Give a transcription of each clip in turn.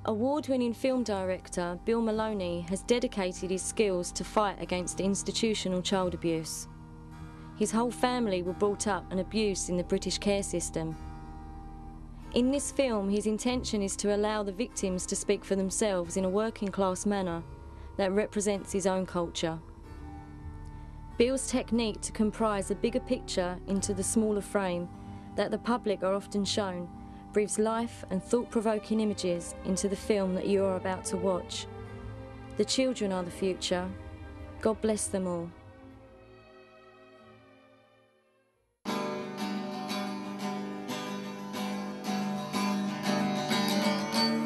Award-winning film director Bill Maloney has dedicated his skills to fight against institutional child abuse. His whole family were brought up and abused in the British care system. In this film, his intention is to allow the victims to speak for themselves in a working-class manner that represents his own culture. Bill's technique to comprise a bigger picture into the smaller frame that the public are often shown breathes life and thought-provoking images into the film that you are about to watch. The children are the future. God bless them all.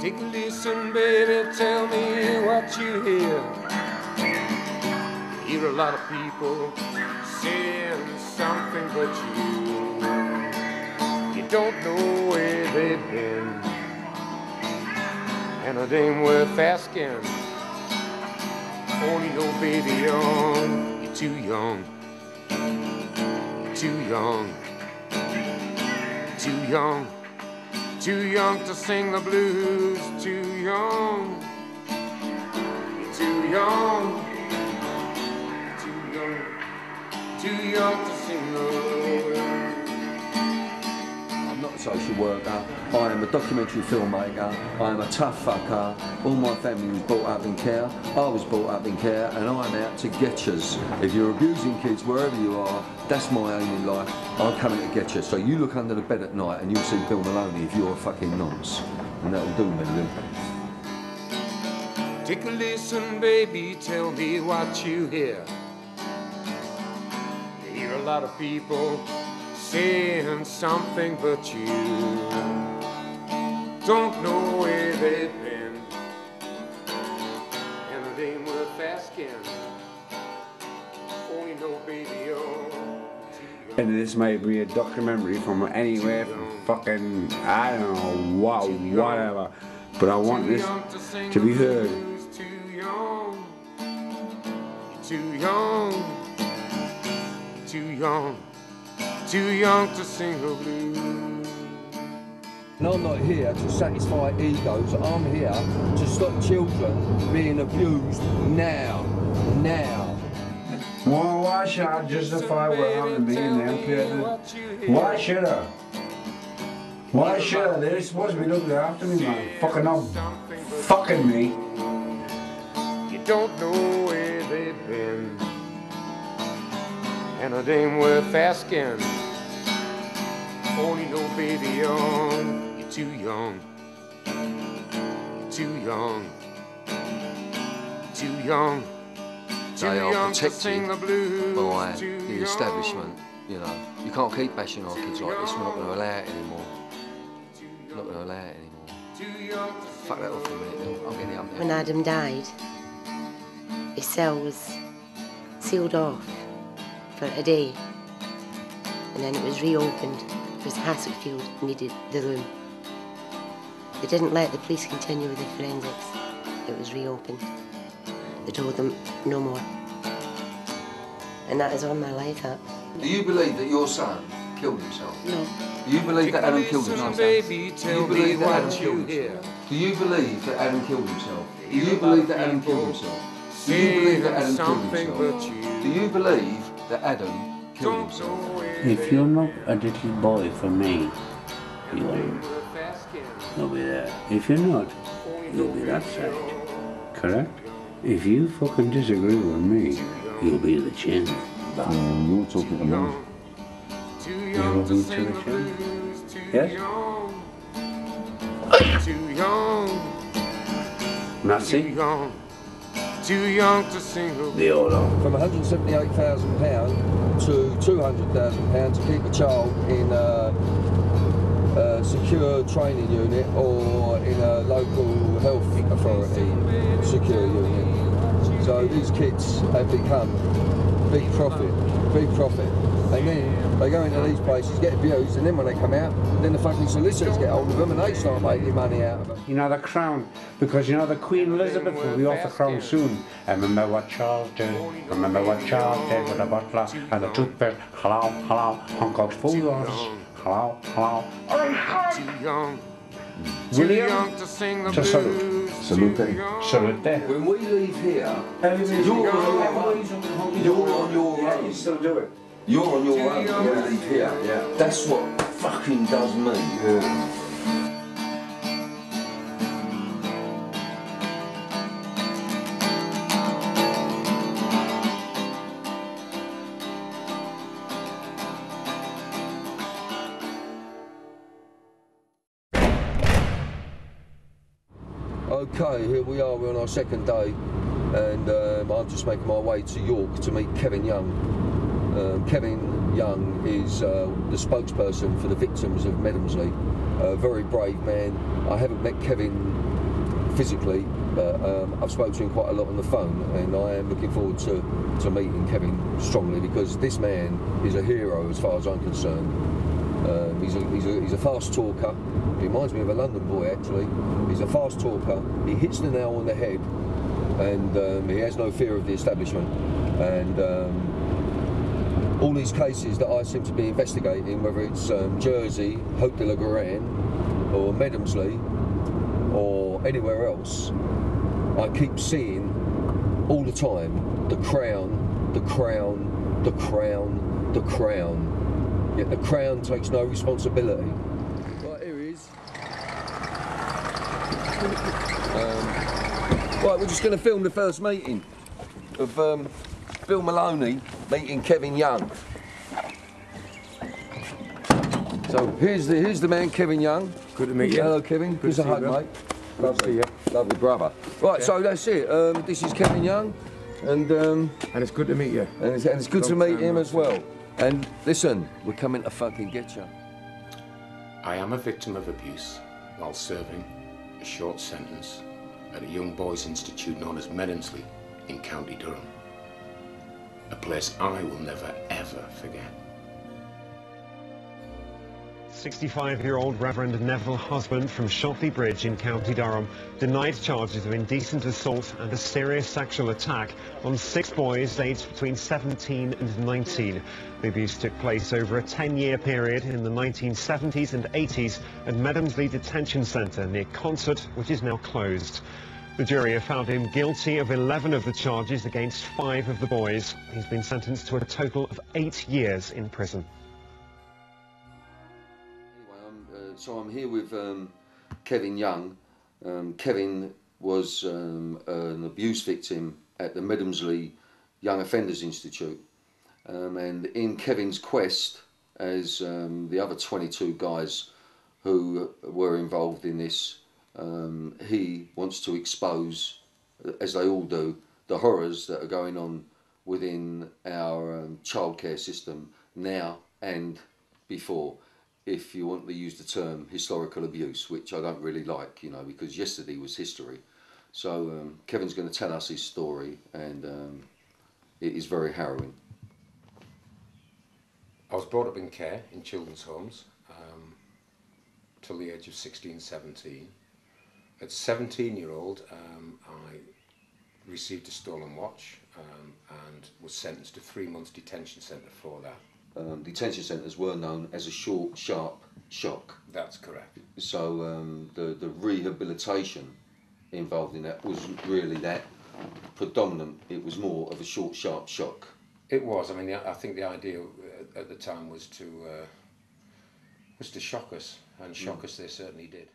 Take a listen, baby, tell me what you hear. You hear a lot of people saying something but you don't know where they've been. And it ain't worth asking. Only know, baby, you're too young. You're too young. Too young. Too young to sing the blues, too young. You're too young. Too young. Too young to sing the blues. I'm not a social worker, I am a documentary filmmaker, I am a tough fucker. All my family was brought up in care, I was brought up in care, and I'm out to get yous. If you're abusing kids wherever you are, that's my aim in life. I'm coming to get you. So you look under the bed at night and you'll see Bill Maloney if you're a fucking nonce. And that'll do me, Lou. Take a listen, baby, tell me what you hear. You hear a lot of people saying something but you don't know where they've been. And it ain't worth asking. Only know, baby, and this might be a documentary from anywhere from fucking, I don't know, what, whatever. But I want this to be heard. Too young. Too young. Too young. Too young to sing the blues. And I'm not here to satisfy egos, I'm here to stop children being abused now. Well, why should I justify what happened to me in them period? Why should I? Why should I? They're supposed to be looking after me, man. Fucking up. Fucking me. You don't know where they've been. And it ain't worth asking. Only know, baby, you're too young. You're too young. Too young. They are protected by the establishment, you know. You can't keep bashing our kids like this, we're not going to allow it anymore. We're not going to allow it anymore. Fuck that off a minute, I'm getting up there. When Adam died, his cell was sealed off for a day, and then it was reopened because Hasselfield needed the room. They didn't let the police continue with the forensics. It was reopened. They told them no more. And that is all my life up. Do you believe that your son killed himself? No. Do you believe that Adam killed himself? Do you believe that Adam killed himself? Do you believe that Adam killed himself? Do you believe that Adam killed himself? Do you believe that Adam killed himself? Do you believe that Adam killed himself? If you're not a little boy for me, you'll be there. If you're not, you'll be that side. Correct? If you fucking disagree with me, you'll be the chin. You're talking to me. You're looking to the chin? Yes? Too young. Nazi? Too young to sing The order. From £178,000 to £200,000 to keep a child in a secure training unit or in a local health authority secure unit. So these kids have become big profit. And then they go into these places, get abused, and then when they come out, then the fucking solicitors get hold of them and they start making money out of them. You know, the crown, because you know the Queen Elizabeth will be off the crown soon. And remember what Charles did, remember what Charles did with the butler and the toothpick. Hello, Hancock's full yours. Hello. Too young. William, to sing the to salute. blues. Salute. Salute. When we leave here, You're on your Yeah, own. you still do it. You're on your own when we leave here. Yeah. That's what fucking does me. Yeah. Okay, here we are, we're on our second day, and I'm just making my way to York to meet Kevin Young. Kevin Young is the spokesperson for the victims of Medhamsley. A very brave man. I haven't met Kevin physically, but I've spoken to him quite a lot on the phone, and I am looking forward to meeting Kevin strongly, because this man is a hero as far as I'm concerned. He's a fast talker. He reminds me of a London boy, actually. He's a fast talker. He hits the nail on the head, and he has no fear of the establishment. And all these cases that I seem to be investigating, whether it's Jersey, Haute de la Garenne, or Medhamsley, or anywhere else, I keep seeing all the time the crown, the crown, the crown, the crown. Yet the Crown takes no responsibility. Right, here he is. Right, we're just going to film the first meeting of Bill Maloney meeting Kevin Young. So here's the man, Kevin Young. Good to meet you. Hello, Kevin. Good to see hug, you, mate. Good to see you. Lovely brother. Right, so that's it. This is Kevin Young, and it's good to meet you. and it's good to Long meet time him no as well. And listen, we're coming to fucking get you. I am a victim of abuse while serving a short sentence at a young boys' institute known as Medhamsley in County Durham. A place I will never ever forget. 65-year-old Reverend Neville Husband from Shotley Bridge in County Durham denied charges of indecent assault and a serious sexual attack on 6 boys aged between 17 and 19. The abuse took place over a 10-year period in the 1970s and 80s at Medhamsley Detention Centre near Concert, which is now closed. The jury have found him guilty of 11 of the charges against 5 of the boys. He's been sentenced to a total of 8 years in prison. So I'm here with Kevin Young. Kevin was an abuse victim at the Medhamsley Young Offenders Institute. And in Kevin's quest, as the other 22 guys who were involved in this, he wants to expose, as they all do, the horrors that are going on within our childcare system now and before. If you want to use the term historical abuse, which I don't really like, you know, because yesterday was history. So Kevin's going to tell us his story, and it is very harrowing. I was brought up in care in children's homes till the age of 16, 17. At 17-year-old, I received a stolen watch and was sentenced to 3 months detention centre for that. Detention centres were known as a short, sharp shock. That's correct. So the rehabilitation involved in that wasn't really that predominant. It was more of a short, sharp shock. It was. I mean, I think the idea at the time was to shock us, and shock us they certainly did.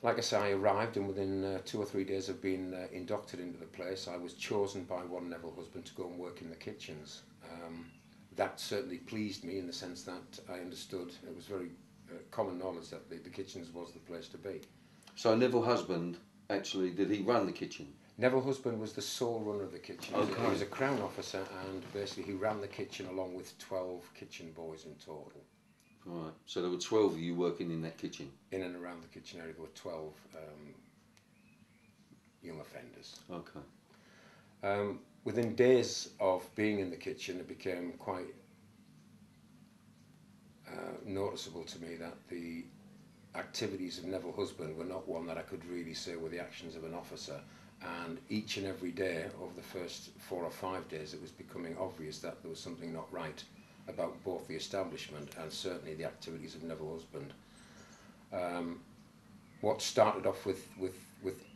Like I say, I arrived, and within 2 or 3 days of being inducted into the place, I was chosen by one Neville Husband to go and work in the kitchens. That certainly pleased me in the sense that I understood it was very common knowledge that the kitchens was the place to be. So Neville Husband, actually, did he run the kitchen? Neville Husband was the sole runner of the kitchen. Okay. He was a Crown officer, and basically he ran the kitchen along with 12 kitchen boys in total. Right, so there were 12 of you working in that kitchen? In and around the kitchen area there were 12 young offenders. Okay. Within days of being in the kitchen, it became quite noticeable to me that the activities of Neville Husband were not one that I could really say were the actions of an officer, and each and every day over the first 4 or 5 days it was becoming obvious that there was something not right about both the establishment and certainly the activities of Neville Husband. what started off with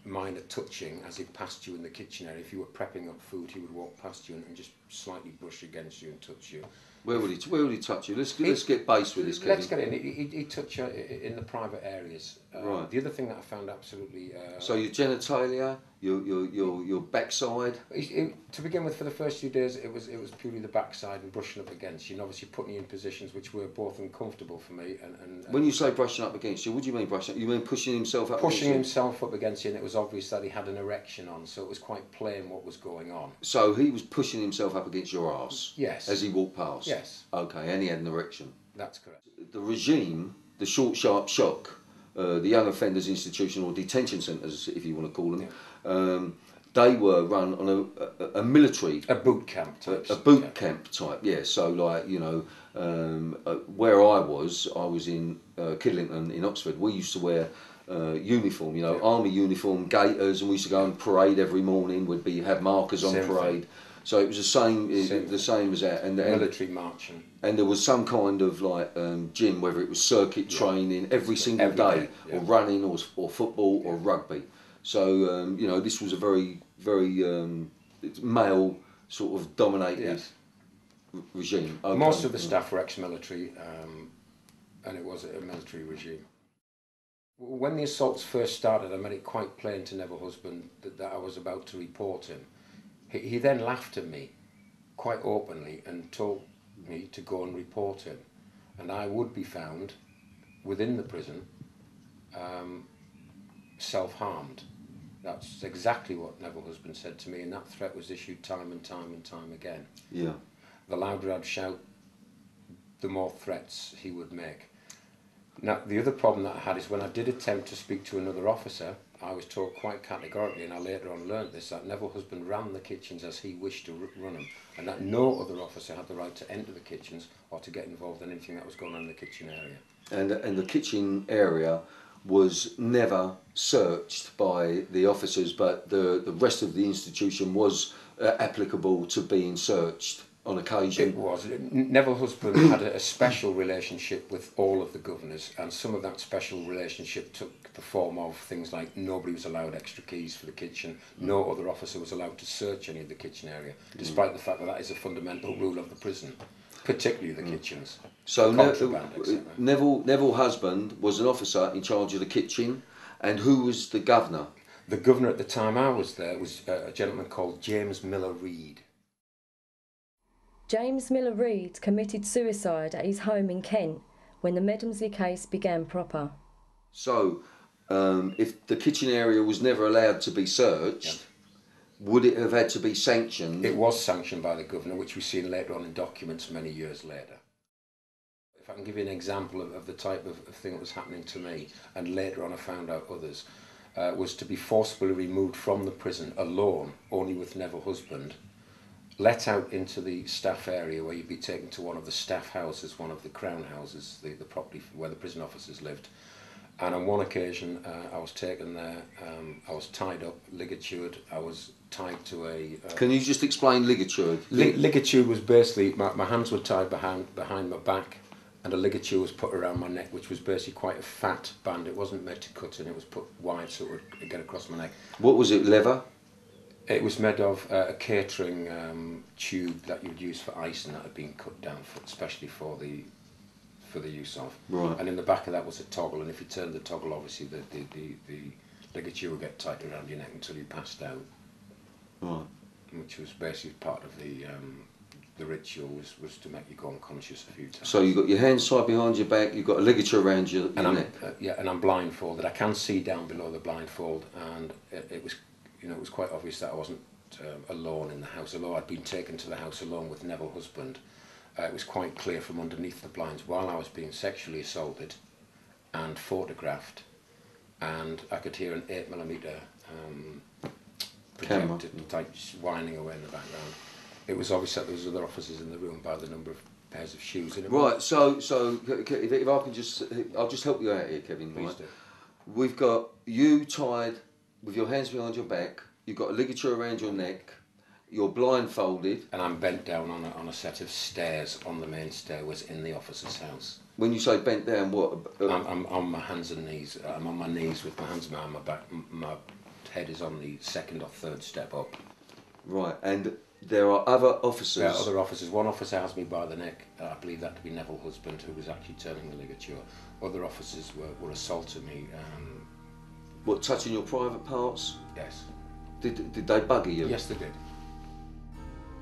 minor touching as he passed you in the kitchen area. If you were prepping up food, he would walk past you and just slightly brush against you and touch you. Where would he touch you? Let's get base with this, Kevin. Let's get in. He'd touch you in the private areas. Right. The other thing that I found absolutely... so your genitalia, your backside? To begin with, for the first few days, it was purely the backside and brushing up against you, and obviously putting you in positions which were both uncomfortable for me. And when you say brushing up against you, what do you mean brushing up? You mean pushing himself up? Pushing himself up against you, and it was obvious that he had an erection on, so it was quite plain what was going on. So he was pushing himself up against your arse? Yes. As he walked past? Yes. Okay, and he had an erection? That's correct. The regime, the short, sharp shock, the young offenders institution or detention centres, if you want to call them, yeah. They were run on a military... A boot camp type. A boot camp type, yeah. So, like, you know, where I was in Kidlington in Oxford, we used to wear uniform, you know, army uniform, gaiters, and we used to go on parade every morning. We'd have markers on parade. Thing. So it was the same as that. And military marching. And there was some kind of like gym, whether it was circuit training every single day, or running, or football, or rugby. So you know, this was a very male sort of dominated regime. Okay. Most of the staff were ex-military, and it was a military regime. When the assaults first started, I made it quite plain to Neville Husband that I was about to report him. He then laughed at me quite openly and told me to go and report him, and I would be found within the prison self-harmed. That's exactly what Neville Husband said to me, and that threat was issued time and time and time again. Yeah. The louder I'd shout, the more threats he would make. Now, the other problem that I had is when I did attempt to speak to another officer, I was told quite categorically, and I later on learnt this, that Neville Husband ran the kitchens as he wished to run them, and that no other officer had the right to enter the kitchens or to get involved in anything that was going on in the kitchen area. And the kitchen area was never searched by the officers, but the rest of the institution was applicable to being searched on occasion. It was. Neville Husband had a special relationship with all of the governors, and some of that special relationship took the form of things like nobody was allowed extra keys for the kitchen, no other officer was allowed to search any of the kitchen area, despite the fact that that is a fundamental rule of the prison, particularly the kitchens. So Neville Husband was an officer in charge of the kitchen, and who was the governor? The governor at the time I was there was a gentleman called James Miller Reid. James Miller Reid committed suicide at his home in Kent when the Medhamsley case began proper. So, if the kitchen area was never allowed to be searched, would it have had to be sanctioned? It was sanctioned by the governor, which we've seen later on in documents many years later. If I can give you an example of the type of thing that was happening to me, and later on I found out others, was to be forcibly removed from the prison alone, only with Neville Husband, let out into the staff area where you'd be taken to one of the staff houses, one of the crown houses, the property where the prison officers lived. And on one occasion I was taken there, I was tied up, ligatured, I was tied to a... Can you just explain ligatured? Ligatured was basically, my hands were tied behind my back, and a ligature was put around my neck, which was basically quite a fat band. It wasn't meant to cut in, it was put wide so it would get across my neck. What was it, leather? It was made of a catering tube that you would use for icing that had been cut down especially for the use of. Right. And in the back of that was a toggle, and if you turned the toggle, obviously the ligature would get tight around your neck until you passed out. Right. Which was basically part of the ritual was to make you go unconscious a few times. So you've got your hands tied behind your back, you've got a ligature around your neck. And I'm blindfolded. I can see down below the blindfold, and it was, you know, it was quite obvious that I wasn't alone in the house. Although I'd been taken to the house along with Neville Husband, it was quite clear from underneath the blinds while I was being sexually assaulted and photographed, and I could hear an 8mm projector type whining away in the background. It was obvious that there was other officers in the room by the number of pairs of shoes in it. Right, so if I can just, I'll just help you out here, Kevin. Please right? do. We've got you tied with your hands behind your back, you've got a ligature around your neck, you're blindfolded. And I'm bent down on a set of stairs on the main stairways in the officer's house. When you say bent down, what? I'm on my hands and knees. I'm on my knees with my hands behind my back. My head is on the second or third step up. Right, and there are other officers. There are other officers. One officer has me by the neck. I believe that to be Neville Husband, who was actually turning the ligature. Other officers were assaulting me. What, touching your private parts? Yes. Did they bugger you? Yes, they did.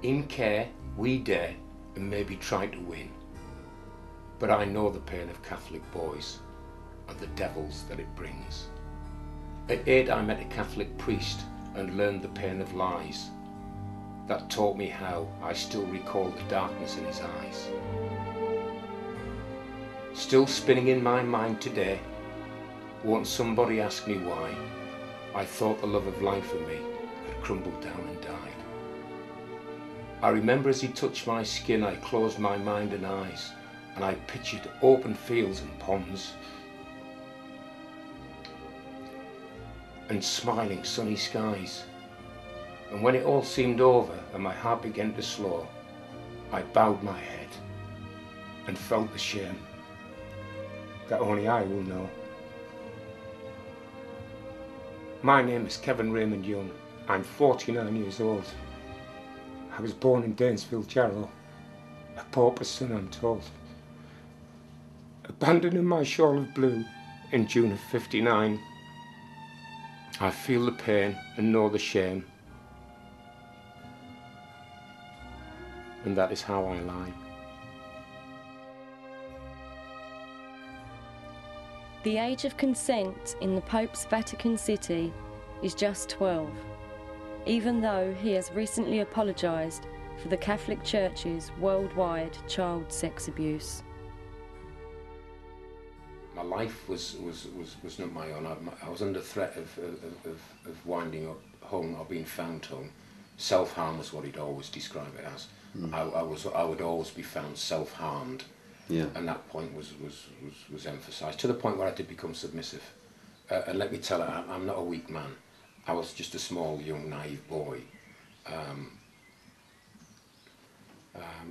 In care, we dare and maybe try to win. But I know the pain of Catholic boys and the devils that it brings. At 8 I met a Catholic priest and learned the pain of lies. That taught me how I still recall the darkness in his eyes. Still spinning in my mind today, won't somebody ask me why? I thought the love of life in me had crumbled down and died. I remember as he touched my skin, I closed my mind and eyes, and I pictured open fields and ponds, and smiling sunny skies. And when it all seemed over and my heart began to slow, I bowed my head and felt the shame that only I will know. My name is Kevin Raymond Young. I'm 49 years old. I was born in Danesville, Jarrow, a pauper's son, I'm told. Abandoned in my shawl of blue in June of '59, I feel the pain and know the shame, and that is how I lie. The age of consent in the Pope's Vatican City is just 12, even though he has recently apologised for the Catholic Church's worldwide child sex abuse. My life was not my own. I was under threat of winding up hung or being found hung. Self-harm was what he'd always describe it as. I would always be found self-harmed. Yeah. And that point was emphasised, to the point where I did become submissive. And let me tell you, I'm not a weak man. I was just a small, young, naive boy.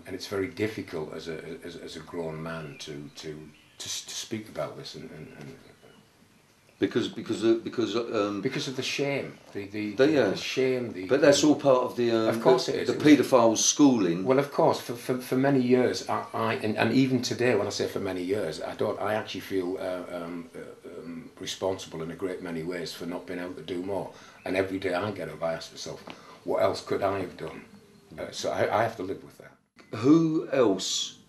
And it's very difficult as a grown man to speak about this and because of the shame, the shame. But that's all part of the. Of course it is. The paedophiles' schooling. Well, of course, for many years, and even today, when I say for many years, I actually feel responsible in a great many ways for not being able to do more. And every day I get up, I ask myself, what else could I have done? So I have to live with that. Who else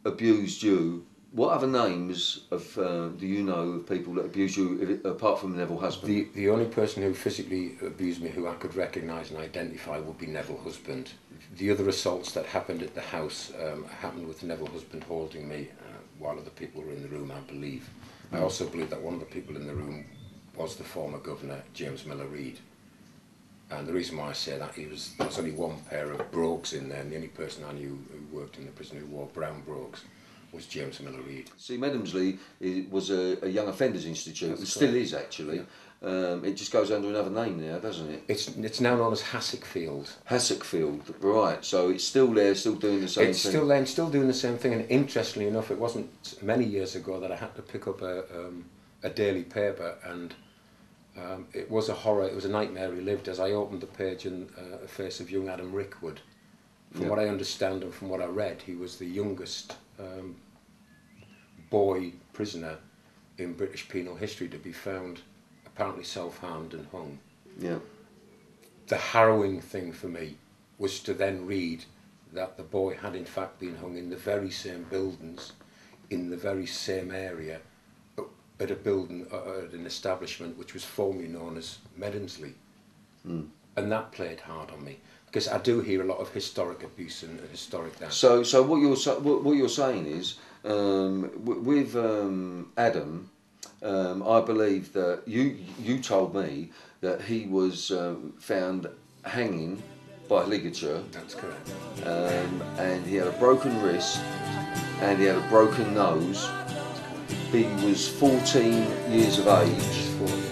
abused you? What other names do you know of people that abused you, apart from Neville Husband? The only person who physically abused me who I could recognise and identify would be Neville Husband. The other assaults that happened at the house happened with Neville Husband holding me while other people were in the room, I believe. I also believe that one of the people in the room was the former governor, James Miller Reid. And the reason why I say that, there was only one pair of brogues in there, and the only person I knew who worked in the prison who wore brown brogues was James Miller Reid. See, Medhamsley was a young offenders institute. It still is, actually. Yeah. It just goes under another name now, doesn't it? It's now known as Hassockfield. Hassockfield, right. So it's still there, still doing the same thing. It's still there and still doing the same thing. And interestingly enough, it wasn't many years ago that I had to pick up a daily paper, and it was a horror, it was a nightmare relived as I opened the page and a face of young Adam Rickwood. From what I understand and from what I read, he was the youngest boy prisoner in British penal history to be found apparently self-harmed and hung. Yeah. The harrowing thing for me was to then read that the boy had in fact been hung in the very same buildings, in the very same area, at a building, at an establishment which was formerly known as Medhamsley. And that played hard on me, because I do hear a lot of historic abuse and historic that. So what you're saying is, with Adam, I believe that you told me that he was found hanging by ligature. That's correct. And he had a broken wrist, and he had a broken nose. He was 14 years of age. 14 years.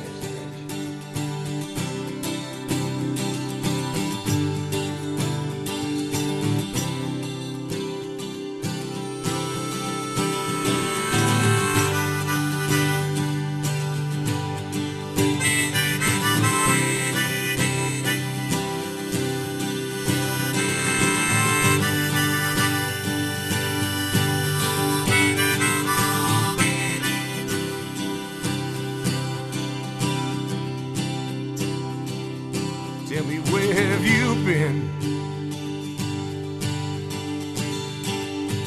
have you been?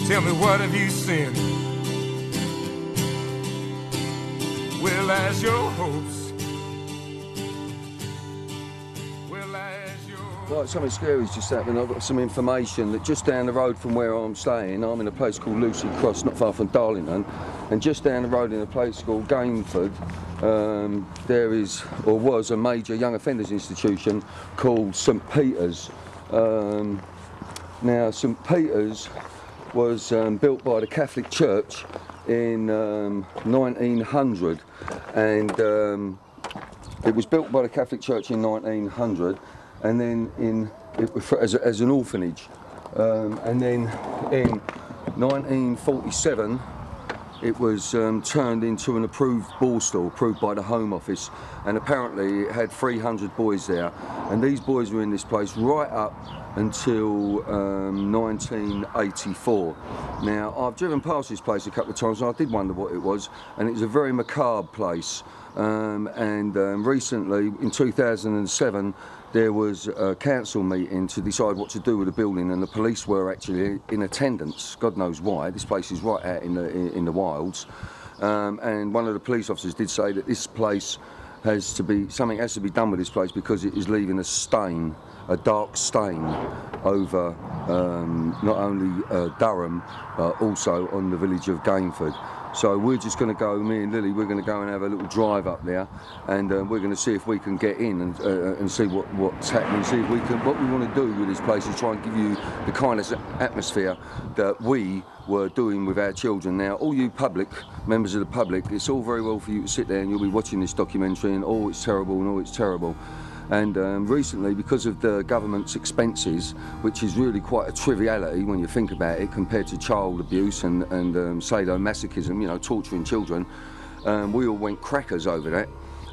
Tell me, what have you seen? Well, as your hopes, well, as your... Right, something scary's just happened. I've got some information that just down the road from where I'm staying, I'm in a place called Lucy Cross, not far from Darlington, and just down the road in a place called Gainford, there is, or was, a major young offenders institution called St Peter's. Now, St Peter's was built by the Catholic Church in 1900, and it was built by the Catholic Church in 1900, and then as an orphanage, and then in 1947 it was turned into an approved borstal, approved by the Home Office, and apparently it had 300 boys there, and these boys were in this place right up until 1984. Now, I've driven past this place a couple of times and I did wonder what it was, and it was a very macabre place, and recently in 2007 there was a council meeting to decide what to do with the building, and the police were actually in attendance. God knows why. This place is right out in the wilds, and one of the police officers did say that this place something has to be done with this place because it is leaving a stain, a dark stain over not only Durham but also on the village of Gainford. So we're just going to go, me and Lily, we're going to go and have a little drive up there, and we're going to see if we can get in and see what's happening, see if we can, what we want to do with this place is try and give you the kind of atmosphere that we were doing with our children. Now, all you members of the public, it's all very well for you to sit there and you'll be watching this documentary and oh, it's terrible and oh, it's terrible. And recently, because of the government's expenses, which is really quite a triviality when you think about it, compared to child abuse and sadomasochism, you know, torturing children, we all went crackers over that.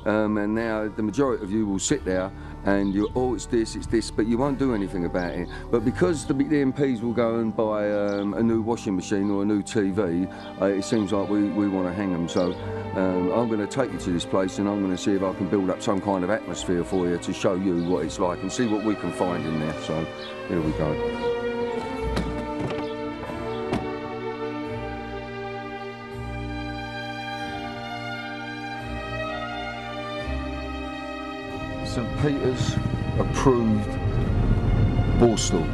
And now the majority of you will sit there and oh, it's this, but you won't do anything about it. But because the MPs will go and buy a new washing machine or a new TV, it seems like we want to hang them. So I'm going to take you to this place and I'm going to see if I can build up some kind of atmosphere for you to show you what it's like and see what we can find in there. So here we go. St Peter's approved borstal.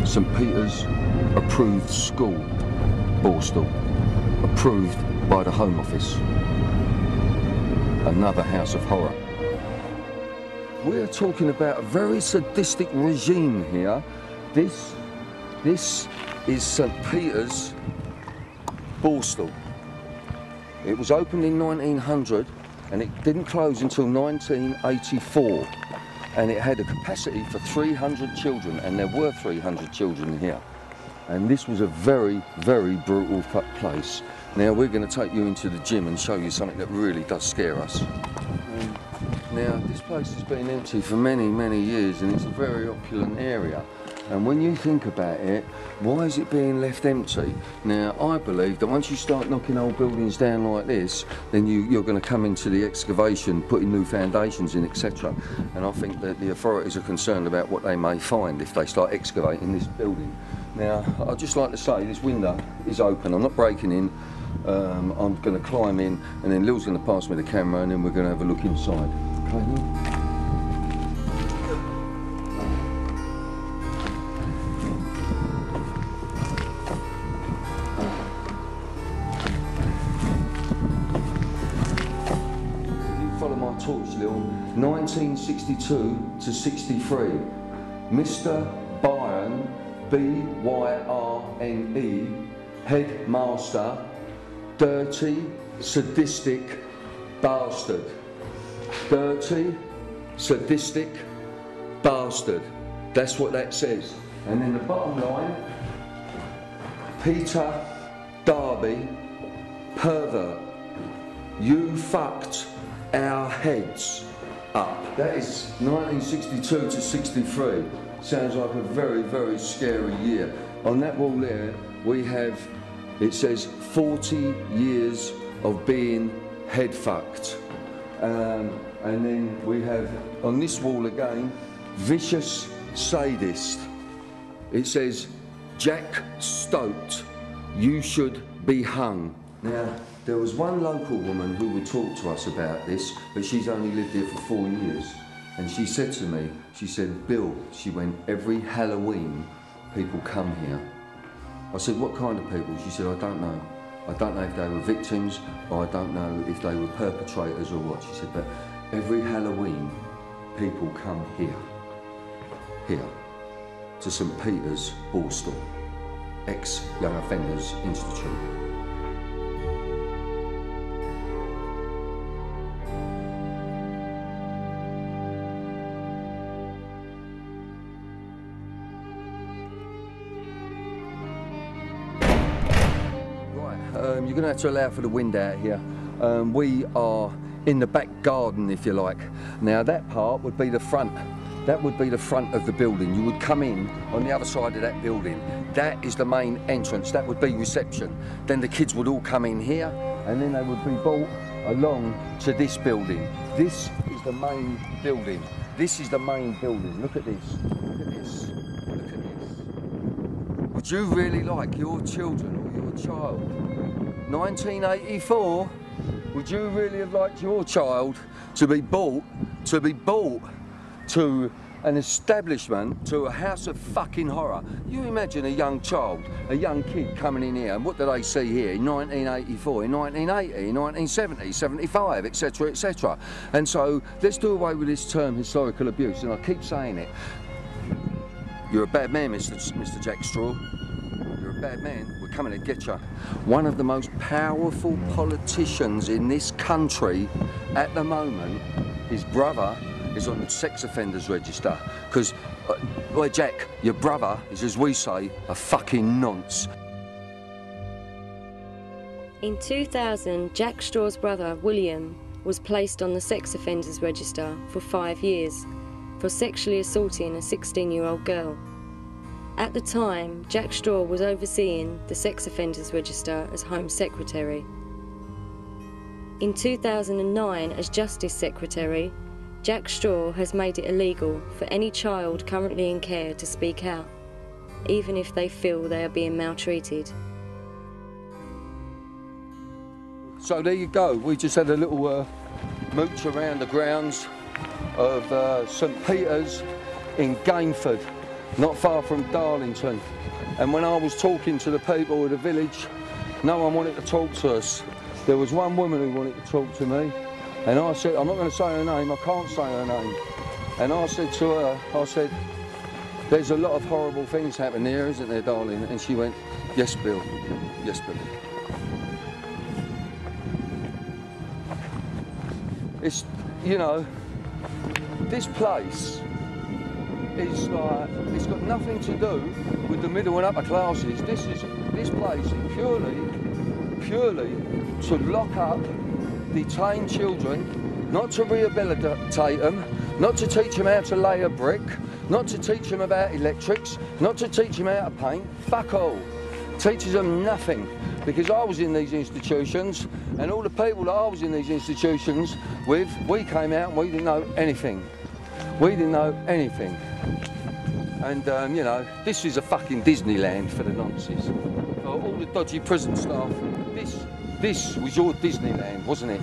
St Peter's approved school borstal. Approved by the Home Office. Another house of horror. We're talking about a very sadistic regime here. This is St Peter's borstal. It was opened in 1900 and it didn't close until 1984, and it had a capacity for 300 children, and there were 300 children here. And this was a very, very brutal place. Now we're going to take you into the gym and show you something that really does scare us. Now this place has been empty for many, many years, and it's a very opulent area. And when you think about it, why is it being left empty? Now, I believe that once you start knocking old buildings down like this, then you're going to come into the excavation, putting new foundations in, etc. And I think that the authorities are concerned about what they may find if they start excavating this building. Now, I'd just like to say this window is open. I'm not breaking in. I'm going to climb in, and then Lil's going to pass me the camera, and then we're going to have a look inside. Okay, Lil? Torch, Lil. 1962 to 63. Mr. Byron, B-Y-R-N-E, headmaster, dirty, sadistic bastard. Dirty, sadistic bastard. That's what that says. And then the bottom line, Peter Darby, pervert. You fucked our heads up. That is 1962 to 63. Sounds like a very, very scary year. On that wall there, we have, it says 40 years of being head fucked. And then we have, on this wall again, vicious sadist. It says, Jack Stoked, you should be hung. Now, there was one local woman who would talk to us about this, but she's only lived here for 4 years. And she said to me, she said, Bill, she went, every Halloween, people come here. I said, what kind of people? She said, I don't know. I don't know if they were victims, or I don't know if they were perpetrators or what. She said, but every Halloween, people come here, to St. Peter's, Borstal, ex-Young Offenders Institute. You're going to have to allow for the wind out here. We are in the back garden, if you like. Now that part would be the front. That would be the front of the building. You would come in on the other side of that building. That is the main entrance. That would be reception. Then the kids would all come in here, and then they would be brought along to this building. This is the main building. This is the main building. Look at this. Look at this. Look at this. Would you really like your children or your child? 1984, would you really have liked your child to be brought to an establishment, to a house of fucking horror? You imagine a young child, a young kid coming in here, and what do they see here in 1984, in 1980, in 1970, 75, etc, etc. And so, let's do away with this term historical abuse, and I keep saying it. You're a bad man, Mr. Jack Straw. You're a bad man. We're coming to get you. One of the most powerful politicians in this country at the moment, his brother is on the sex offenders register. Because, boy, Jack, your brother is, as we say, a fucking nonce. In 2000, Jack Straw's brother, William, was placed on the sex offenders register for 5 years for sexually assaulting a 16-year-old girl. At the time, Jack Straw was overseeing the sex offenders register as Home Secretary. In 2009, as Justice Secretary, Jack Straw has made it illegal for any child currently in care to speak out, even if they feel they are being maltreated. So there you go, we just had a little mooch around the grounds of St. Peter's in Gainford, not far from Darlington. And when I was talking to the people of the village, no one wanted to talk to us. There was one woman who wanted to talk to me, and I said, I'm not going to say her name, I can't say her name. And I said to her, I said, there's a lot of horrible things happening here, isn't there, darling? And she went, yes, Bill, yes, Bill. It's, you know, this place is like, it's got nothing to do with the middle and upper classes. This place is purely to lock up detained children, not to rehabilitate them, not to teach them how to lay a brick, not to teach them about electrics, not to teach them how to paint. Fuck all. Teaches them nothing. Because I was in these institutions, and all the people that I was in these institutions with, we came out and we didn't know anything. We didn't know anything. And, you know, this is a fucking Disneyland for the nonces. For all the dodgy prison staff, this was your Disneyland, wasn't it?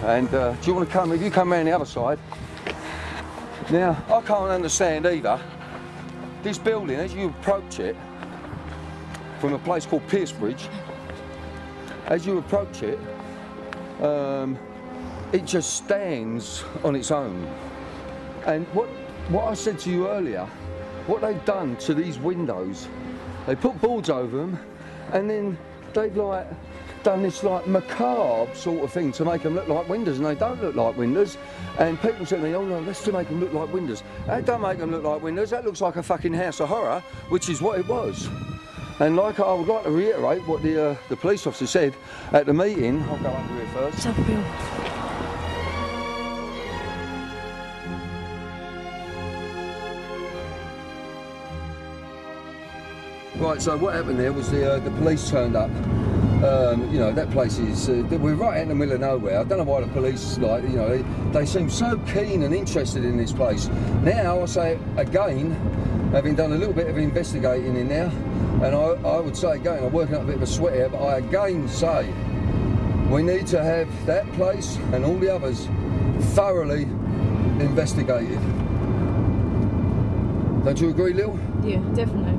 And do you want to come, if you come around the other side. Now, I can't understand either. This building, as you approach it, from a place called Piercebridge, as you approach it, it just stands on its own. And what I said to you earlier, what they've done to these windows, they put boards over them, and then they've like done this like macabre sort of thing to make them look like windows, and they don't look like windows. And people say to me, oh no, that's to make them look like windows. That don't make them look like windows, that looks like a fucking house of horror, which is what it was. And like I would like to reiterate what the police officer said at the meeting. I'll go under here first. Right, so what happened there was the police turned up, You know, that place is, we're right out in the middle of nowhere. I don't know why the police, like, you know, they seem so keen and interested in this place. Now, I say again, having done a little bit of investigating in there, and I would say again, I'm working up a bit of a sweat here, but I again say, we need to have that place and all the others thoroughly investigated. Don't you agree, Lil? Yeah, definitely.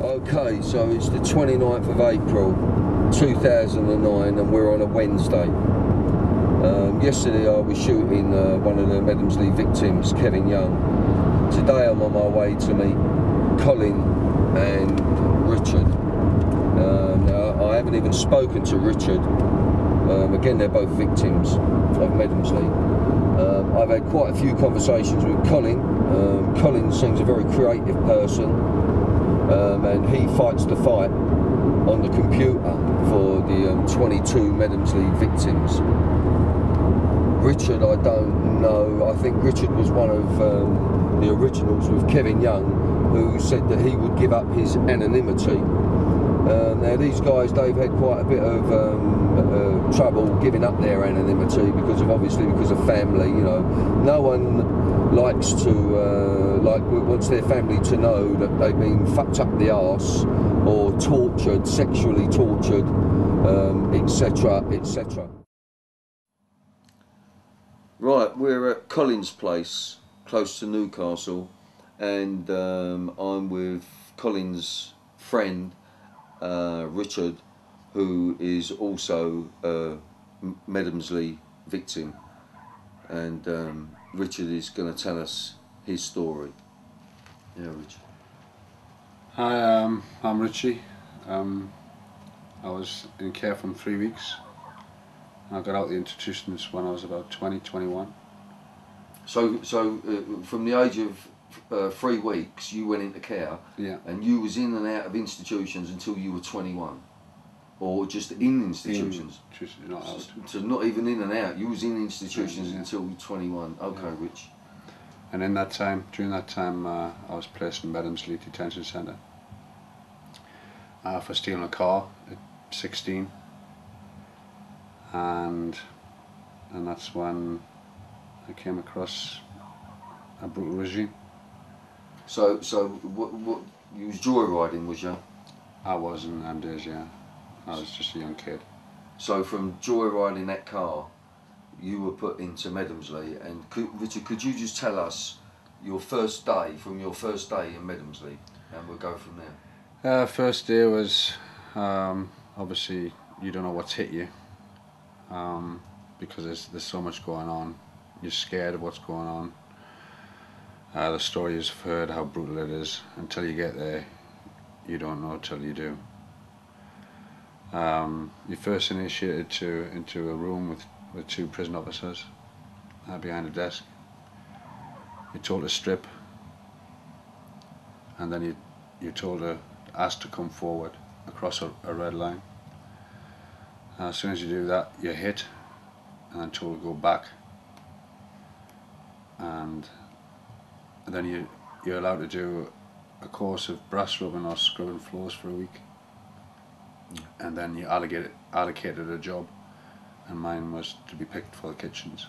Okay, so it's the 29th of April 2009 and we're on a Wednesday. Yesterday I was shooting one of the Medhamsley victims, Kevin Young. Today I'm on my way to meet Colin and Richard. Now, I haven't even spoken to Richard. Again, they're both victims of Medhamsley. I've had quite a few conversations with Colin. Colin seems a very creative person, and he fights the fight on the computer for the 22 Medhamsley victims. Richard, I don't know. I think Richard was one of the originals with Kevin Young, who said that he would give up his anonymity. Now these guys, they've had quite a bit of trouble giving up their anonymity because of family. You know, no one likes to wants their family to know that they've been fucked up the arse or tortured, sexually tortured, etc., etc. Right, we're at Colin's place, close to Newcastle, and I'm with Colin's friend, Richard, who is also a Medhamsley victim, and Richard is going to tell us his story. Yeah, Richard. Hi, I'm Richie. I was in care for 3 weeks. I got out of the institutions when I was about 20, 21. So from the age of 3 weeks, you went into care, yeah, and you was in and out of institutions until you were 21, or just in institutions? Just not out. So not even in and out. You was in institutions yeah, until you were 21. Okay, yeah. Rich. And in that time, during that time, I was placed in Medhamsley Detention Centre for stealing a car at 16, and that's when I came across a brutal regime. So what you was joyriding, was you? I was in them days, yeah. I was just a young kid. So from joyriding that car, you were put into Medhamsley, and Richard, could you just tell us your first day in Medhamsley, and we'll go from there. First day was, obviously you don't know what's hit you, because there's so much going on. You're scared of what's going on. The stories you've heard, how brutal it is. Until you get there, you don't know till you do. You're first initiated into a room with 2 prison officers behind a desk. You're told to strip, and then you're asked to come forward across a red line. As soon as you do that, you're hit, and then told to go back. And then you're allowed to do a course of brass rubbing or scrubbing floors for a week. And then you allocated a job, and mine was to be picked for the kitchens.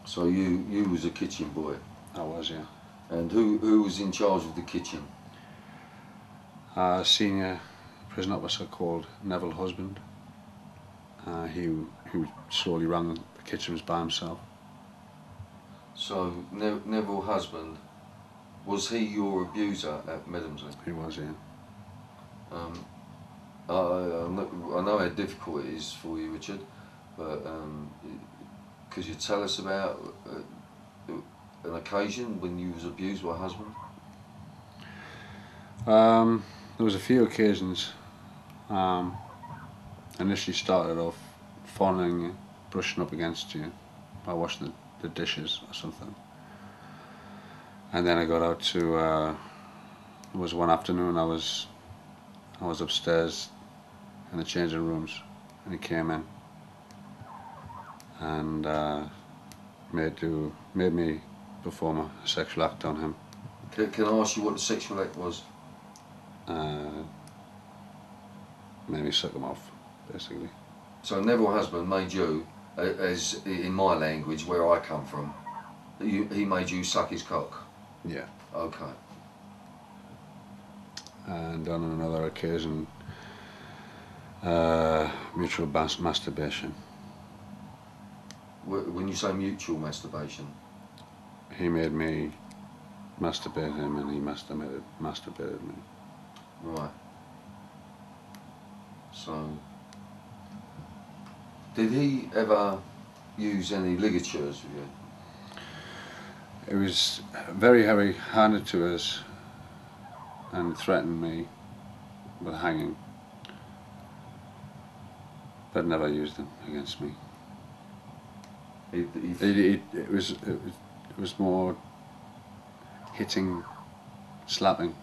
So you was a kitchen boy? I was, yeah. And who was in charge of the kitchen? A senior prison officer called Neville Husband. He slowly ran the kitchens by himself. So Neville Husband, was he your abuser at Medhamsley? He was, yeah. I know how difficult it is for you, Richard, but could you tell us about an occasion when you was abused by a husband? There was a few occasions. Initially started off fawning you, brushing up against you by washing the dishes or something. And then I got out to, it was one afternoon I was upstairs in the changing rooms, and he came in and made me perform a sexual act on him. Can I ask you what the sexual act was? Made me suck him off. basically. So Neville Husband made you, as in my language, where I come from, he made you suck his cock? Yeah. Okay. And on another occasion, mutual masturbation. When you say mutual masturbation? He made me masturbate him and he masturbated me. Right. So, did he ever use any ligatures with you? It was very heavy-handed to us and threatened me with hanging, but never used them against me. It was more hitting, slapping,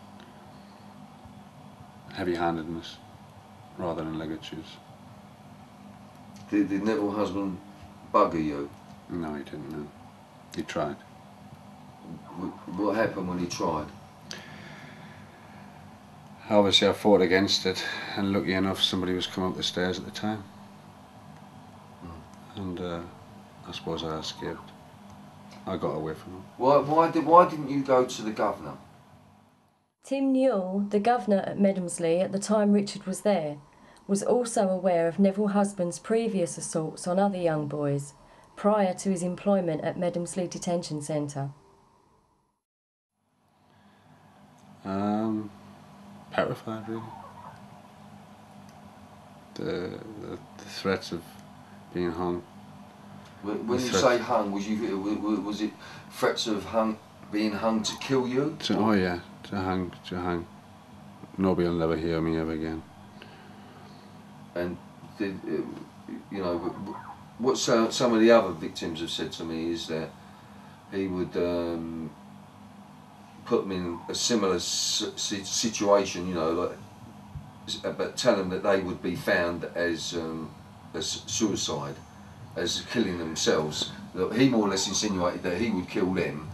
heavy-handedness rather than ligatures. Did Neville Husband bugger you? No, he didn't. No, he tried. What happened when he tried? Obviously I fought against it, and lucky enough somebody was coming up the stairs at the time. And I suppose I escaped. I got away from him. Why didn't you go to the governor? Tim Newell, the governor at Medhamsley at the time Richard was there, was also aware of Neville Husband's previous assaults on other young boys prior to his employment at Medhamsley Detention Centre. Petrified, really. The threats of being hung. When you say hung, was it threats of being hung to kill you? Oh yeah, to hang. Nobody will never hear me ever again. And did you know what some of the other victims have said to me is that he would put them in a similar situation, you know, like, but tell them that they would be found as suicide, as killing themselves. That he more or less insinuated that he would kill them,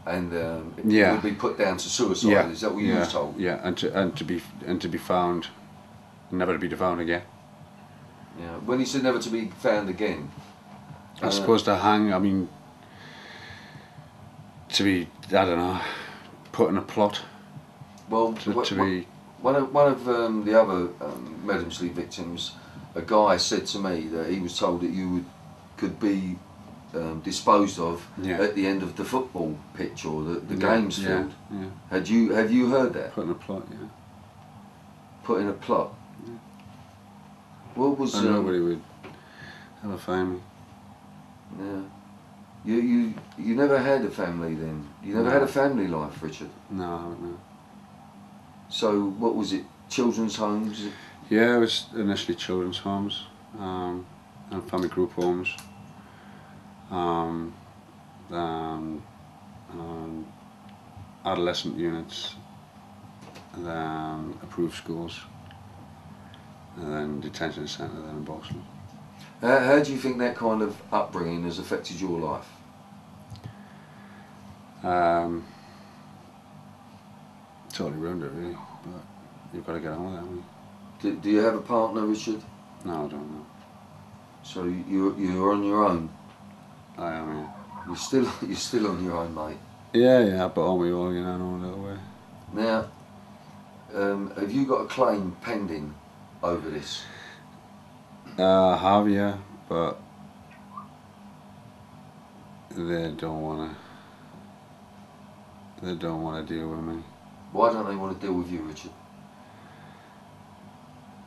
and it would be put down to suicide. Yeah. Is that what you were told? Yeah, and to be found, never to be found again. Yeah. When he said never to be found again, I suppose to hang. I mean, to be, I don't know, put in a plot. Well, to be. One of the other Medhamsley victims, a guy said to me that he was told that you could be disposed of at the end of the football pitch or the games field. Yeah. Have you heard that? Put in a plot, yeah. Put in a plot. Yeah. What was? And nobody would ever find me. Yeah. You never had a family then. You never had a family life, Richard. No. So what was it? Children's homes? Yeah, it was initially children's homes, and family group homes, adolescent units, and then approved schools, and then detention centre then in Boston. How do you think that kind of upbringing has affected your life? Totally ruined it really, but you've got to get on with it, haven't you? Do you have a partner, Richard? No, I don't know. So you're on your own? I am, yeah. You're still on your own, mate? Yeah, but on my own, you know, no other way. Now, have you got a claim pending over this? I have, yeah, but they don't want to deal with me. Why don't they want to deal with you, Richard?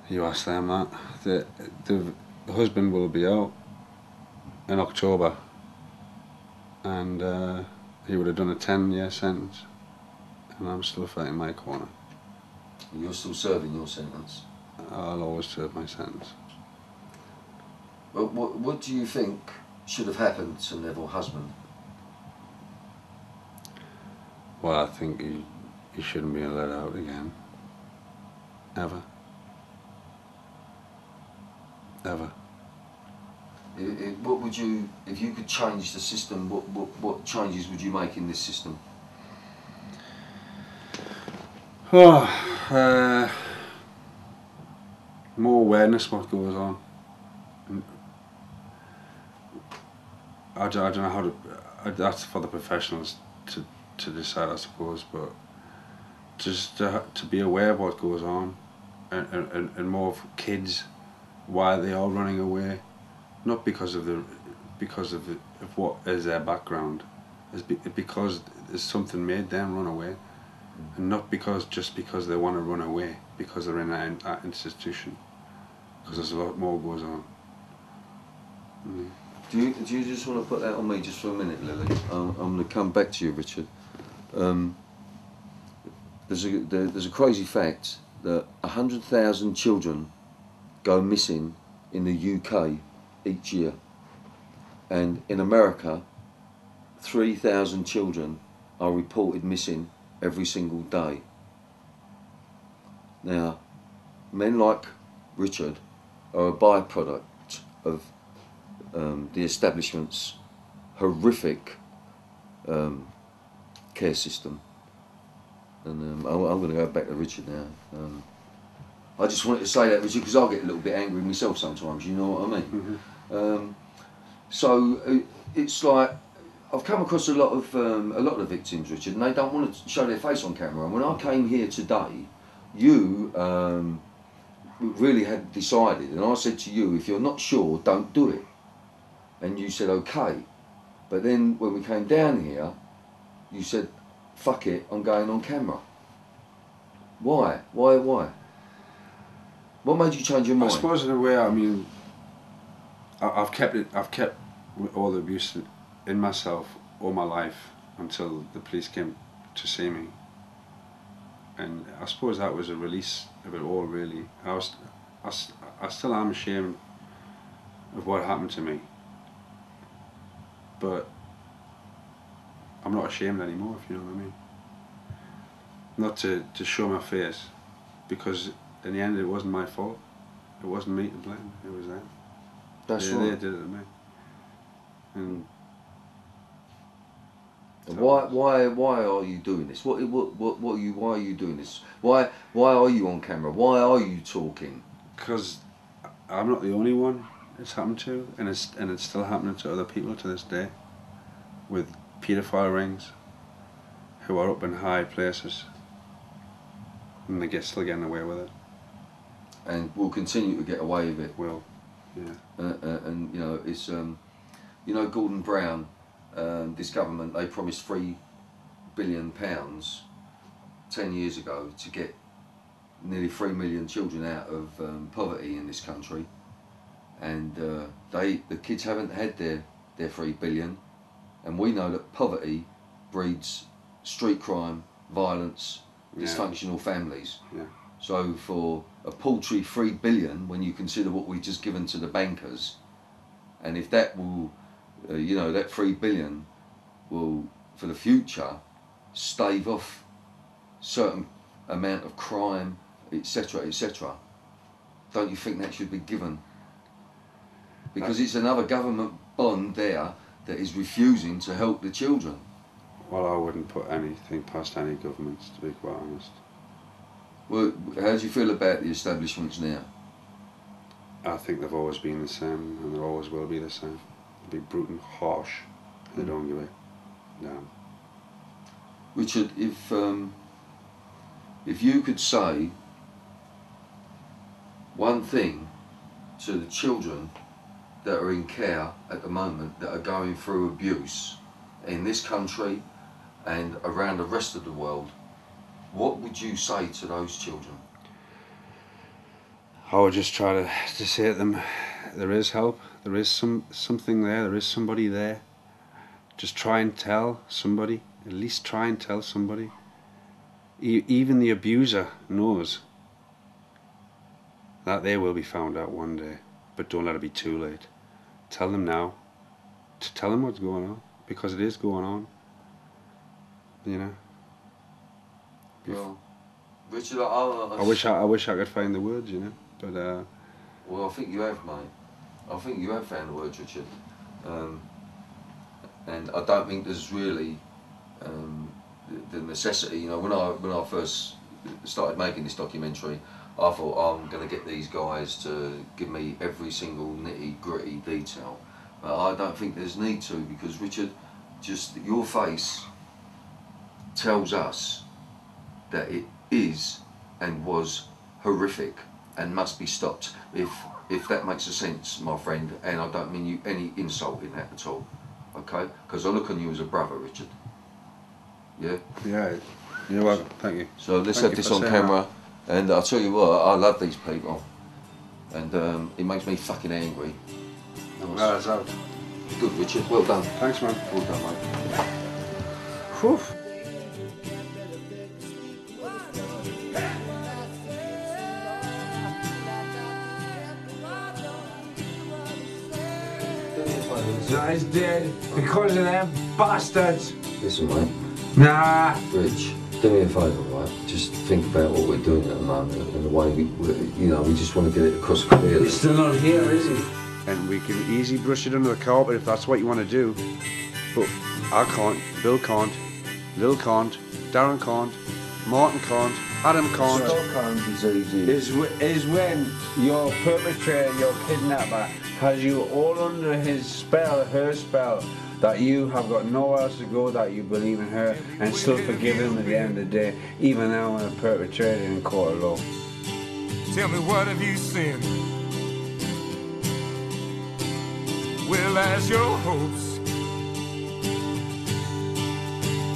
You ask them that. The husband will be out in October, and he would have done a 10-year sentence, and I'm still fighting my corner. You're still serving your sentence? I'll always serve my sentence. Well, what do you think should have happened to Neville Husband? Well, I think he shouldn't be let out again. Ever. Ever. What would you, if you could change the system, what changes would you make in this system? more awareness what goes on. I don't know how to. That's for the professionals to decide, I suppose. But just to be aware of what goes on, and more of kids, why they are running away, not because of what is their background, because there's something made them run away, and not just because they want to run away because they're in that institution, because there's a lot more goes on. Do you just want to put that on me just for a minute, Lily? I'm going to come back to you, Richard. There's a crazy fact that 100,000 children go missing in the UK each year, and in America 3,000 children are reported missing every single day. Now, men like Richard are a byproduct of the establishment's horrific care system. And I'm going to go back to Richard now. I just wanted to say that, Richard, because I get a little bit angry myself sometimes, you know what I mean? Mm-hmm. So it's like, I've come across a lot of the victims, Richard, and they don't want to show their face on camera. And when I came here today, you really had decided, and I said to you, if you're not sure, don't do it. And you said okay. But then when we came down here, you said, fuck it, I'm going on camera. Why? Why? What made you change your mind? I suppose in a way, I mean, I've kept all the abuse in myself all my life until the police came to see me. And I suppose that was a release of it all, really. I still am ashamed of what happened to me, but I'm not ashamed anymore, if you know what I mean. Not to show my face, because in the end it wasn't my fault. It wasn't me to blame, it was them. That's They right. did it to me. And why are you doing this? Why are you doing this? Why are you on camera? Why are you talking? because I'm not the only one it's happened to, and it's still happening to other people to this day, with paedophile rings who are up in high places, and they still getting away with it. And will continue to get away with it. Well, yeah. And you know, it's you know, Gordon Brown, this government, they promised £3 billion 10 years ago to get nearly 3 million children out of poverty in this country, and the kids haven't had their 3 billion, and we know that poverty breeds street crime, violence, dysfunctional families. Yeah. So for a paltry 3 billion, when you consider what we've just given to the bankers, and if that will, you know, that 3 billion will, for the future, stave off certain amount of crime, etc., etc., don't you think that should be given? Because it's another government bond there that is refusing to help the children. Well, I wouldn't put anything past any governments, to be quite honest. Well, how do you feel about the establishments now? I think they've always been the same, and they always will be the same. They'll be brutal, harsh. They don't give a damn. Richard, if you could say one thing to the children that are in care at the moment, that are going through abuse in this country and around the rest of the world, what would you say to those children? I would just try to say to them, there is help, there is something there is somebody there. Just try and tell somebody, at least try and tell somebody. Even the abuser knows that they will be found out one day, but don't let it be too late. Tell them now, to tell them what's going on, because it is going on, you know. Well, Richard, I wish I could find the words, you know, but well, I think you have, mate. I think you have found the words, Richard. And I don't think there's really the necessity. You know, when I first started making this documentary, I thought I'm going to get these guys to give me every single nitty gritty detail, but I don't think there's need to, because Richard, just your face tells us that it is and was horrific and must be stopped, if that makes a sense, my friend, and I don't mean you any insult in that at all, okay? Because I look on you as a brother, Richard. Yeah? Yeah, you're welcome, thank you. So let's have this on camera, and I'll tell you what, I love these people, and it makes me fucking angry. That's out. Good, Richard, well done. Thanks, man. Well done, mate. Whew. He's dead because of them bastards. Listen, mate. Nah. Rich, do me a favour, right? Just think about what we're doing at the moment and the way we just want to get it across clearly. He's still not here, is he? And we can easily brush it under the carpet if that's what you want to do. But I can't, Bill can't, Lil can't, Darren can't, Martin can't, Adam can't. Stockholm disease is when your perpetrator, your kidnapper, has you all under his spell, her spell, that you have got nowhere else to go, that you believe in her and still forgive him at the end of the day, even now when a perpetrator in court of law. Tell me, what have you sinned? Well, as your hopes,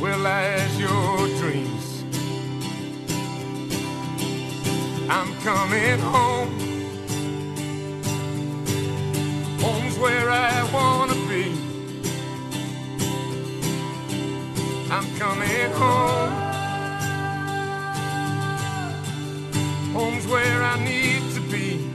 well, as your dreams, I'm coming home. Home's where I wanna be. I'm coming home. Home's where I need to be.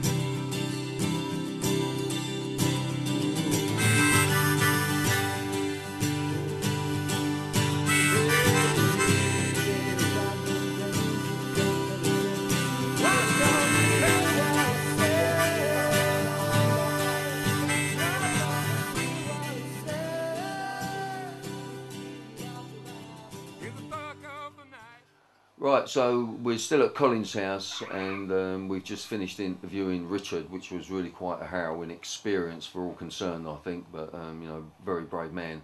Right, so we're still at Colin's house, and we've just finished interviewing Richard, which was really quite a harrowing experience for all concerned, I think, but you know, very brave man.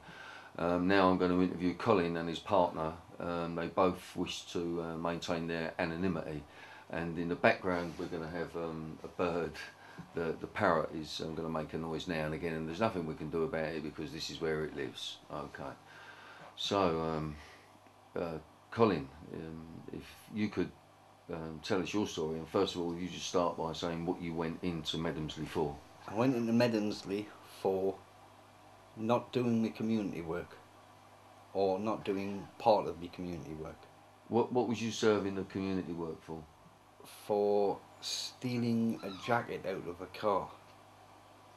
Now I'm going to interview Colin and his partner. They both wish to maintain their anonymity, and in the background we're going to have a bird. The parrot is going to make a noise now and again, and there's nothing we can do about it because this is where it lives. Okay, so Colin, if you could tell us your story, and first of all, you just start by saying what you went into Medhamsley for. I went into Medhamsley for not doing the community work, or not doing part of the community work. What was you serving the community work for? For stealing a jacket out of a car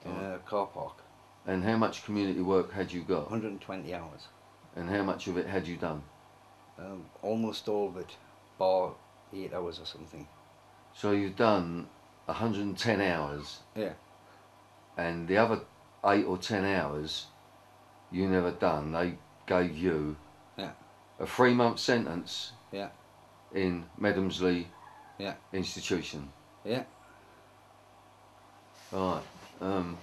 in a car park. And how much community work had you got? 120 hours. And how much of it had you done? Almost all of it, bar 8 hours or something. So you've done 110 hours? Yeah. And the other 8 or 10 hours you never done. They gave you a 3-month sentence in Medhamsley institution. Yeah. Right. I'm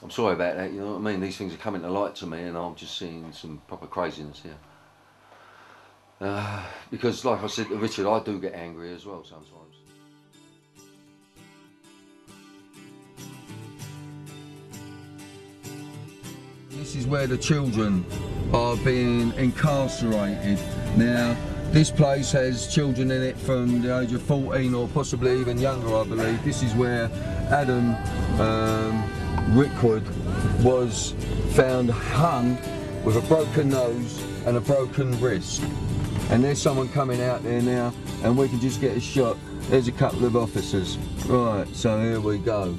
sorry about that, you know what I mean? These things are coming to light to me, and I'm just seeing some proper craziness here. Because, like I said to Richard, I do get angry as well sometimes. This is where the children are being incarcerated. Now, this place has children in it from the age of 14 or possibly even younger, I believe. This is where Adam Rickwood was found hung with a broken nose and a broken wrist. And there's someone coming out there now, and we can just get a shot. There's a couple of officers. Right, so here we go.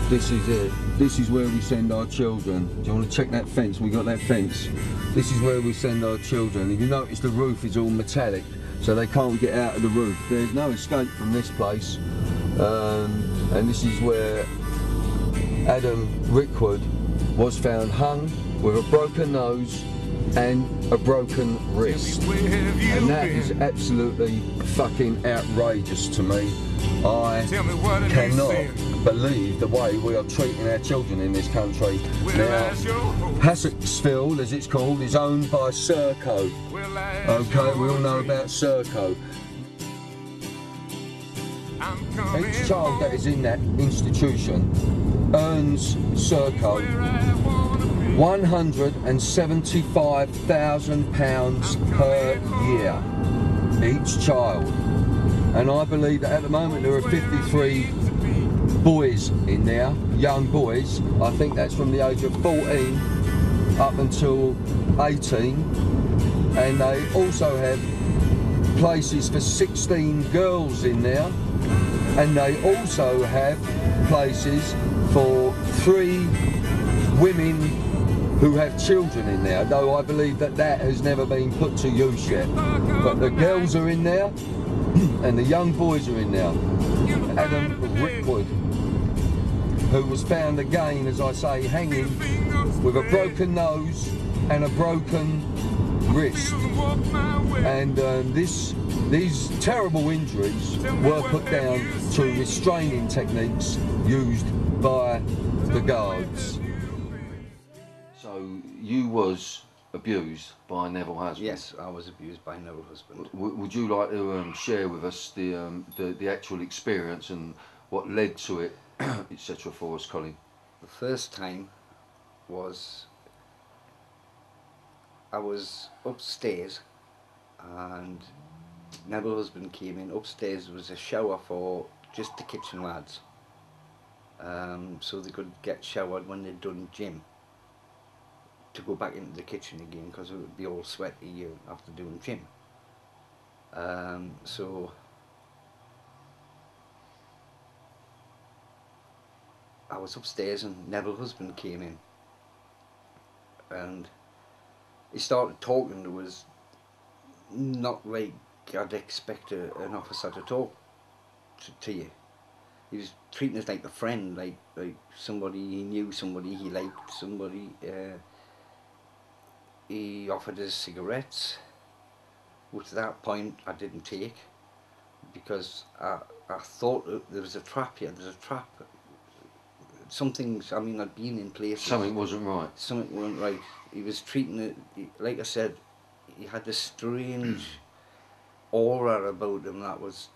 This is it. This is where we send our children. Do you want to check that fence? We got that fence. This is where we send our children. If you notice, the roof is all metallic, so they can't get out of the roof. There's no escape from this place. And this is where Adam Rickwood was found hung with a broken nose and a broken wrist. And that is absolutely fucking outrageous to me. I cannot believe the way we are treating our children in this country. Now, Hassocksville, as it's called, is owned by Serco. Okay, we all know about Serco. Each child that is in that institution earns Serco £175,000 per year, each child. And I believe that at the moment there are 53 boys in there, young boys. I think that's from the age of 14 up until 18. And they also have places for 16 girls in there. And they also have places for 3 women who have children in there, though I believe that that has never been put to use yet. But the girls are in there, and the young boys are in there. Adam Rickwood, who was found again, as I say, hanging with a broken nose and a broken wrist. And these terrible injuries were put down to restraining techniques used by the guards. So you was abused by Neville Husband? Yes, I was abused by Neville Husband. Would you like to share with us the actual experience and what led to it, etc. for us, Colin? The first time was I was upstairs and Neville Husband came in. Upstairs was a shower for just the kitchen lads, so they could get showered when they'd done gym, to go back into the kitchen again because it would be all sweaty after doing gym. So I was upstairs and Neville Husband came in and he started talking. It was not like I'd expect an officer to talk to you. He was treating us like a friend, like somebody he knew, somebody he liked, somebody. He offered us cigarettes, which at that point I didn't take because I thought there was a trap here. There's a trap. Something's. I mean, I'd been in places. Something wasn't right. Something wasn't right. He was treating it like I said. He had this strange aura about him that was.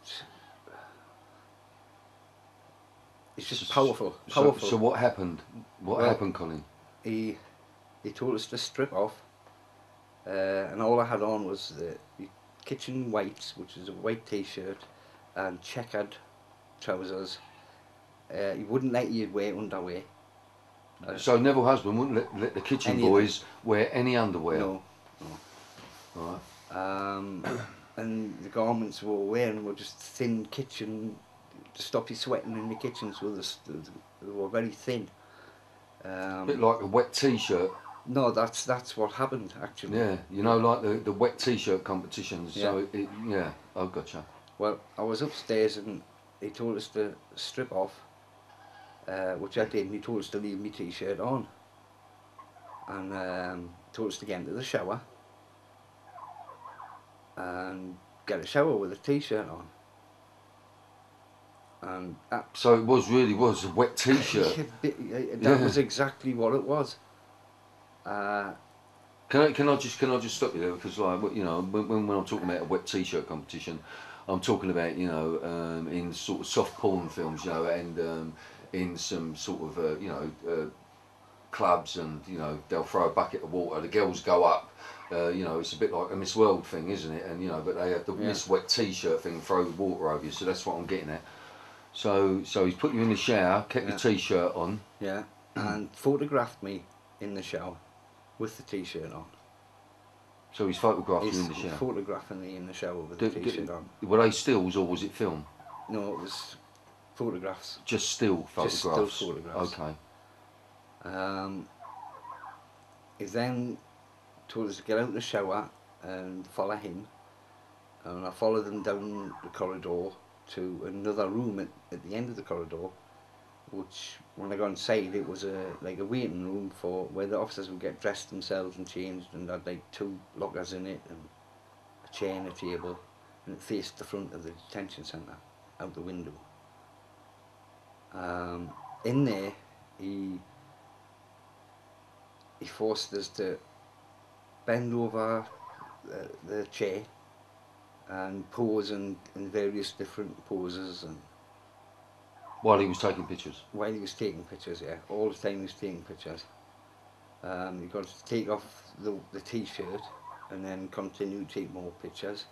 It's just powerful. So what happened? What happened, Colin? He told us to strip off, and all I had on was the kitchen whites, which is a white t-shirt and checkered trousers. He wouldn't let you wear underwear. So Neville Husband wouldn't let the kitchen boys wear any underwear? No. Right. And the garments we were wearing were just thin kitchen, to stop you sweating in the kitchen, so they were very thin. A bit like a wet t-shirt. No, that's what happened actually. Yeah, you know, like the wet t-shirt competitions. Yeah. So yeah, I gotcha. Well, I was upstairs and he told us to strip off, which I did, and he told us to leave my t-shirt on, and told us to get into the shower and get a shower with a t-shirt on. And so it really was a wet t-shirt. That was exactly what it was. Can I just stop you there, because like, you know, when I'm talking about a wet t-shirt competition, I'm talking about, you know, in sort of soft porn films, you know, and in some sort of you know, clubs, and you know, they'll throw a bucket of water, the girls go up. You know, it's a bit like a Miss World thing, isn't it? And you know, but they have the Miss Wet T-shirt thing, throw water over you. So that's what I'm getting at. So he's put you in the shower, kept your T-shirt on. Yeah, and photographed me in the shower with the T-shirt on. So he's photographed you in the shower. Photographing me in the shower with the T-shirt on. Were they stills or was it film? No, it was photographs. Just still photographs. Just still photographs. Okay. He then told us to get out of the shower and follow him, and I followed him down the corridor to another room at the end of the corridor, which when I got inside it was like a waiting room for where the officers would get dressed themselves and changed, and had like 2 lockers in it and a chair and a table, and it faced the front of the detention centre out the window. In there he forced us to bend over the chair and pose in various different poses, and While he was taking pictures? while he was taking pictures, yeah, all the time he was taking pictures. You got to take off the t-shirt and then continue to take more pictures.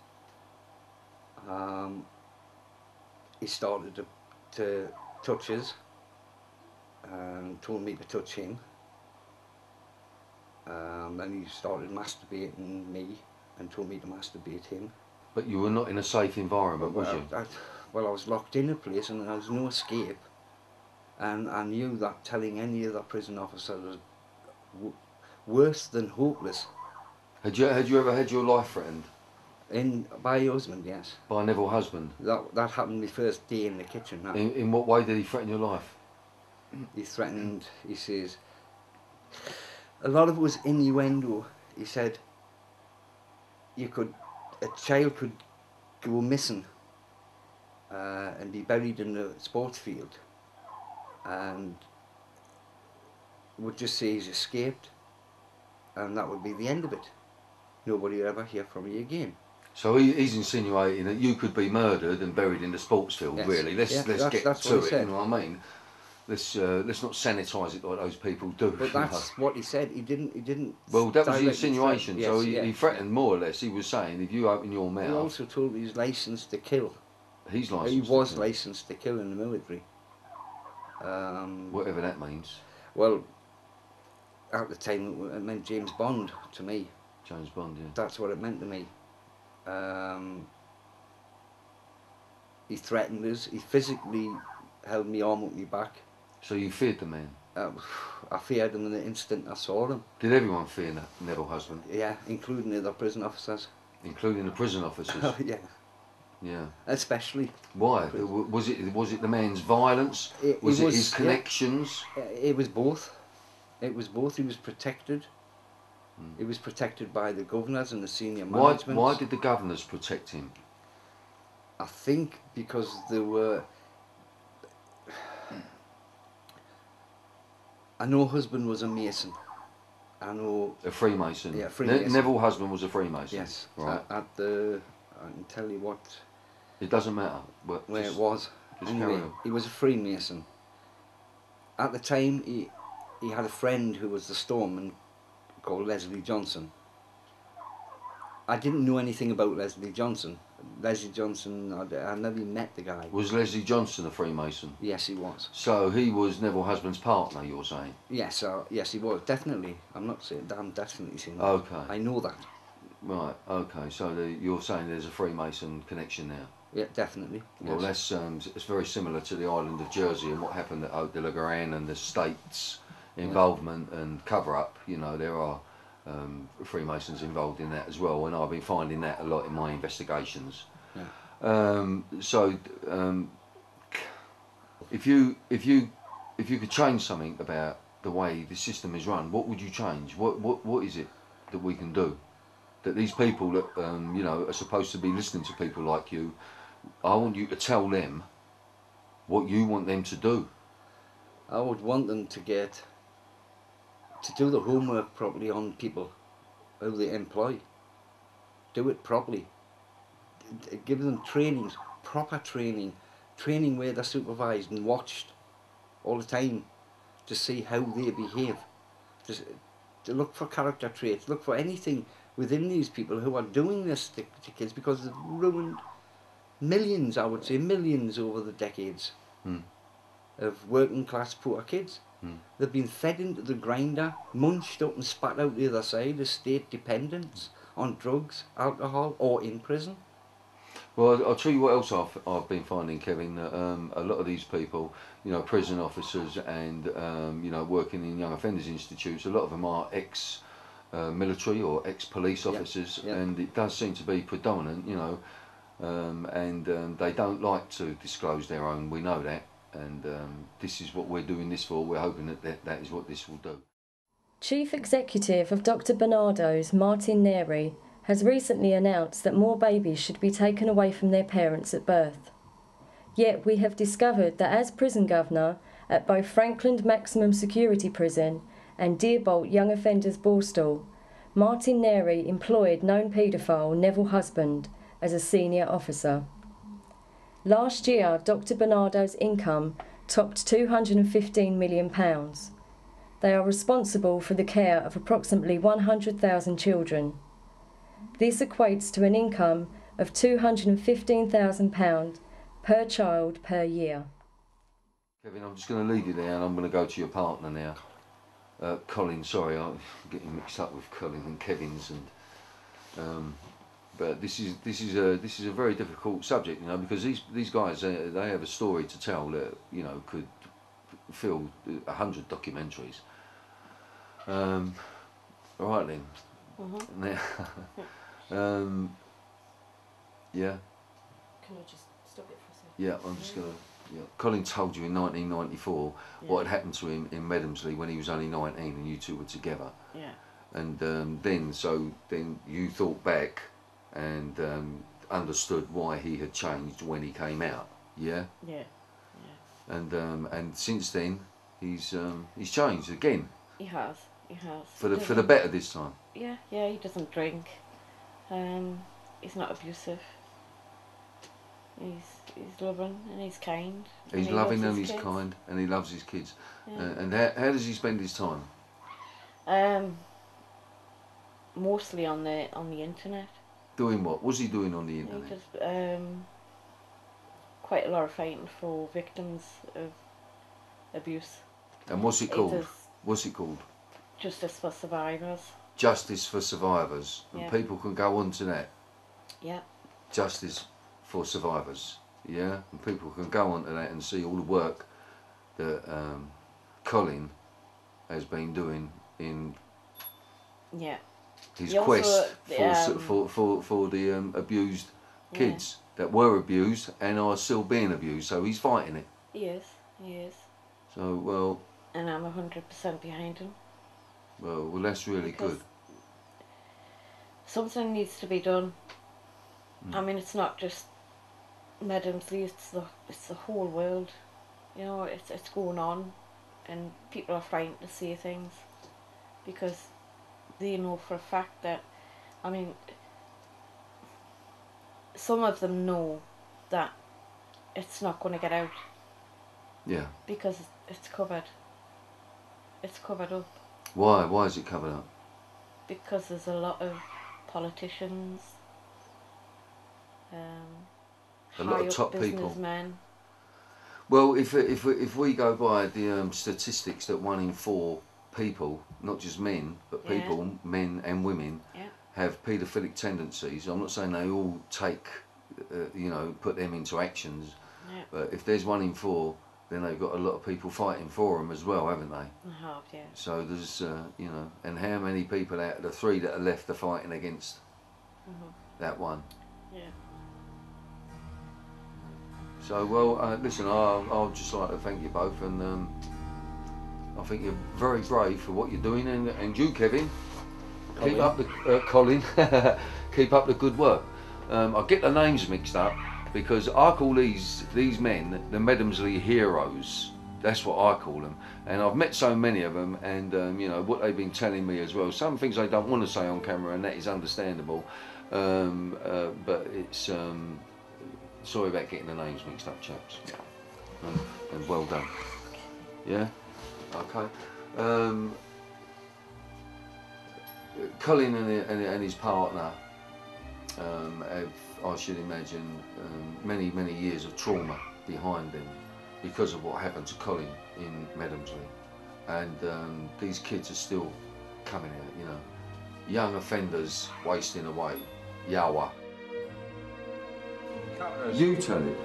He started to touch us and told me to touch him. Then he started masturbating me and told me to masturbate him. But you were not in a safe environment, was you? Well, I was locked in a place and there was no escape. And I knew that telling any other prison officer was worse than hopeless. Had you ever had your life threatened? By a husband, yes. By a Neville husband? That happened the first day in the kitchen. In what way did he threaten your life? He threatened, he says, a lot of it was innuendo. He said, a child could go missing and be buried in a sports field, and would just say he's escaped, and that would be the end of it. Nobody would ever hear from you again. So he's insinuating that you could be murdered and buried in the sports field. Yes. Really. Let's get to it. You know what I mean? Let's not sanitise it like those people do. But that's what he said. He didn't. Well, that was the insinuation. Yes, so he threatened more or less. He was saying if you open your mouth. He also told me he's licensed to kill. He's licensed. He was licensed to kill in the military. Whatever that means. Well, at the time it meant James Bond to me. James Bond, yeah. That's what it meant to me. He threatened us. He physically held me arm up my back. So you feared the man? I feared him the instant I saw him. Did everyone fear Neville husband? Yeah, including the other prison officers. Including the prison officers? Yeah. Yeah. Especially. Why? Was it the man's violence? Was it his connections? Yeah. It was both. It was both. He was protected. He was protected by the governors and the senior management. Why did the governors protect him? I think because there were... I know husband was a Mason. I know... A Freemason? Yeah, Freemason. Neville husband was a Freemason? Yes. Right. I can tell you what... It doesn't matter. Where it was. Anyway, he was a Freemason. At the time, he had a friend who was the storeman called Leslie Johnson. I didn't know anything about Leslie Johnson. Leslie Johnson, I never met the guy. Was Leslie Johnson a Freemason? Yes, he was. So he was Neville husband's partner, you're saying? Yes, yes, he was, definitely. I'm not saying that, I'm definitely saying that. Okay. I know that. Right, okay, so you're saying there's a Freemason connection there? Yeah, definitely. Well, yes. that's it's very similar to the island of Jersey and what happened at Haute de la Garenne and the state's involvement and cover-up. You know, there are Freemasons involved in that as well, and I've been finding that a lot in my investigations. Yeah. If you could change something about the way the system is run, what would you change? What is it that we can do? That these people that you know are supposed to be listening to people like you, I want you to tell them what you want them to do. I would want them to do the homework properly on people who they employ. Do it properly. Give them trainings, proper training where they're supervised and watched all the time to see how they behave. To look for character traits, look for anything within these people who are doing this to kids, because they've ruined millions, I would say, millions over the decades of working class poor kids. They've been fed into the grinder, munched up and spat out the other side as state dependents on drugs, alcohol, or in prison. Well, I'll tell you what else I've been finding, Kevin, that a lot of these people, you know, prison officers and, you know, working in young offenders institutes, a lot of them are ex-military or ex-police officers, and it does seem to be predominant, you know, and they don't like to disclose their own, we know that. and this is what we're doing this for. We're hoping that that is what this will do. Chief Executive of Dr. Bernardo's, Martin Neri, has recently announced that more babies should be taken away from their parents at birth. Yet we have discovered that as prison governor at both Frankland Maximum Security Prison and Deerbolt Young Offenders Borstal, Martin Neri employed known paedophile Neville Husband as a senior officer. Last year, Dr. Bernardo's income topped £215 million. They are responsible for the care of approximately 100,000 children. This equates to an income of £215,000 per child per year. Kevin, I'm just going to leave you there, and I'm going to go to your partner now. Colin, sorry, I'm getting mixed up with Colin and Kevin's, and but this is a very difficult subject, you know, because these guys they have a story to tell that, you know, could fill 100 documentaries. All right then. Now, yeah. Can I just stop it for a second? Yeah, I'm just gonna. Yeah. Colin told you in 1994 what had happened to him in Medhamsley when he was only 19, and you two were together. Yeah. And then you thought back and understood why he had changed when he came out. Yeah. Yeah. And since then he's changed again. He has. He has. For the better this time. Yeah. Yeah. He doesn't drink. He's not abusive. He's loving and he's kind. He's loving and he's kind and he loves his kids. Yeah. And how does he spend his time? Mostly on the internet. Doing what? What's he doing on the internet? He does quite a lot of fighting for victims of abuse. And what's it called? What's it called? Justice for Survivors. Justice for Survivors. And Yeah. people can go on to that. Yeah. Justice for Survivors. Yeah? And people can go on to that and see all the work that Colin has been doing in his quest for the abused kids that were abused and are still being abused. So he's fighting it. He is. So, well... And I'm 100% behind him. Well, that's really good. Something needs to be done. I mean, it's not just Medhamsley, it's the whole world. You know, it's going on, and people are frightened to say things because they know for a fact that, I mean, some of them know that it's not going to get out. Yeah. Because it's covered. It's covered up. Why? Why is it covered up? Because there's a lot of politicians, a lot of top people. businessmen. Well, if we go by the statistics that 1 in 4 people, not just men, but people, men and women, have paedophilic tendencies. I'm not saying they all take, you know, put them into actions, but if there's 1 in 4, then they've got a lot of people fighting for them as well, haven't they? I have, yeah. So there's, you know, and how many people out of the 3 that are left are fighting against that one? Yeah. So, well, listen, I'll just like to thank you both, and I think you're very brave for what you're doing, and you, Kevin, keep up the Colin, keep up the good work. I get the names mixed up because I call these men the Medhamsley heroes. That's what I call them, and I've met so many of them, and you know what they've been telling me as well. Some things I don't want to say on camera, and that is understandable. But it's sorry about getting the names mixed up, chaps. And well done. Yeah. Okay. Colin and his partner have, I should imagine, many years of trauma behind them because of what happened to Colin in Medhamsley, and these kids are still coming out, you know, young offenders wasting away. Yawa. You tell it.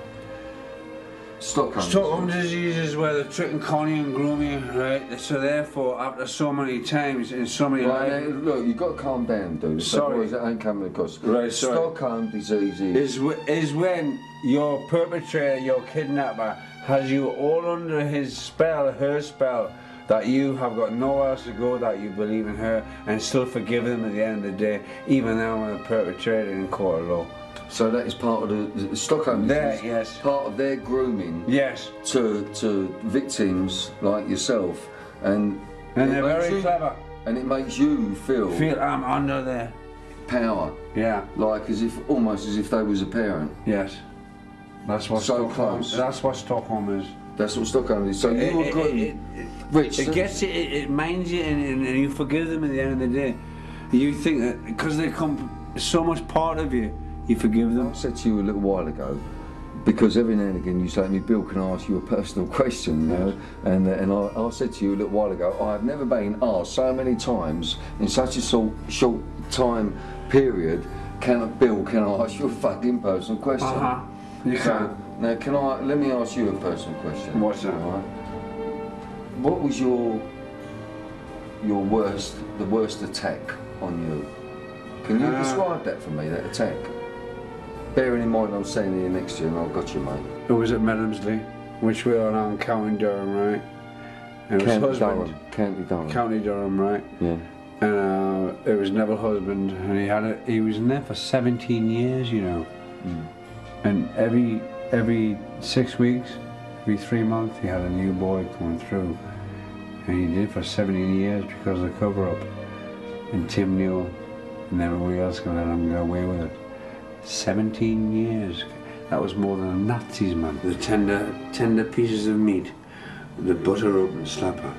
Stockholm disease is where they're tricking Connie and grooming, right? So therefore, after so many times in so many... Right, look, you've got to calm down, dude. Sorry. Otherwise it ain't coming across. Right, sorry. Stockholm disease is when your perpetrator, your kidnapper, has you all under his spell, her spell, that you have got nowhere else to go, that you believe in her and still forgive them at the end of the day, even though they're perpetrated in court of law. So that is part of the Stockholm. Yes. Part of their grooming. Yes. To victims like yourself, and they're very clever. And it makes you feel I'm under their power. Yeah. Like almost as if they was a parent. Yes. That's what so Stockholm, close. That's what Stockholm is. That's what Stockholm is. So you were good. Rich. It minds you, and you forgive them at the end of the day. You think that because they come so much part of you, you forgive them. I said to you a little while ago, because every now and again you say to me, Bill, can I ask you a personal question? You know? And I said to you a little while ago, I've never been asked so many times in such a short time period, Bill, can I ask you a fucking personal question? You can. Now, let me ask you a personal question. What's that? Right? What was the worst attack on you? Can you describe that for me, that attack? Bearing in mind I'm standing here next to you and I've got you, mate. It was at Maloney, which we are now in County Durham, right? And County Durham. County Durham, right? Yeah. And it was Neville's husband, and he was in there for 17 years, you know. Mm. And every 6 weeks, every 3 months, he had a new boy coming through. And he did for 17 years because of the cover-up. And Tim knew him, and everybody else could let him go away with it. 17 years. That was more than the Nazis, man. The tender pieces of meat, the butter up and slapper,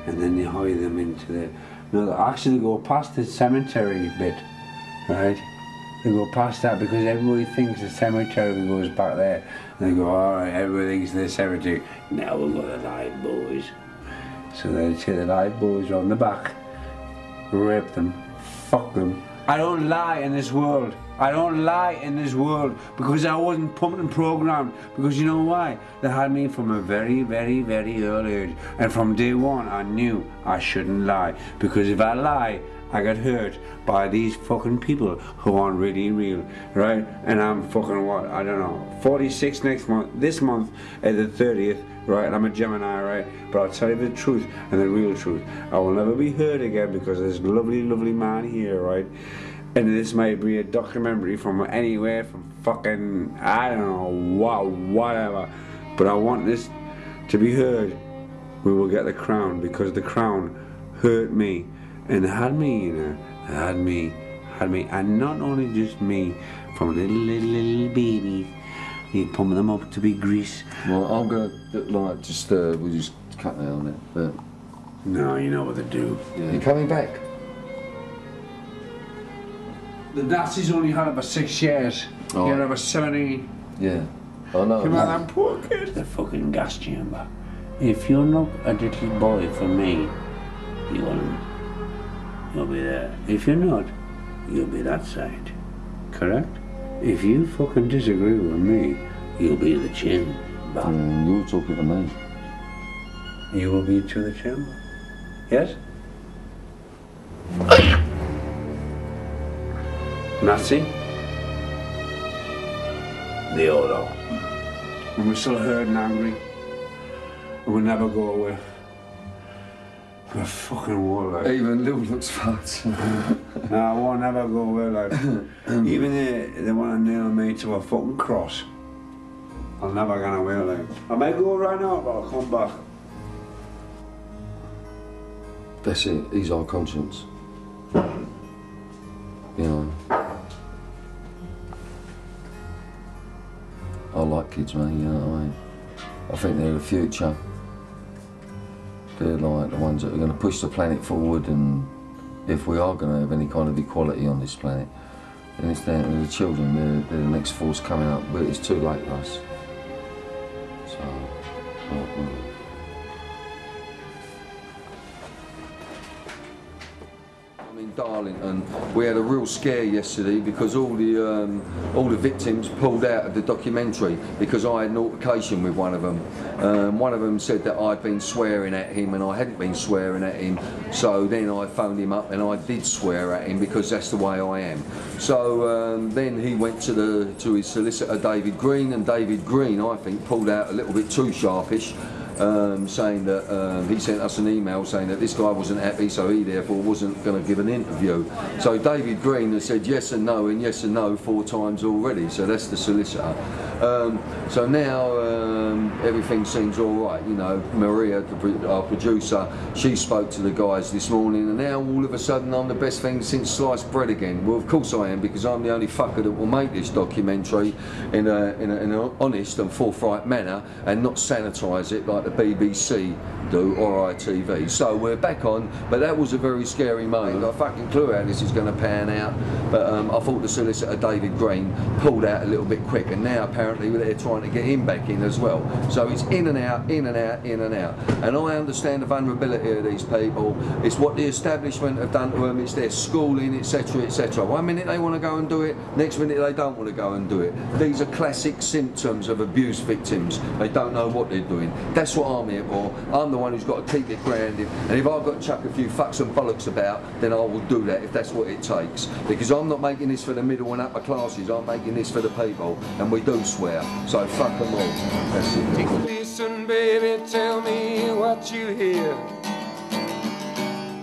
and then you hide them into the... No, they actually go past the cemetery bit, right? They go past that because everybody thinks the cemetery goes back there. And they go, alright, everybody thinks the cemetery. Now we've got the live boys. So they take the live boys on the back, rape them, fuck them. I don't lie in this world. I don't lie in this world because I wasn't pumped and programmed. Because you know why? They had me from a very, very, very early age. And from day one, I knew I shouldn't lie. Because if I lie, I get hurt by these fucking people who aren't really real, right? And I'm fucking what? I don't know. 46 next month. This month at the 30th, right? I'm a Gemini, right? But I'll tell you the truth and the real truth. I will never be hurt again because there's a lovely, lovely man here, right? And this might be a documentary from anywhere, from fucking, I don't know, whatever. But I want this to be heard. We will get the crown because the crown hurt me. And had me, you know, had me. And not only just me, from little babies. He'd pump them up to be grease. Well, I'm gonna, we'll just cut that on it, but... No, you know what to do. Yeah. You're coming back? The Nazis only had about 6 years. Oh. He had about 70. Yeah, I know. Come on, that poor kid. The fucking gas chamber. If you're not a little boy for me, you'll be there. If you're not, you'll be that side. Correct? If you fucking disagree with me, you'll be the chamber. You're talking to me. You will be to the chamber. Yes? Nazi? The Olo. And we're still hurt and angry. And we'll never go away. We're fucking war, like. Even Lil looks fucked. No, I won't never go away, like. Even they want to nail me to a fucking cross. I'll never get away, like. I might go right now, but I'll come back. That's it, he's our conscience. You know. I like kids, mate, you know what I mean? I think they're the future. They're like the ones that are going to push the planet forward, and if we are going to have any kind of equality on this planet, then it's down to the children. They're the next force coming up, but it's too late for us. So, in Darlington, we had a real scare yesterday because all the victims pulled out of the documentary because I had an altercation with one of them. One of them said that I'd been swearing at him and I hadn't been swearing at him, so then I phoned him up and I did swear at him because that's the way I am. So then he went to his solicitor David Green, and David Green, I think, pulled out a little bit too sharpish. Saying that he sent us an email saying that this guy wasn't happy, so he therefore wasn't going to give an interview. So David Green has said yes and no 4 times already, so that's the solicitor. So now everything seems all right. You know, Maria, our producer, she spoke to the guys this morning, and now all of a sudden I'm the best thing since sliced bread again. Well, of course I am, because I'm the only fucker that will make this documentary in an honest and forthright manner and not sanitise it like the BBC do or ITV. So we're back on, but that was a very scary moment. I fucking clue how this is going to pan out, but I thought the solicitor David Green pulled out a little bit quick, and now apparently they're trying to get him back in as well. So it's in and out, in and out, in and out. And I understand the vulnerability of these people. It's what the establishment have done to them. It's their schooling, etc., etc. One minute they want to go and do it, next minute they don't want to go and do it. These are classic symptoms of abuse victims. They don't know what they're doing. That's what I'm here for. I'm the one who's got to keep it grounded, and if I've got to chuck a few fucks and bollocks about, then I will do that if that's what it takes, because I'm not making this for the middle and upper classes, I'm making this for the people, and we do swear, so fuck them all. That's it. Take a listen, baby, tell me what you hear.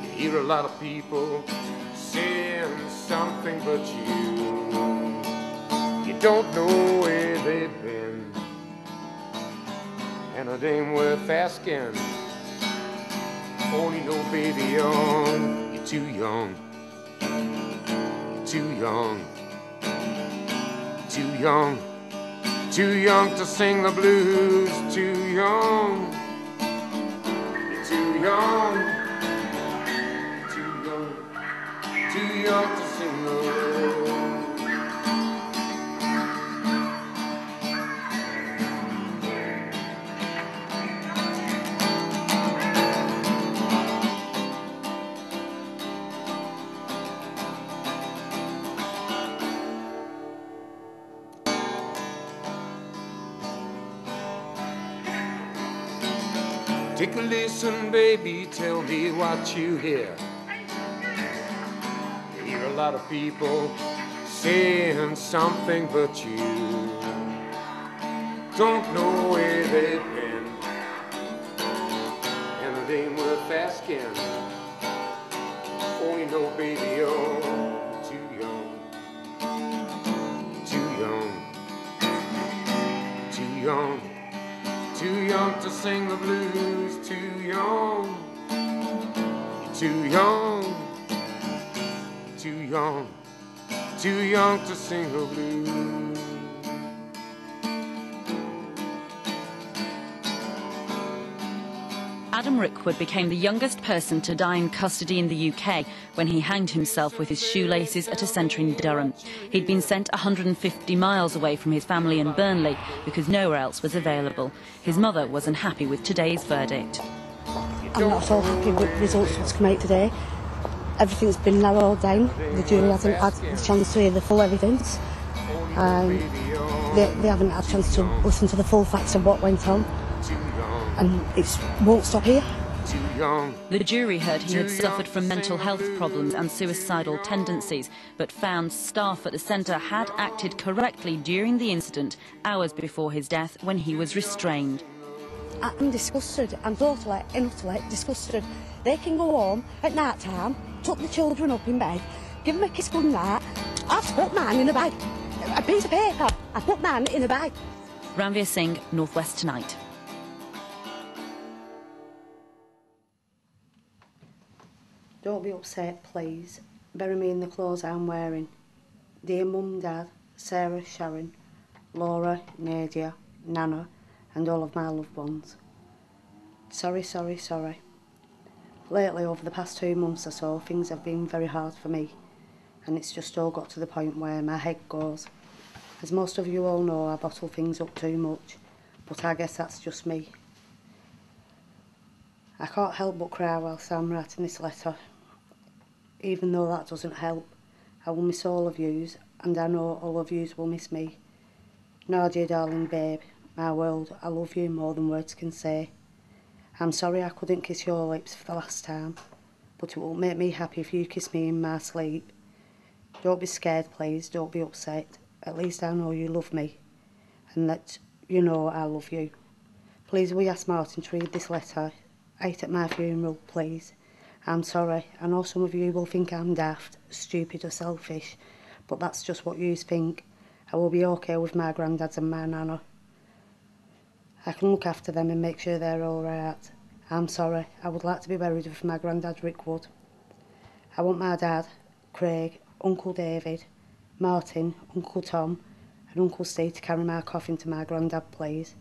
You hear a lot of people saying something, but you don't know where they've been, and it ain't worth asking. Only know, baby, you're too young. You're too young. Too young. Too young to sing the blues. Too young. You're too young. Too young. Too young to sing the blues. Take a listen, baby, tell me what you hear. You hear a lot of people saying something, but you don't know where they've been, and it ain't worth asking. Only know, baby, you're too young. Too young. Too young. Too young to sing the blues, too young. You're too young. Too young. Too young to sing the blues. Adam Rookwood became the youngest person to die in custody in the UK when he hanged himself with his shoelaces at a centre in Durham. He'd been sent 150 miles away from his family in Burnley because nowhere else was available. His mother was unhappy with today's verdict. I'm not so happy with the results that's come out today. Everything's been narrowed down. The jury hasn't had the chance to hear the full evidence. They haven't had a chance to listen to the full facts of what went on. And it won't stop here. The jury heard he had suffered from mental health problems and suicidal tendencies, but found staff at the centre had acted correctly during the incident hours before his death when he was restrained. I'm disgusted. I'm totally, utterly disgusted. They can go home at night time, tuck the children up in bed, give them a kiss goodnight. I've put mine in a bag. A piece of paper. I put mine in a bag. Ranveer Singh, North West Tonight. Don't be upset, please. Bury me in the clothes I'm wearing. Dear Mum, Dad, Sarah, Sharon, Laura, Nadia, Nana, and all of my loved ones. Sorry, sorry, sorry. Lately, over the past 2 months or so, things have been very hard for me, and it's just all got to the point where my head goes. As most of you all know, I bottle things up too much, but I guess that's just me. I can't help but cry whilst I'm writing this letter. even though that doesn't help. I will miss all of yous, and I know all of yous will miss me. Nadia, darling babe, my world, I love you more than words can say. I'm sorry I couldn't kiss your lips for the last time, but it will make me happy if you kiss me in my sleep. Don't be scared, please, don't be upset. At least I know you love me, and that you know I love you. Please will you ask Martin to read this letter? 8 at my funeral, please. I'm sorry, I know some of you will think I'm daft, stupid or selfish, but that's just what you think. I will be okay with my granddads and my nana. I can look after them and make sure they're all right. I'm sorry, I would like to be buried with my granddad Rick Wood. I want my dad, Craig, Uncle David, Martin, Uncle Tom and Uncle Steve to carry my coffin to my granddad, please.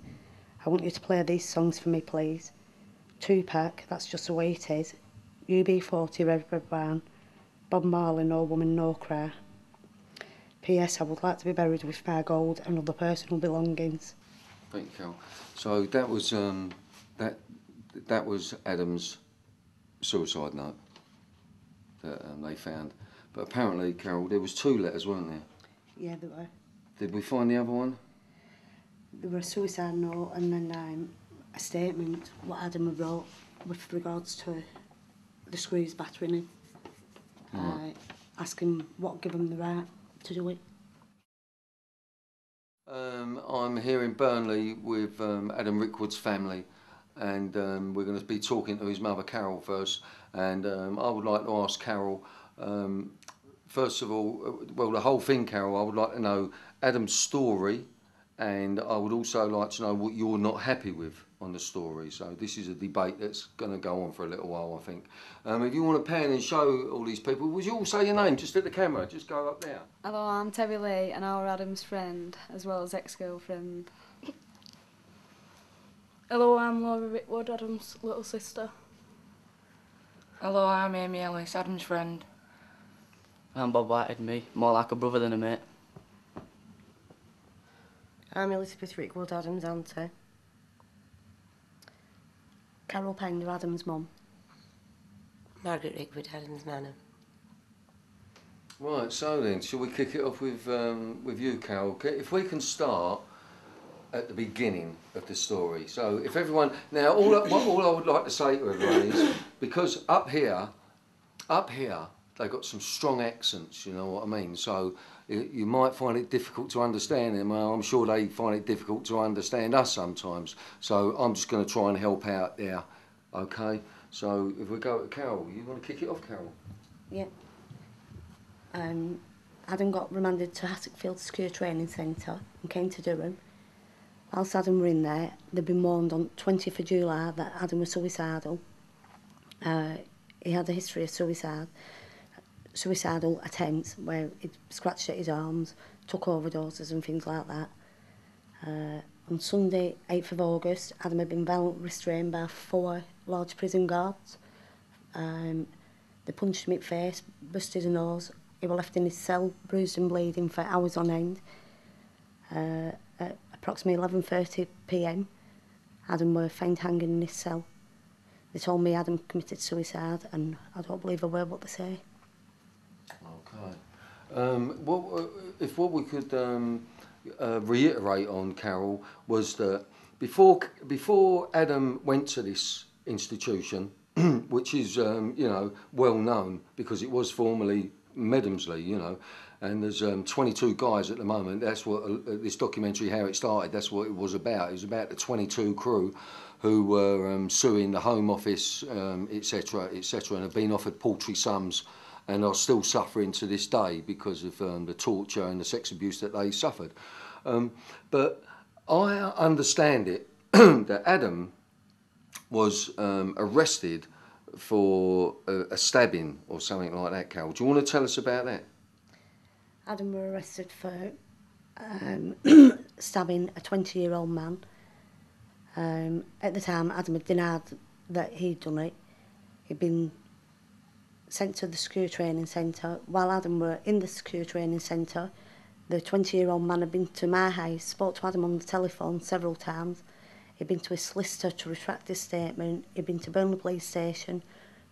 I want you to play these songs for me, please. Tupac, That's Just the Way It Is. UB40, Red Red Wine. Bob Marley, No Woman, No Cry. P.S. I would like to be buried with my gold and other personal belongings. Thank you, Carol. So that was that was Adam's suicide note that they found. But apparently, Carol, there was 2 letters, weren't there? Yeah, there were. Did we find the other one? There were a suicide note and then a statement what Adam wrote with regards to the screws battering him. Right. Asking what gave him the right to do it. I'm here in Burnley with Adam Rickwood's family, and we're going to be talking to his mother Carol first. And I would like to ask Carol, first of all, well, the whole thing, Carol, I would like to know Adam's story, and I would also like to know what you're not happy with on the story. So this is a debate that's going to go on for a little while, I think. If you want to pan and show all these people, would you all say your name just at the camera? Just go up there. Hello, I'm Terry Lee and I'm Adam's friend, as well as ex-girlfriend. Hello, I'm Laura Rickwood, Adam's little sister. Hello, I'm Amy Ellis, Adam's friend. I'm Bob Whitehead, me. More like a brother than a mate. I'm Elizabeth Rickwood, Adam's auntie. Carol Pender, Adam's mum. Margaret Rickwood, Adam's nana. Right, so then, shall we kick it off with you, Carol? If we can start at the beginning of the story. So if everyone... Now, all I would like to say to everyone is, because up here, they've got some strong accents, you know what I mean? So you might find it difficult to understand them. I'm sure they find it difficult to understand us sometimes. So I'm just going to try and help out there, okay? So if we go to Carol, you want to kick it off, Carol? Yeah. Adam got remanded to Hattockfield Secure Training Centre and came to Durham. Whilst Adam were in there, they'd been warned on 20th of July that Adam was suicidal. He had a history of suicidal attempts where he'd scratched at his arms, took overdoses and things like that. On Sunday, 8th of August, Adam had been violently restrained by 4 large prison guards. They punched him in the face, busted his nose. He was left in his cell, bruised and bleeding for hours on end. At approximately 11:30 p.m, Adam were found hanging in his cell. They told me Adam committed suicide, and I don't believe a word what they say. Okay. What we could reiterate on, Carol, was that before Adam went to this institution, which is you know, well known because it was formerly Medhamsley, you know, and there's 22 guys at the moment. That's what this documentary, how it started, that's what it was about. It was about the 22 crew who were suing the Home Office, etc., etc., and have been offered paltry sums and are still suffering to this day because of the torture and the sex abuse that they suffered. But I understand it that Adam was arrested for a stabbing or something like that, Carol. Do you want to tell us about that? Adam were arrested for stabbing a 20-year-old man. At the time, Adam had denied that he'd done it. He'd been sent to the secure training centre. While Adam were in the secure training centre, the 20-year-old man had been to my house, spoke to Adam on the telephone several times. He'd been to his solicitor to retract his statement. He'd been to Burnley Police Station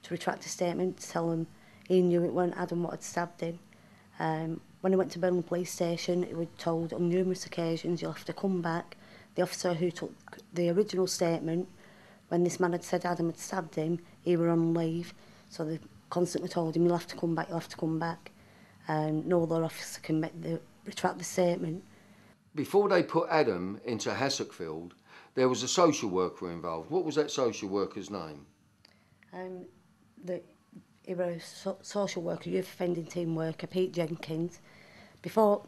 to retract his statement, to tell him he knew it weren't Adam what had stabbed him. When he went to Burnley Police Station, he was told on numerous occasions, you'll have to come back. The officer who took the original statement, when this man had said Adam had stabbed him, he were on leave, so they constantly told him, you'll have to come back, you'll have to come back. No other officer can retract the statement. Before they put Adam into Hassockfield, there was a social worker involved. What was that social worker's name? He was a social worker, youth offending team worker, Pete Jenkins. Before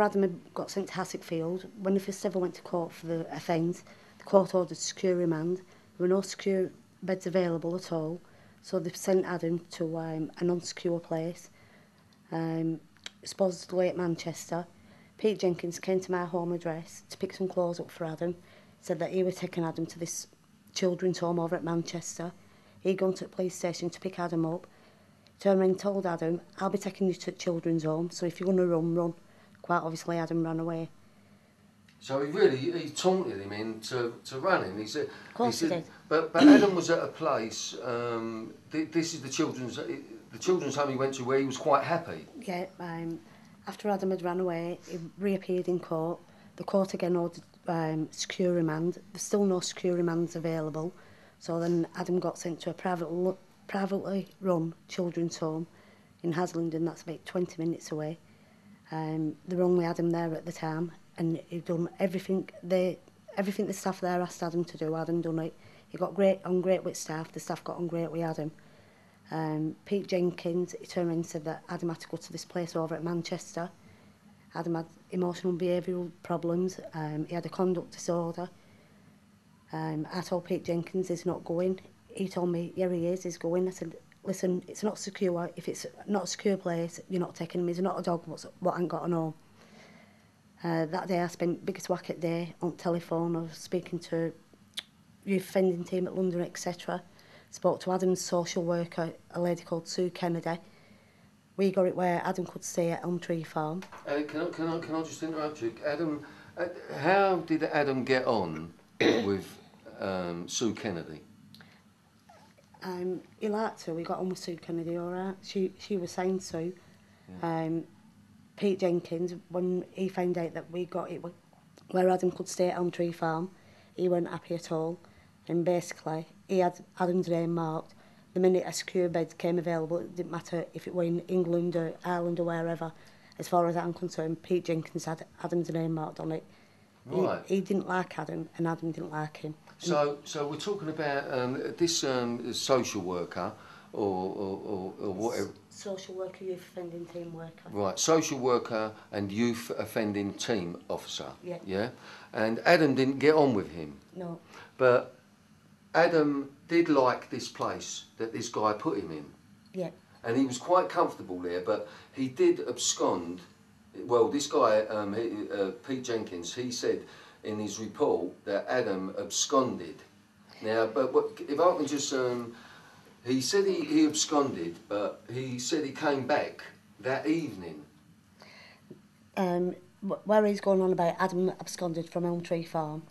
Adam had got sent to Hassockfield, when he first ever went to court for the offence, the court ordered secure remand. There were no secure beds available at all, so they sent Adam to a non-secure place, supposedly at Manchester. Pete Jenkins came to my home address to pick some clothes up for Adam, said that he was taking Adam to this children's home over at Manchester. He'd gone to the police station to pick Adam up, turned around and told Adam, I'll be taking you to the children's home, so if you're going to run, run. Quite obviously Adam ran away. So he taunted him into running. He said, of course he did. But Adam was at a place, this is the children's home he went to where he was quite happy. Yeah, after Adam had run away, he reappeared in court. The court again ordered secure remand. There's still no secure remands available. So then Adam got sent to a privately run children's home in Haslingden, that's about 20 minutes away. There were only Adam there at the time, and he'd done everything the staff there asked Adam to do. Adam done it. He got on great with staff, the staff got on great with Adam. Pete Jenkins, he turned around and said that Adam had to go to this place over at Manchester. Adam had emotional and behavioural problems, he had a conduct disorder. I told Pete Jenkins he's not going. He told me, yeah, he is, he's going. I said, listen, it's not secure. If it's not a secure place, you're not taking him. He's not a dog what ain't got an home. That day I spent biggest whack at day on the telephone. I was speaking to youth offending team at London, etc. Spoke to Adam's social worker, a lady called Sue Kennedy. We got it where Adam could stay at Elm Tree Farm. Can I just interrupt you? Adam, how did Adam get on with Sue Kennedy? He liked her. We got on with Sue Kennedy all right. She was saying Sue. Yeah. Pete Jenkins, when he found out that we got it where Adam could stay at Elm Tree Farm, he wasn't happy at all. And basically, he had Adam's name marked. The minute a secure bed came available, it didn't matter if it were in England or Ireland or wherever. As far as I'm concerned, Pete Jenkins had Adam's name marked on it. Right. He didn't like Adam, and Adam didn't like him. So we're talking about this social worker or whatever. Social worker, youth offending team worker. Right, social worker and youth offending team officer. Yeah. Yeah. And Adam didn't get on with him. No. But Adam did like this place that this guy put him in. Yeah. And he was quite comfortable there, but he did abscond. Well, this guy, Pete Jenkins, he said in his report that Adam absconded. Now, but if I can just, he said he absconded, but he said he came back that evening. Where he's going on about Adam absconded from Elm Tree Farm,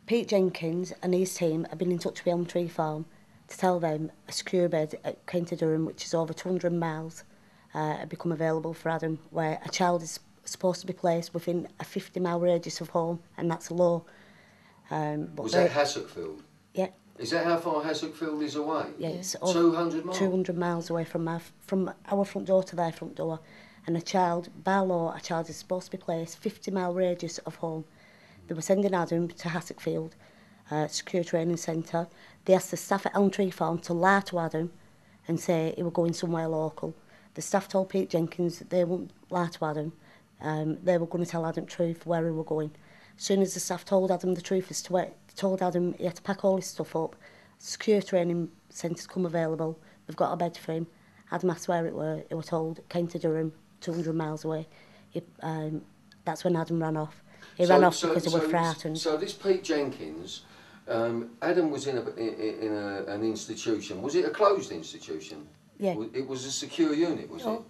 Pete Jenkins and his team have been in touch with Elm Tree Farm to tell them a secure bed at County Durham, which is over 200 miles, had become available for Adam, where a child is supposed to be placed within a 50-mile radius of home, and that's a law. Was that Hassockfield? Yeah. Is that how far Hassockfield is away? Yeah, it's 200 miles? 200 miles away from our front door to their front door. And a child, by law, a child is supposed to be placed 50-mile radius of home. They were sending Adam to Hassockfield, Secure Training Centre. They asked the staff at Elm Tree Farm to lie to Adam and say he were going somewhere local. The staff told Pete Jenkins that they wouldn't lie to Adam. They were going to tell Adam the truth where he were going. As soon as the staff told Adam the truth as to where, told Adam he had to pack all his stuff up, Secure Training Centre's come available, they've got a bed for him. Adam asked where it were, he was told, County Durham, 200 miles away. That's when Adam ran off. He ran off because he was frightened. So this Pete Jenkins, Adam was in an institution. Was it a closed institution? Yeah. It was a secure unit, was it?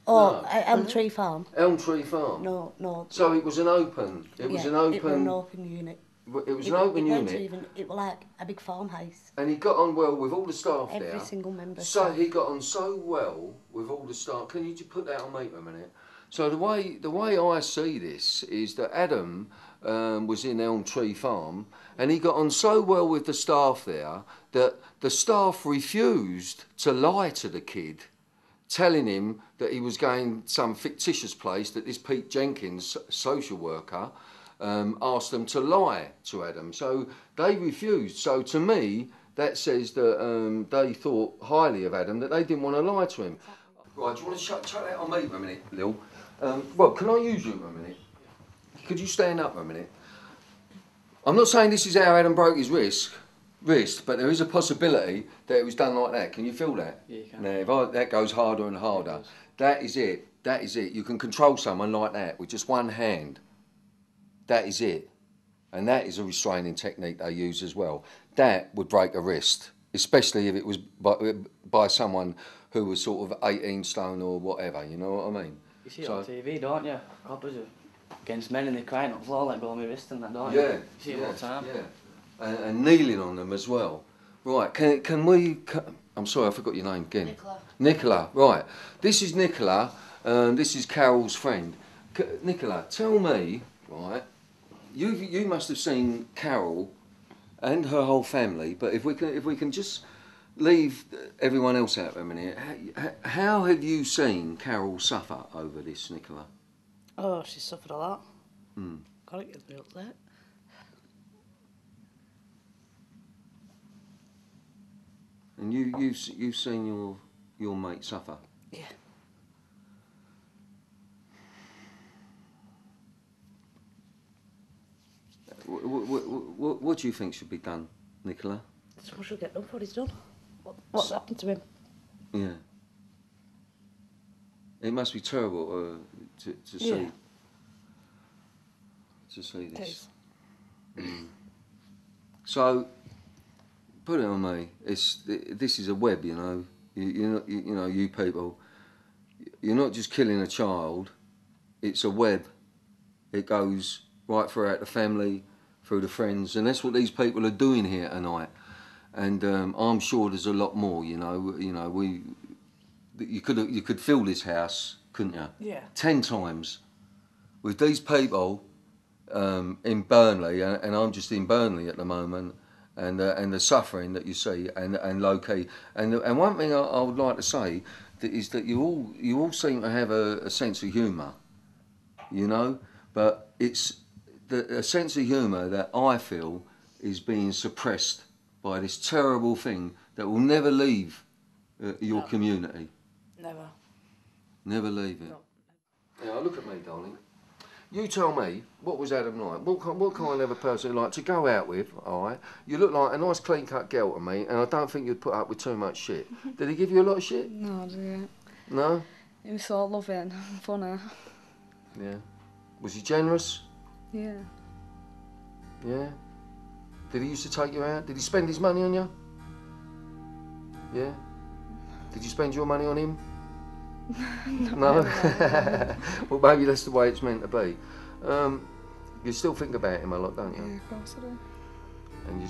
Oh, no. Elm Tree Farm. Elm Tree Farm? No. So it was an open... It was an open... It was an open unit. It was an open unit. It was like a big farmhouse. And he got on well with all the staff there. Every single member. So he got on so well with all the staff. Can you just put that on me for a minute? So the way I see this is that Adam was in Elm Tree Farm, and he got on so well with the staff there that the staff refused to lie to the kid, telling him that he was going some fictitious place, that this Pete Jenkins, social worker, asked them to lie to Adam. So they refused. So to me, that says that they thought highly of Adam, that they didn't want to lie to him. Right, do you want to chuck that on me for a minute, Lil? Rob, can I use you for a minute? Could you stand up for a minute? I'm not saying this is how Adam broke his wrist, but there is a possibility that it was done like that. Can you feel that? Yeah, you can. Now, if that goes harder and harder, that is it. That is it. You can control someone like that with just one hand. That is it. And that is a restraining technique they use as well. That would break a wrist, especially if it was by someone who was sort of 18 stone or whatever, you know what I mean? You see it on TV, don't you? Coppers against men and they're crying on the floor like go my wrist and that, don't you? Yeah. You see it all the time. Yeah. And kneeling on them as well. Right, can we... I'm sorry, I forgot your name again. Nicola. Nicola, right. This is Nicola, this is Carol's friend. Nicola, tell me, right, you must have seen Carol and her whole family, but if we can just leave everyone else out for a minute, how have you seen Carol suffer over this, Nicola? Oh, she suffered a lot. Mm. God, it gets me upset. And you've seen your mate suffer? Yeah. What do you think should be done, Nicola? Someone should get done for what he's done. What's happened to him? Yeah. It must be terrible to see. Yeah. To see this. It is. Mm. So, put it on me. This is a web, you know. You people. You're not just killing a child. It's a web. It goes right throughout the family, through the friends, and that's what these people are doing here tonight. And I'm sure there's a lot more. You could fill this house, couldn't you? Yeah. 10 times with these people in Burnley, and I'm just in Burnley at the moment, and the suffering that you see, and low key. And one thing I would like to say is that you all seem to have a sense of humour, you know, but it's a sense of humour that I feel is being suppressed by this terrible thing that will never leave your community. Never. Never leave it. No. Now look at me, darling. You tell me, what was Adam like? What kind of a person like to go out with, alright? You look like a nice clean-cut girl to me, and I don't think you'd put up with too much shit. Did he give you a lot of shit? No, I didn't. No? He was so loving and funny. Yeah. Was he generous? Yeah. Yeah? Did he used to take you out? Did he spend his money on you? Yeah? Did you spend your money on him? No? Well, maybe that's the way it's meant to be. You still think about him a lot, don't you? Yeah, of course I do. And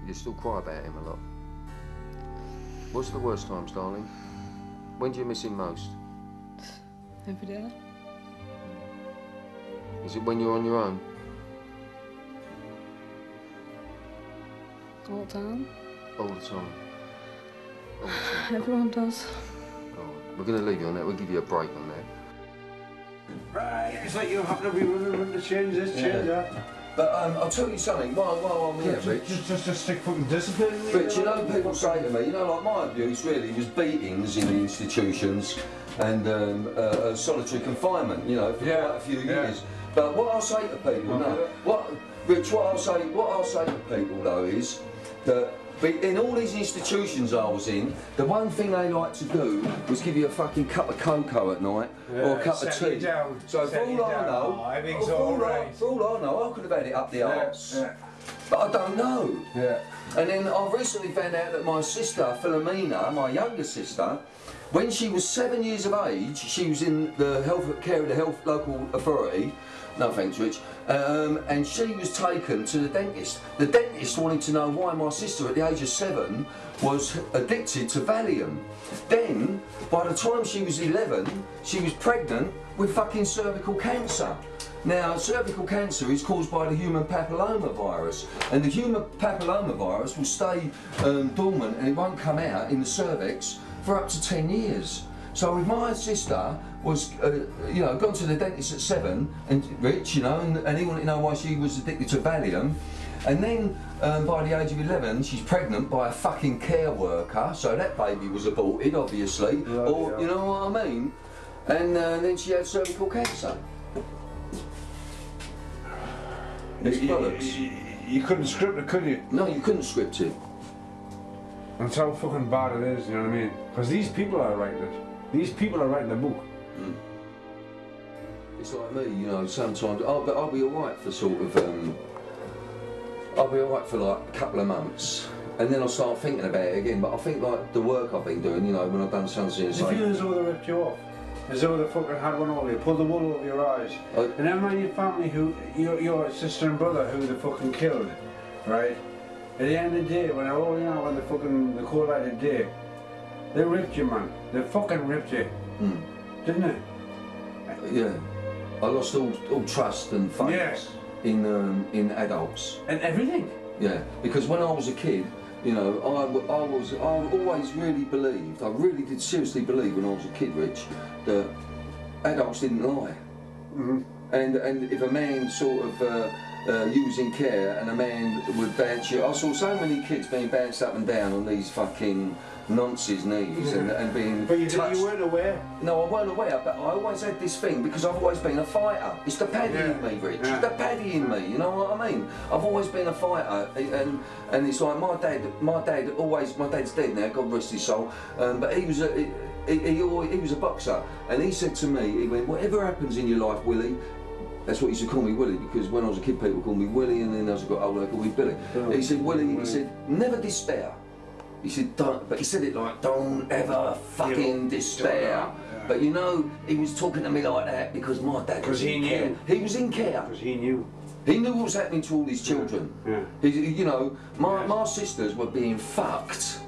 you still cry about him a lot. What's the worst times, darling? When do you miss him most? Every day. Is it when you're on your own? All the time. All the time? All the time. Everyone does. We're going to leave you on that. We'll give you a break on that. Right, it's like you have to be running to change this, change that. But I'll tell you something, while I'm here, Rich. Just to stick fucking discipline. Rich, you know, people say to me, like my abuse really was beatings in the institutions and solitary confinement, for quite a few years. But what I'll say to people, Rich, what I'll say to people though is that in all these institutions I was in, the one thing they like to do was give you a fucking cup of cocoa at night or a cup of tea. So for all I know, I could have had it up the arse. but I don't know. Yeah. And then I've recently found out that my sister, Philomena, my younger sister, when she was 7 years of age, she was in the care of the health local authority. No thanks, Rich. And she was taken to the dentist. The dentist wanted to know why my sister, at the age of 7, was addicted to Valium. Then, by the time she was 11, she was pregnant with fucking cervical cancer. Now, cervical cancer is caused by the human papilloma virus, and the human papilloma virus will stay dormant and it won't come out in the cervix for up to 10 years. So if my sister was, you know, gone to the dentist at 7, and Rich, you know, and he wanted to know why she was addicted to Valium, and then by the age of 11, she's pregnant by a fucking care worker, so that baby was aborted, obviously, or, you know what I mean? And then she had cervical cancer. It's bollocks. You couldn't script it, could you? No, you couldn't script it. That's how fucking bad it is, you know what I mean? Because these people are writing it. These people are writing the book. Mm. It's like me, you know, sometimes, but I'll be alright for sort of, I'll be alright for like a couple of months. And then I'll start thinking about it again. But I think like the work I've been doing, you know, when I've done something, it's You like... feel as though they ripped you off. As though they fucking had one over you, pulled the wool over your eyes. And then when your family, who your sister and brother who they fucking killed, right? At the end of the day, when they're all, you know, when the cold light of day, they ripped you, man. They fucking ripped you. Mm. Didn't they? Yeah. I lost all trust and faith in adults. And everything. Yeah, because when I was a kid, you know, I always really believed, I really did seriously believe when I was a kid, Rich, that adults didn't lie. Mm-hmm. And if a man sort of, you was in care and a man would bounce you, I saw so many kids being bounced up and down on these fucking nonces knees and being But you touched. You weren't aware? No, I weren't aware, but I always had this thing because I've always been a fighter. It's the paddy in me, Rich. It's the paddy in me, you know what I mean? I've always been a fighter, and it's like my dad always, my dad's dead now, God rest his soul, but he was a boxer, and he said to me, he went, whatever happens in your life, Willie, that's what he used to call me, Willie, because when I was a kid people called me Willie, and then as I got older they called me Billy. He said, Willie, he said, never despair. He said, don't, but he said it like, don't ever fucking despair. But you know, he was talking to me like that because my dad was in care. He was in care. Because he knew. He knew what was happening to all his children. Yeah. You know, my sisters were being fucked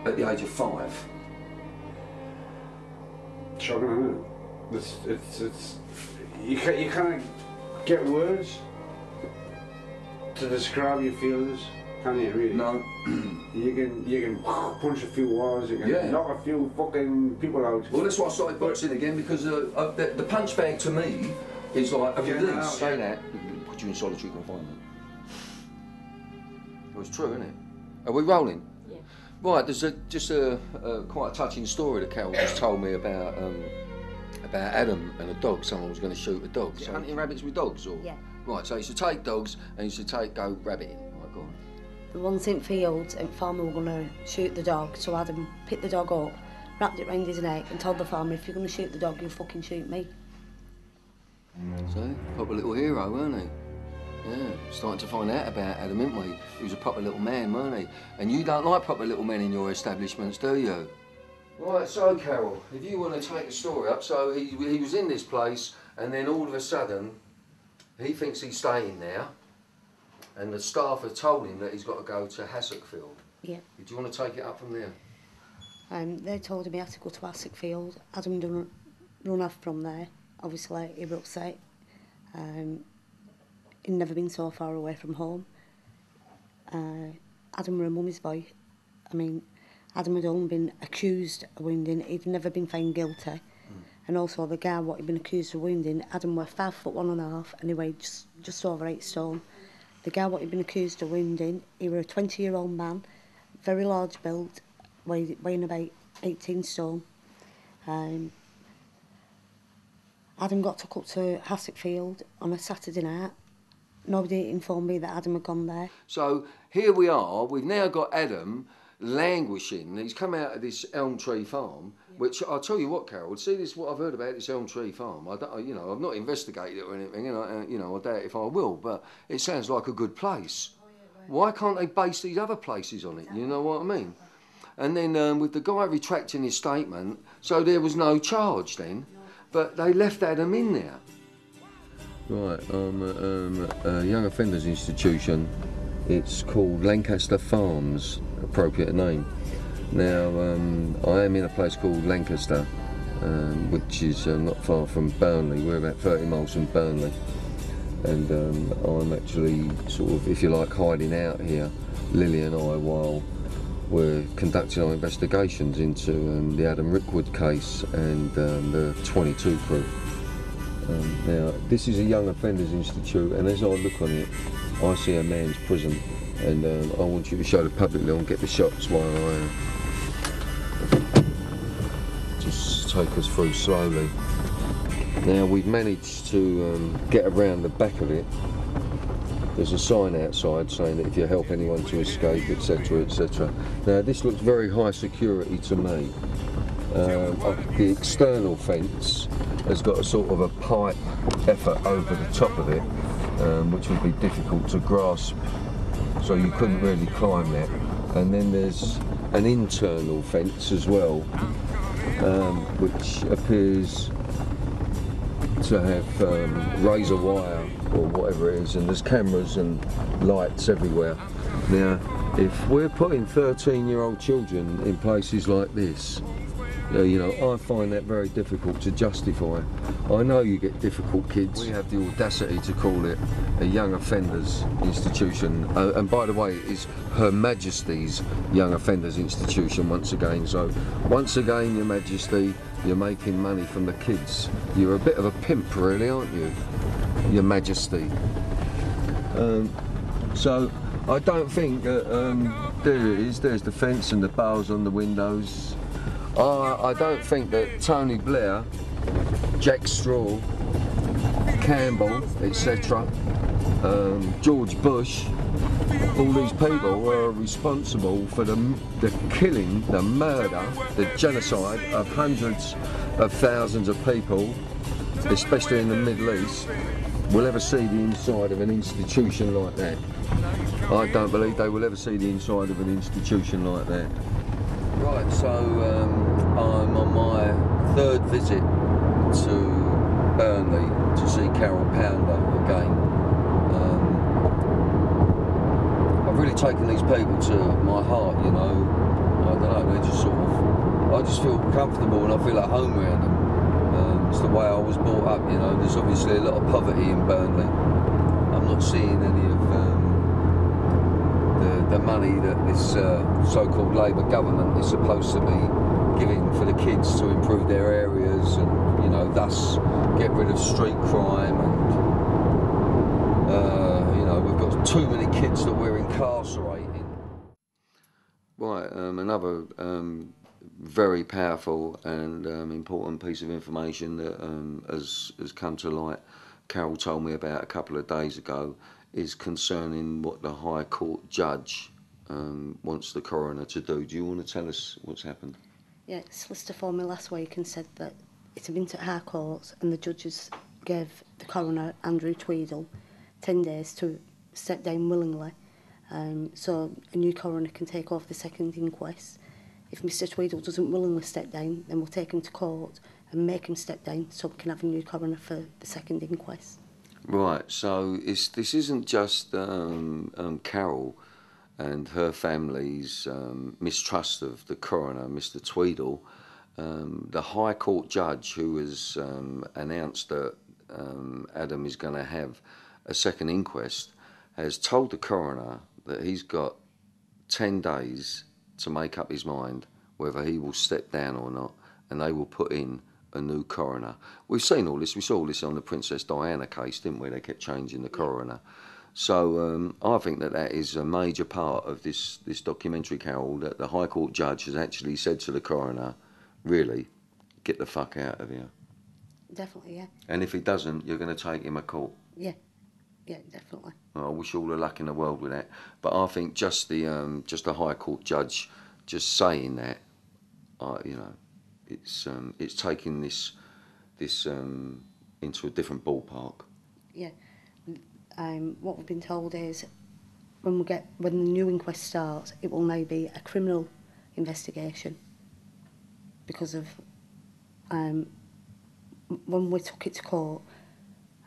at the age of 5. Shocking, isn't it? It's you can't get words to describe your feelings, can you? Really? No. You can punch a few walls. You can knock a few fucking people out. Well, that's why I started boxing again, because the punch bag to me is like a release. Say that, put you in solitary confinement. Well, it's true, isn't it? Are we rolling? Yeah. Right, there's just a quite a touching story that Carol just told me about Adam and a dog. Someone was going to shoot a dog. So hunting rabbits with dogs, or? Yeah. Right, so you should take dogs and you should go rabbiting. Right, go on. The ones in fields, and farmer were going to shoot the dog, so Adam picked the dog up, wrapped it round his neck and told the farmer, if you're going to shoot the dog, you fucking shoot me. So, proper little hero, weren't he? Yeah, starting to find out about Adam, ain't we? He was a proper little man, weren't he? And you don't like proper little men in your establishments, do you? Right, so Carol, if you want to take the story up, so he was in this place and then all of a sudden he thinks he's staying there and the staff have told him that he's got to go to Hassockfield. Yeah. Do you want to take it up from there? They told him he had to go to Hassockfield. Adam done run off from there. Obviously, he was upset. He'd never been so far away from home. Adam were a mummy's boy. I mean, Adam had only been accused of wounding. He'd never been found guilty. And also the guy what he'd been accused of wounding, Adam were 5'1.5" and he weighed just over 8 stone. The guy what he'd been accused of wounding, he were a 20-year-old man, very large build, weighing about 18 stone. Adam got took up to Hassockfield on a Saturday night. Nobody informed me that Adam had gone there. So here we are, we've now got Adam languishing. He's come out of this Elm Tree Farm, which I'll tell you what, Carol, see this, what I've heard about this Elm Tree Farm. You know, I've not investigated it or anything, and I doubt if I will, but it sounds like a good place. Oh Why can't they base these other places on it? You know what I mean? And then with the guy retracting his statement, so there was no charge then, but they left Adam in there. Right, a young offenders institution. It's called Lancaster Farms, appropriate name. Now, I am in a place called Lancaster, which is not far from Burnley. We're about 30 miles from Burnley. And I'm actually sort of, if you like, hiding out here, Lily and I, while we're conducting our investigations into the Adam Rickwood case and the 22 crew. Now, this is a young offenders institute, and as I look on it, I see a man's prison, and I want you to show the public that I'll get the shots while I just take us through slowly. Now, we've managed to get around the back of it. There's a sign outside saying that if you help anyone to escape, etc, etc. Now, this looks very high security to me. The external fence has got a sort of a pipe effort over the top of it, which would be difficult to grasp, so you couldn't really climb that. And then there's an internal fence as well, which appears to have razor wire or whatever it is, and there's cameras and lights everywhere. Now, if we're putting 13-year-old children in places like this, you know, I find that very difficult to justify. I know you get difficult kids. We have the audacity to call it a young offenders institution, and by the way, it is Her Majesty's Young Offenders Institution once again. So once again, Your Majesty, you're making money from the kids. You're a bit of a pimp, really, aren't you, Your Majesty? So I don't think that there it is. There's the fence and the bars on the windows. I don't think that Tony Blair, Jack Straw, Campbell, etc., George Bush, all these people are responsible for the killing, the murder, the genocide of hundreds of thousands of people, especially in the Middle East, will ever see the inside of an institution like that. I don't believe they will ever see the inside of an institution like that. Right, so I'm on my third visit to Burnley to see Carol Pounder again. I've really taken these people to my heart, you know. I don't know, they're just sort of, I just feel comfortable and I feel at home around them. It's the way I was brought up, you know. There's obviously a lot of poverty in Burnley. I'm not seeing any of the money that this so-called Labour government is supposed to be giving for the kids to improve their areas and, you know, thus get rid of street crime and, you know, we've got too many kids that we're incarcerating. Right, another very powerful and important piece of information that has come to light, Carol told me about a couple of days ago, is concerning what the High Court judge wants the coroner to do. Do you want to tell us what's happened? Yeah, solicitor phoned me last week and said that it had been to High Court and the judges gave the coroner, Andrew Tweedle, 10 days to step down willingly, so a new coroner can take over the second inquest. If Mr Tweedle doesn't willingly step down, then we'll take him to court and make him step down so we can have a new coroner for the second inquest. Right, so this isn't just Carol and her family's mistrust of the coroner, Mr Tweedle. The High Court judge who has announced that Adam is going to have a second inquest has told the coroner that he's got 10 days to make up his mind whether he will step down or not, and they will put in a new coroner. We've seen all this. We saw all this on the Princess Diana case, didn't we? They kept changing the coroner. So I think that that is a major part of this documentary, Carol, that the High Court judge has actually said to the coroner, really, get the fuck out of here. Definitely, yeah. And if he doesn't, you're going to take him to court. Yeah, yeah, definitely. I wish you all the luck in the world with that. But I think just the High Court judge just saying that, you know, it's taking this into a different ballpark. Yeah. What we've been told is when the new inquest starts, it will now be a criminal investigation because of when we took it to court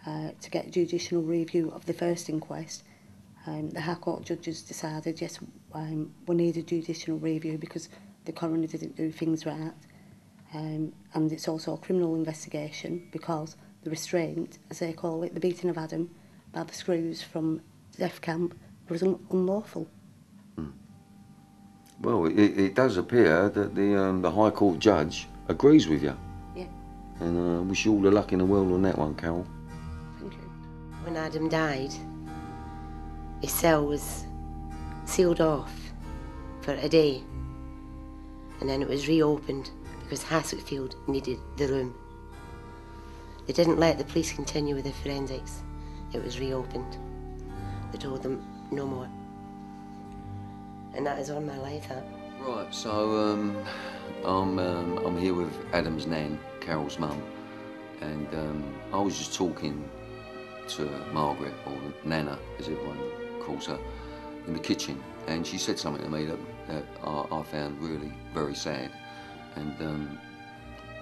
to get judicial review of the first inquest. The High Court judges decided, yes, we need a judicial review because the coroner didn't do things right. And it's also a criminal investigation because the restraint, as they call it, the beating of Adam by the screws from death camp was unlawful. Well, it does appear that the High Court judge agrees with you. Yeah. And wish you all the luck in the world on that one, Carol. Thank you. When Adam died, his cell was sealed off for a day, and then it was reopened because Haswickfield needed the room. They didn't let the police continue with the forensics. It was reopened. They told them no more. And that is all my life, that. Right, so I'm here with Adam's nan, Carol's mum, and I was just talking to Margaret, or Nana, as everyone calls her, in the kitchen, and she said something to me that I found really very sad. And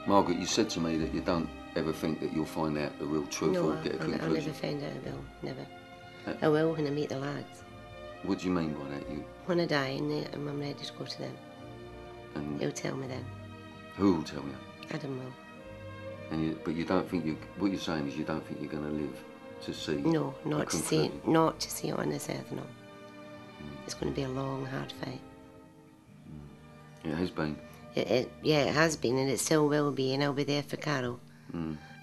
Margaret, you said to me that you don't ever think that you'll find out the real truth or get a conclusion. I'll never find out, I will, never. I will when I meet the lads. What do you mean by that? When I die and I'm ready to go to them, and he'll tell me then. Who will tell you? Adam will. And but you don't think what you're saying is you don't think you're going to live to see? No, not to see it on this earth, no. It's going to be a long, hard fight. It has been. Yeah, it has been, and it still will be, and I'll be there for Carol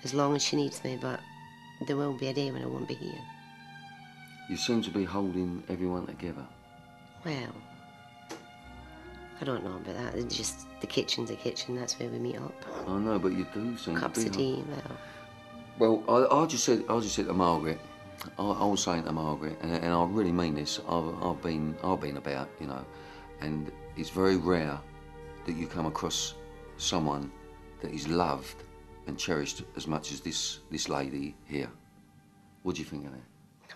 as long as she needs me. But there will be a day when I won't be here. You seem to be holding everyone together. Well, I don't know about that. It's just the kitchen's a kitchen. That's where we meet up. I know, but you do seem cups to be. Cups of tea. Well, I just said to Margaret. I was saying to Margaret, and I really mean this. I've been about, you know, and it's very rare that you come across someone that is loved and cherished as much as this lady here. What do you think of that?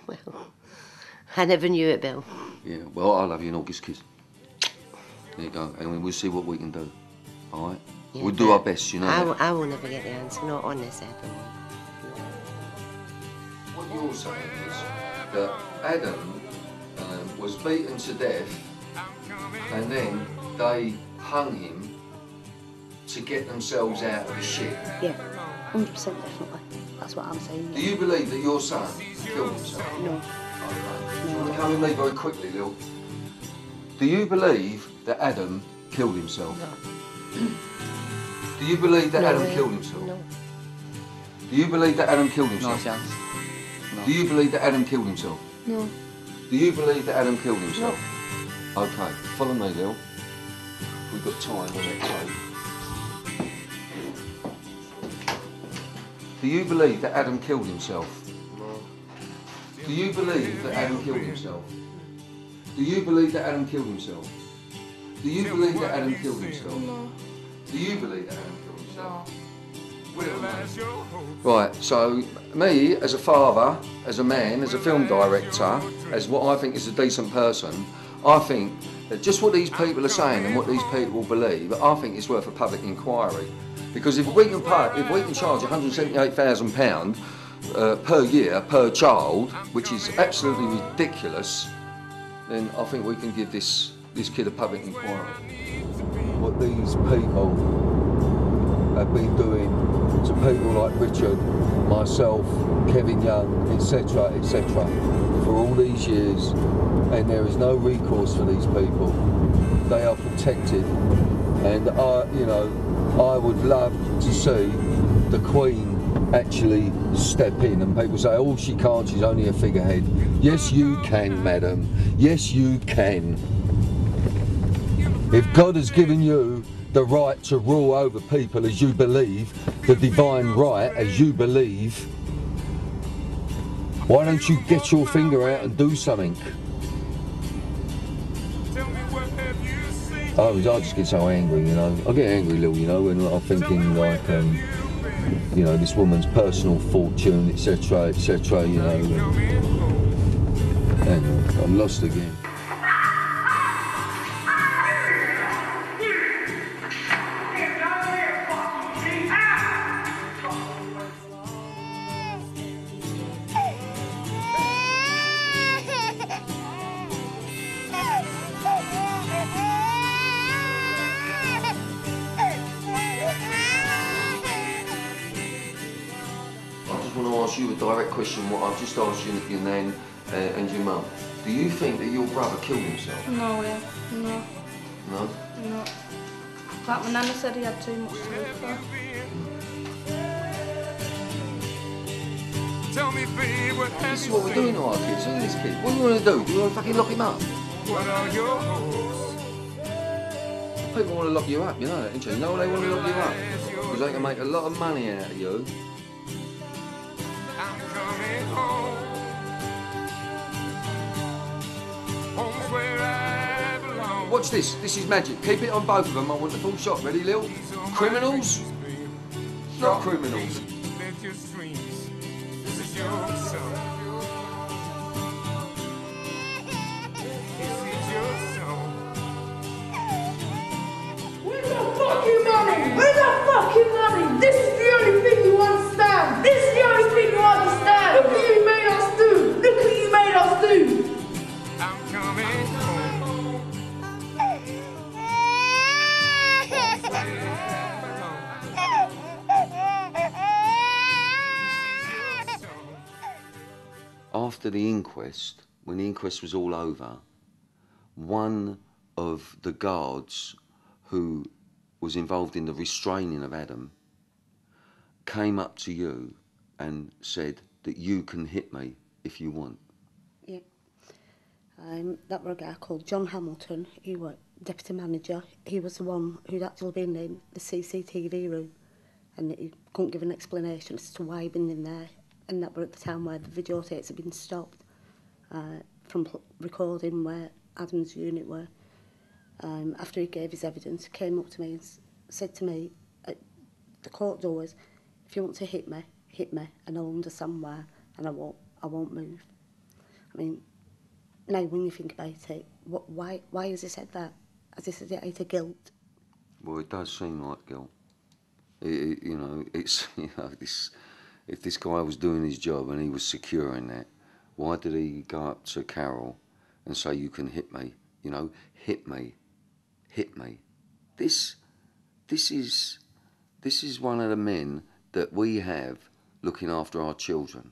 Well, I never knew it, Bill. Yeah, well, I love you, and August kiss. There you go, and we'll see what we can do. All right? Yeah, we'll do our best, you know. I will never get the answer, not on this episode. What you're saying is that Adam was beaten to death, and then they hung him to get themselves out of the shit. Yeah, 100% definitely. That's what I'm saying. Do you believe that your son killed himself? No. Okay. You want to come with me very quickly, Lil? Do you believe that Adam killed himself? No. Do you believe that Adam killed himself? No. Do you believe that Adam killed himself? No chance. No. Do you believe that Adam killed himself? No. Do you believe that Adam killed himself? No. Okay, follow me, Lil. We've got time on that tape. Do you believe that Adam killed himself? No. Do you believe that Adam killed himself? Do you believe that Adam killed himself? Do you believe that Adam killed himself? No. Do you believe that Adam killed himself? Right, so me as a father, as a man, as a film director, as what I think is a decent person, I think that just what these people are saying and what these people believe, I think it's worth a public inquiry. Because if we can charge £178,000 per year per child, which is absolutely ridiculous, then I think we can give this kid a public inquiry. What these people have been doing to people like Richard, myself, Kevin Young, etc., for all these years, and there is no recourse for these people. They are protected, and I would love to see the Queen actually step in, and people say, oh, she can't, she's only a figurehead. Yes, you can, madam. Yes, you can. If God has given you the right to rule over people as you believe, the divine right as you believe, why don't you get your finger out and do something? I just get so angry, you know. I get angry, Lil, you know, when I'm thinking like, you know, this woman's personal fortune, etc., etc., you know. And I'm lost again. I just want to ask you a direct question, what I've just asked your nan and your mum. Do you think that your brother killed himself? No way. No. No? No. Like my nana said, he had too much to live for. Tell me, babe, what have This is you what we're doing to our kids. Look at this kid. What do you want to do? Do you want to fucking lock him up? What are your hopes? People want to lock you up, you know that, don't you? You know why they want to lock you up? Because they can make a lot of money out of you. I'm coming home. Home's where I belong. Watch this. This is magic. Keep it on both of them. I want the full shot. Ready, Lil? Criminals? Not criminals. Let your streams. This is your song. This is your song. Where's the fucking money? Where's the fucking money? This is the only thing you understand. This is the only thing you understand. Look what you made us do. Look what you made us do. I'm coming home. After the inquest, when the inquest was all over, one of the guards who was involved in the restraining of Adam came up to you and said that you can hit me if you want. Yeah. That were a guy called John Hamilton. He was deputy manager. He was the one who'd actually been in the CCTV room, and he couldn't give an explanation as to why he'd been in there. And that were at the time where the videotapes had been stopped from recording where Adam's unit were. After he gave his evidence, he came up to me and said to me at the court doors, if you want to hit me, and I'll understand why, and I won't move. I mean, now when you think about it, why has he said that? Has he said it out of guilt? Well, it does seem like guilt. You know, it's, you know, this, if this guy was doing his job and he was securing that, why did he go up to Carol and say, you can hit me? You know, hit me. Hit me. This is one of the men that we have looking after our children.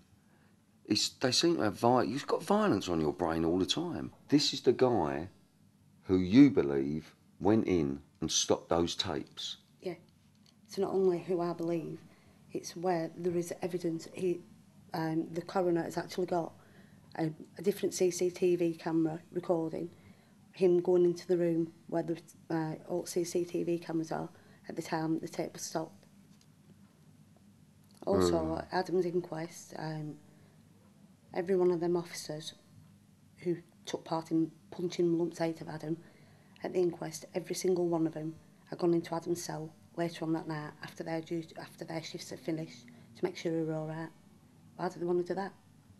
They seem to have you've got violence on your brain all the time. This is the guy who you believe went in and stopped those tapes. Yeah. It's not only who I believe, it's where there is evidence. The coroner has actually got a different CCTV camera recording him going into the room where the all CCTV cameras are at the time the tape was stopped. Also, at Adam's inquest, every one of them officers who took part in punching lumps out of Adam at the inquest, every single one of them had gone into Adam's cell later on that night after their shifts had finished to make sure he were all right. Why do they want to do that?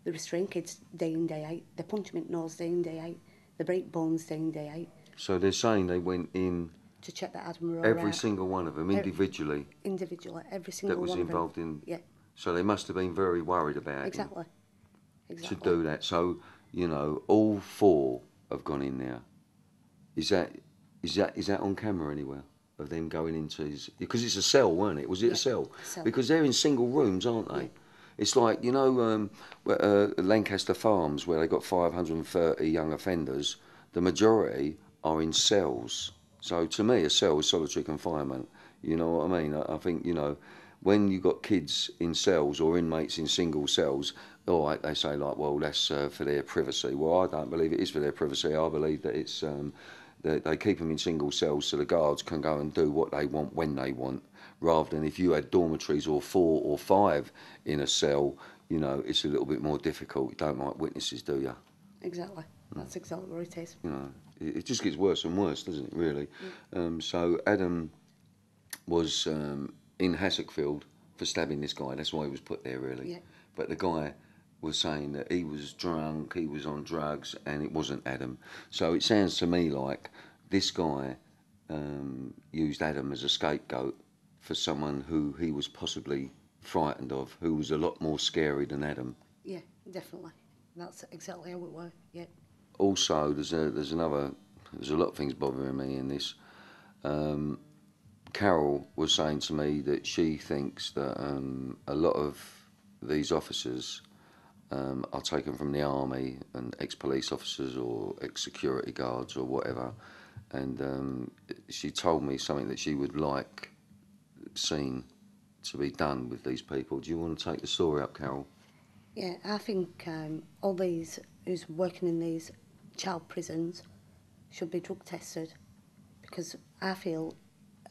They restrain kids day in, day out. They punch them in the nose day in, day out. They break bones day in, day out. So they're saying they went in to check that Adam were all every right. single one of them, individually. Individually, every single one that was of them. involved in. Yeah. So they must have been very worried about Exactly. him Exactly. to do that. So, you know, all four have gone in there. Is that on camera anywhere? Of them going into his, because it's a cell, weren't it? Was it a cell? Because they're in single rooms, aren't they? Yeah. It's like, you know, Lancaster Farms, where they got 530 young offenders. The majority are in cells. So to me, a cell is solitary confinement. You know what I mean? I think, you know, when you got kids in cells or inmates in single cells, all right, they say like, well, that's for their privacy. Well, I don't believe it is for their privacy. I believe that it's that they keep them in single cells so the guards can go and do what they want when they want, rather than if you had dormitories or 4 or 5 in a cell, you know, it's a little bit more difficult. You don't like witnesses, do you? Exactly. That's exactly what it is. You know, it just gets worse and worse, doesn't it, really? So Adam was in Hassockfield for stabbing this guy. That's why he was put there, really. Yeah. But the guy was saying that he was drunk, he was on drugs, and it wasn't Adam. So it sounds to me like this guy used Adam as a scapegoat for someone who he was possibly frightened of, who was a lot more scary than Adam. Yeah, definitely. That's exactly how it was, yeah. Also, there's a lot of things bothering me in this. Carol was saying to me that she thinks that a lot of these officers are taken from the army and ex-police officers or ex-security guards or whatever, and she told me something that she would like seen to be done with these people. Do you want to take the story up, Carol? Yeah, I think all these who's working in these child prisons should be drug tested, because I feel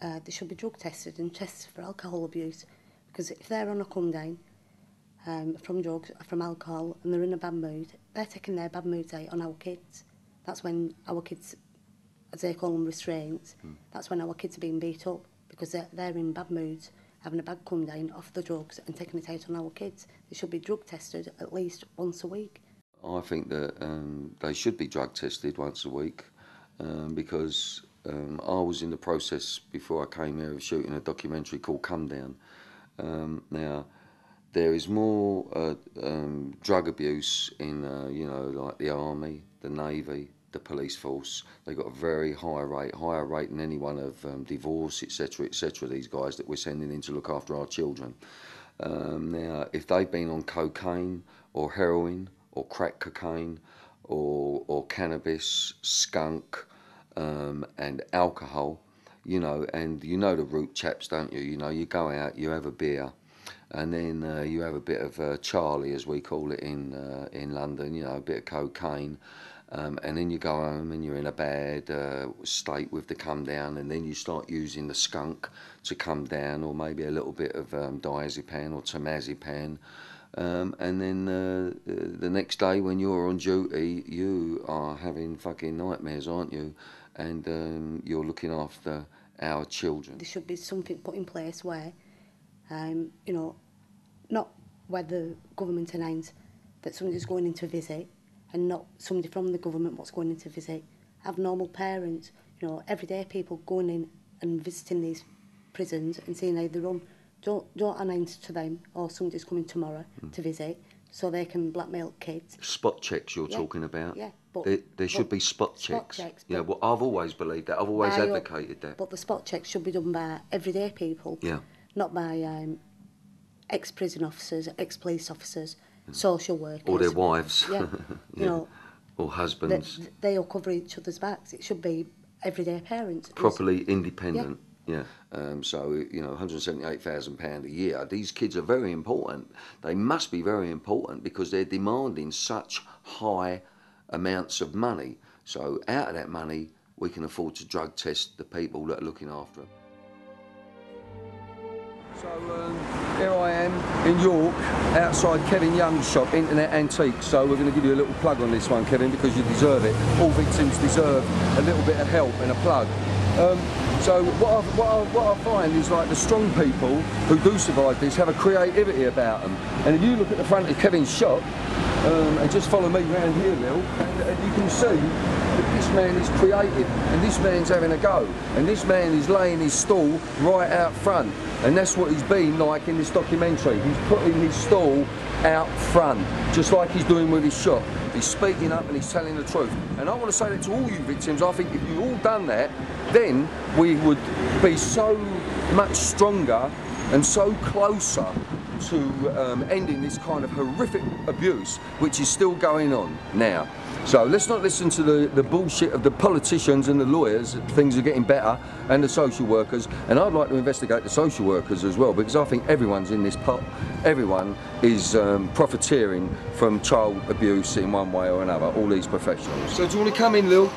they should be drug tested and tested for alcohol abuse, because if they're on a come down from drugs, from alcohol, and they're in a bad mood, they're taking their bad moods out on our kids. That's when our kids, as they call them, restraints, that's when our kids are being beat up, because they're in bad moods, having a bad come down off the drugs and taking it out on our kids. They should be drug tested at least once a week. I think that they should be drug tested once a week, because I was in the process before I came here of shooting a documentary called Come Down. Now, there is more drug abuse in, you know, like the army, the navy, the police force. They've got a very high rate, higher rate than anyone of divorce, etc., etc., these guys that we're sending in to look after our children. Now, if they've been on cocaine or heroin or crack cocaine or cannabis, skunk, and alcohol, you know, and you know the root chaps, don't you? You know, you go out, you have a beer, and then you have a bit of Charlie, as we call it in London, you know, a bit of cocaine, and then you go home and you're in a bad state with the come down, and then you start using the skunk to come down, or maybe a little bit of diazepam or temazepam, and then the next day when you're on duty, you are having fucking nightmares, aren't you? And you're looking after our children. There should be something put in place where, you know, not where the government announce that somebody's going in to visit, and not somebody from the government what's going in to visit. Have normal parents, you know, everyday people going in and visiting these prisons and seeing how they run. Don't announce to them, oh, somebody's coming tomorrow to visit, so they can blackmail kids. Spot checks you're talking about? Yeah. But, there should be spot checks. Yeah, well, I've always believed that. I've always advocated that. But the spot checks should be done by everyday people. Yeah. Not by ex-prison officers, ex-police officers, social workers. Or their wives. Yeah. You know. Or husbands. They all cover each other's backs. It should be everyday parents. Properly independent. Yeah. So, you know, £178,000 a year. These kids are very important. They must be very important because they're demanding such high amounts of money. So out of that money, we can afford to drug test the people that are looking after them. So here I am in York, outside Kevin Young's shop, Internet Antiques. So we're going to give you a little plug on this one, Kevin, because you deserve it. All victims deserve a little bit of help and a plug. So what I find is, like, the strong people who do survive this have a creativity about them. And if you look at the front of Kevin's shop, and just follow me round here, Lil, and you can see that this man is creative, and this man's having a go, and this man is laying his stall right out front, and that's what he's been like in this documentary. He's putting his stall out front, just like he's doing with his shop. He's speaking up and he's telling the truth. And I want to say that to all you victims. I think if you all done that, then we would be so much stronger and so closer to ending this kind of horrific abuse which is still going on now. So let's not listen to the bullshit of the politicians and the lawyers that things are getting better, and the social workers. And I'd like to investigate the social workers as well, because I think everyone's in this pot. Everyone is profiteering from child abuse in one way or another, all these professionals. So do you want to come in, Lil?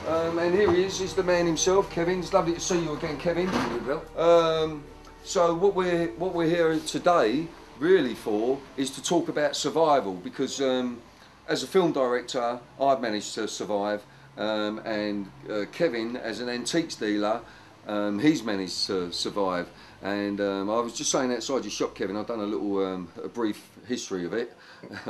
And here he is, he's the man himself, Kevin. It's lovely to see you again, Kevin. So what we're here today really for is to talk about survival, because as a film director I've managed to survive, and Kevin, as an antiques dealer, He's managed to survive, and I was just saying outside your shop, Kevin, I've done a little a brief history of it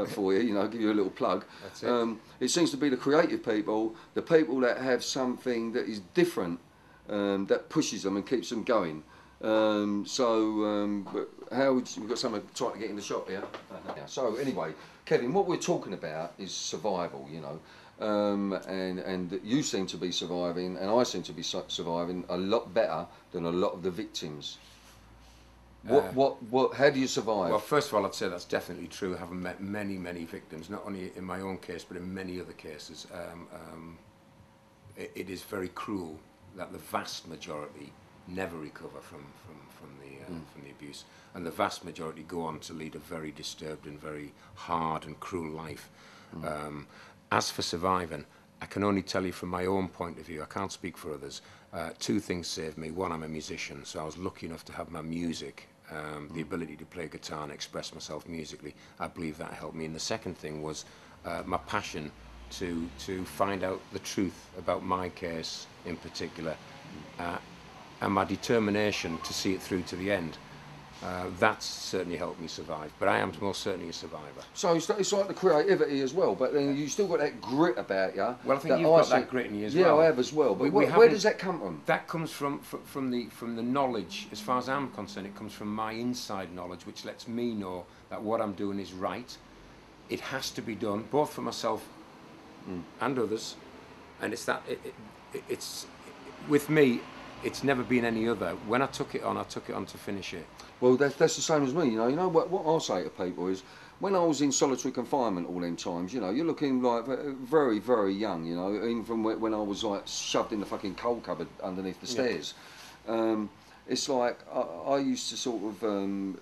for you, you know, give you a little plug. That's it. It seems to be the creative people, the people that have something that is different, that pushes them and keeps them going. But how would we've got someone trying to get in the shop here. So anyway, Kevin, what we're talking about is survival, you know. And you seem to be surviving, and I seem to be surviving a lot better than a lot of the victims. How do you survive? Well, first of all, I'd say that's definitely true. Having met many, many victims, not only in my own case, but in many other cases, it is very cruel that the vast majority never recover from the abuse, and the vast majority go on to lead a very disturbed and very hard and cruel life. As for surviving, I can only tell you from my own point of view, I can't speak for others. Two things saved me. One, I'm a musician, so I was lucky enough to have my music, the ability to play guitar and express myself musically. I believe that helped me. And the second thing was my passion to find out the truth about my case in particular, and my determination to see it through to the end. That's certainly helped me survive, but I am most certainly a survivor. So it's like the creativity as well, but then you still got that grit about you. Well, I think you've got that grit in you as well. Yeah, I have as well. But where does that come from? That comes from the knowledge. As far as I'm concerned, it comes from my inside knowledge, which lets me know that what I'm doing is right. It has to be done, both for myself and others, and it's that. It's with me. It's never been any other. When I took it on to finish it. Well, that's the same as me, you know. You know what I'll say to people is, when I was in solitary confinement all them times, you know, you're looking like very, very young, you know, even from when I was like shoved in the fucking coal cupboard underneath the stairs. It's like I used to sort of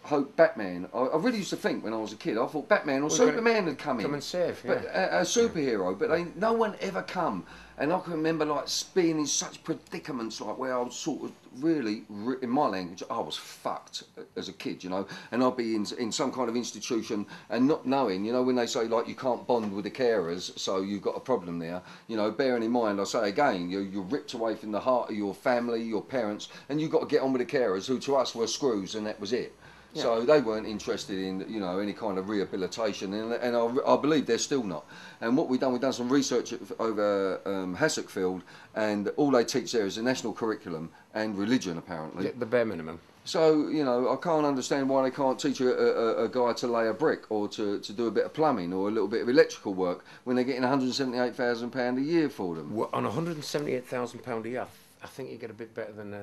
hope Batman. I really used to think when I was a kid, I thought Batman or Superman had come in. Come and save, yeah. But a superhero, but no one ever come. And I can remember like being in such predicaments, like where I was sort of really, in my language, I was fucked as a kid, you know. And I'd be in some kind of institution and not knowing, you know, when they say like you can't bond with the carers, so you've got a problem there. You know, bearing in mind, I say again, you're ripped away from the heart of your family, your parents, and you've got to get on with the carers, who to us were screws, and that was it. Yeah. So they weren't interested in, you know, any kind of rehabilitation, and I believe they're still not. And what we've done some research over Hassockfield, and all they teach there is the national curriculum and religion, apparently. Yeah, the bare minimum. So, you know, I can't understand why they can't teach a guy to lay a brick or to do a bit of plumbing or a little bit of electrical work when they're getting £178,000 a year for them. Well, on £178,000 a year, I think you get a bit better than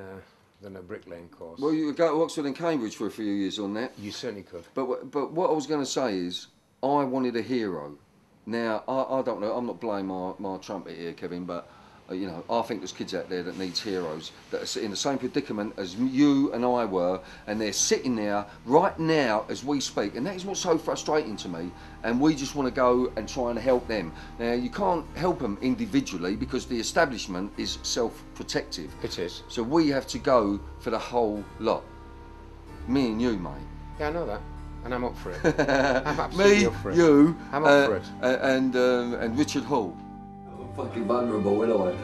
a bricklaying course. Well, you could go to Oxford and Cambridge for a few years on that. You certainly could. But what I was going to say is, I wanted a hero. Now, I don't know, I'm not blowing my trumpet here, Kevin, but, you know, I think there's kids out there that needs heroes, that are in the same predicament as you and I were, and they're sitting there right now as we speak, and that is what's so frustrating to me, and we just want to go and try and help them. Now, you can't help them individually because the establishment is self-protective. It is. So we have to go for the whole lot. Me and you, mate. Yeah, I know that. And I'm up for it. I'm absolutely up for it. Me, you, I'm up for it. And Richard Hall. I'm fucking vulnerable, ain't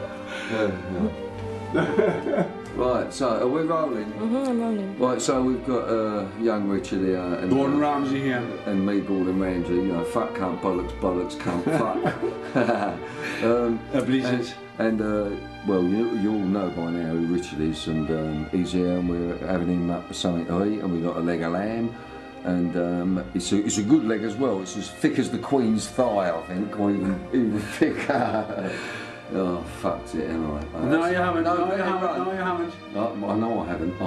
I? Right, so are we rolling? I'm rolling. Right, so we've got young Richard here. And Gordon Ramsay here. And me, Gordon Ramsay. You know, fuck, cunt, bollocks, cunt, fuck. Blizzard. And well, you all know by now who Richard is, and he's here, and we're having him up for something to eat, and we've got a leg of lamb. And it's a good leg as well. It's as thick as the Queen's thigh, I think, or even thicker. Oh, fucked it, anyway. No, you haven't. No, you haven't. I know I haven't.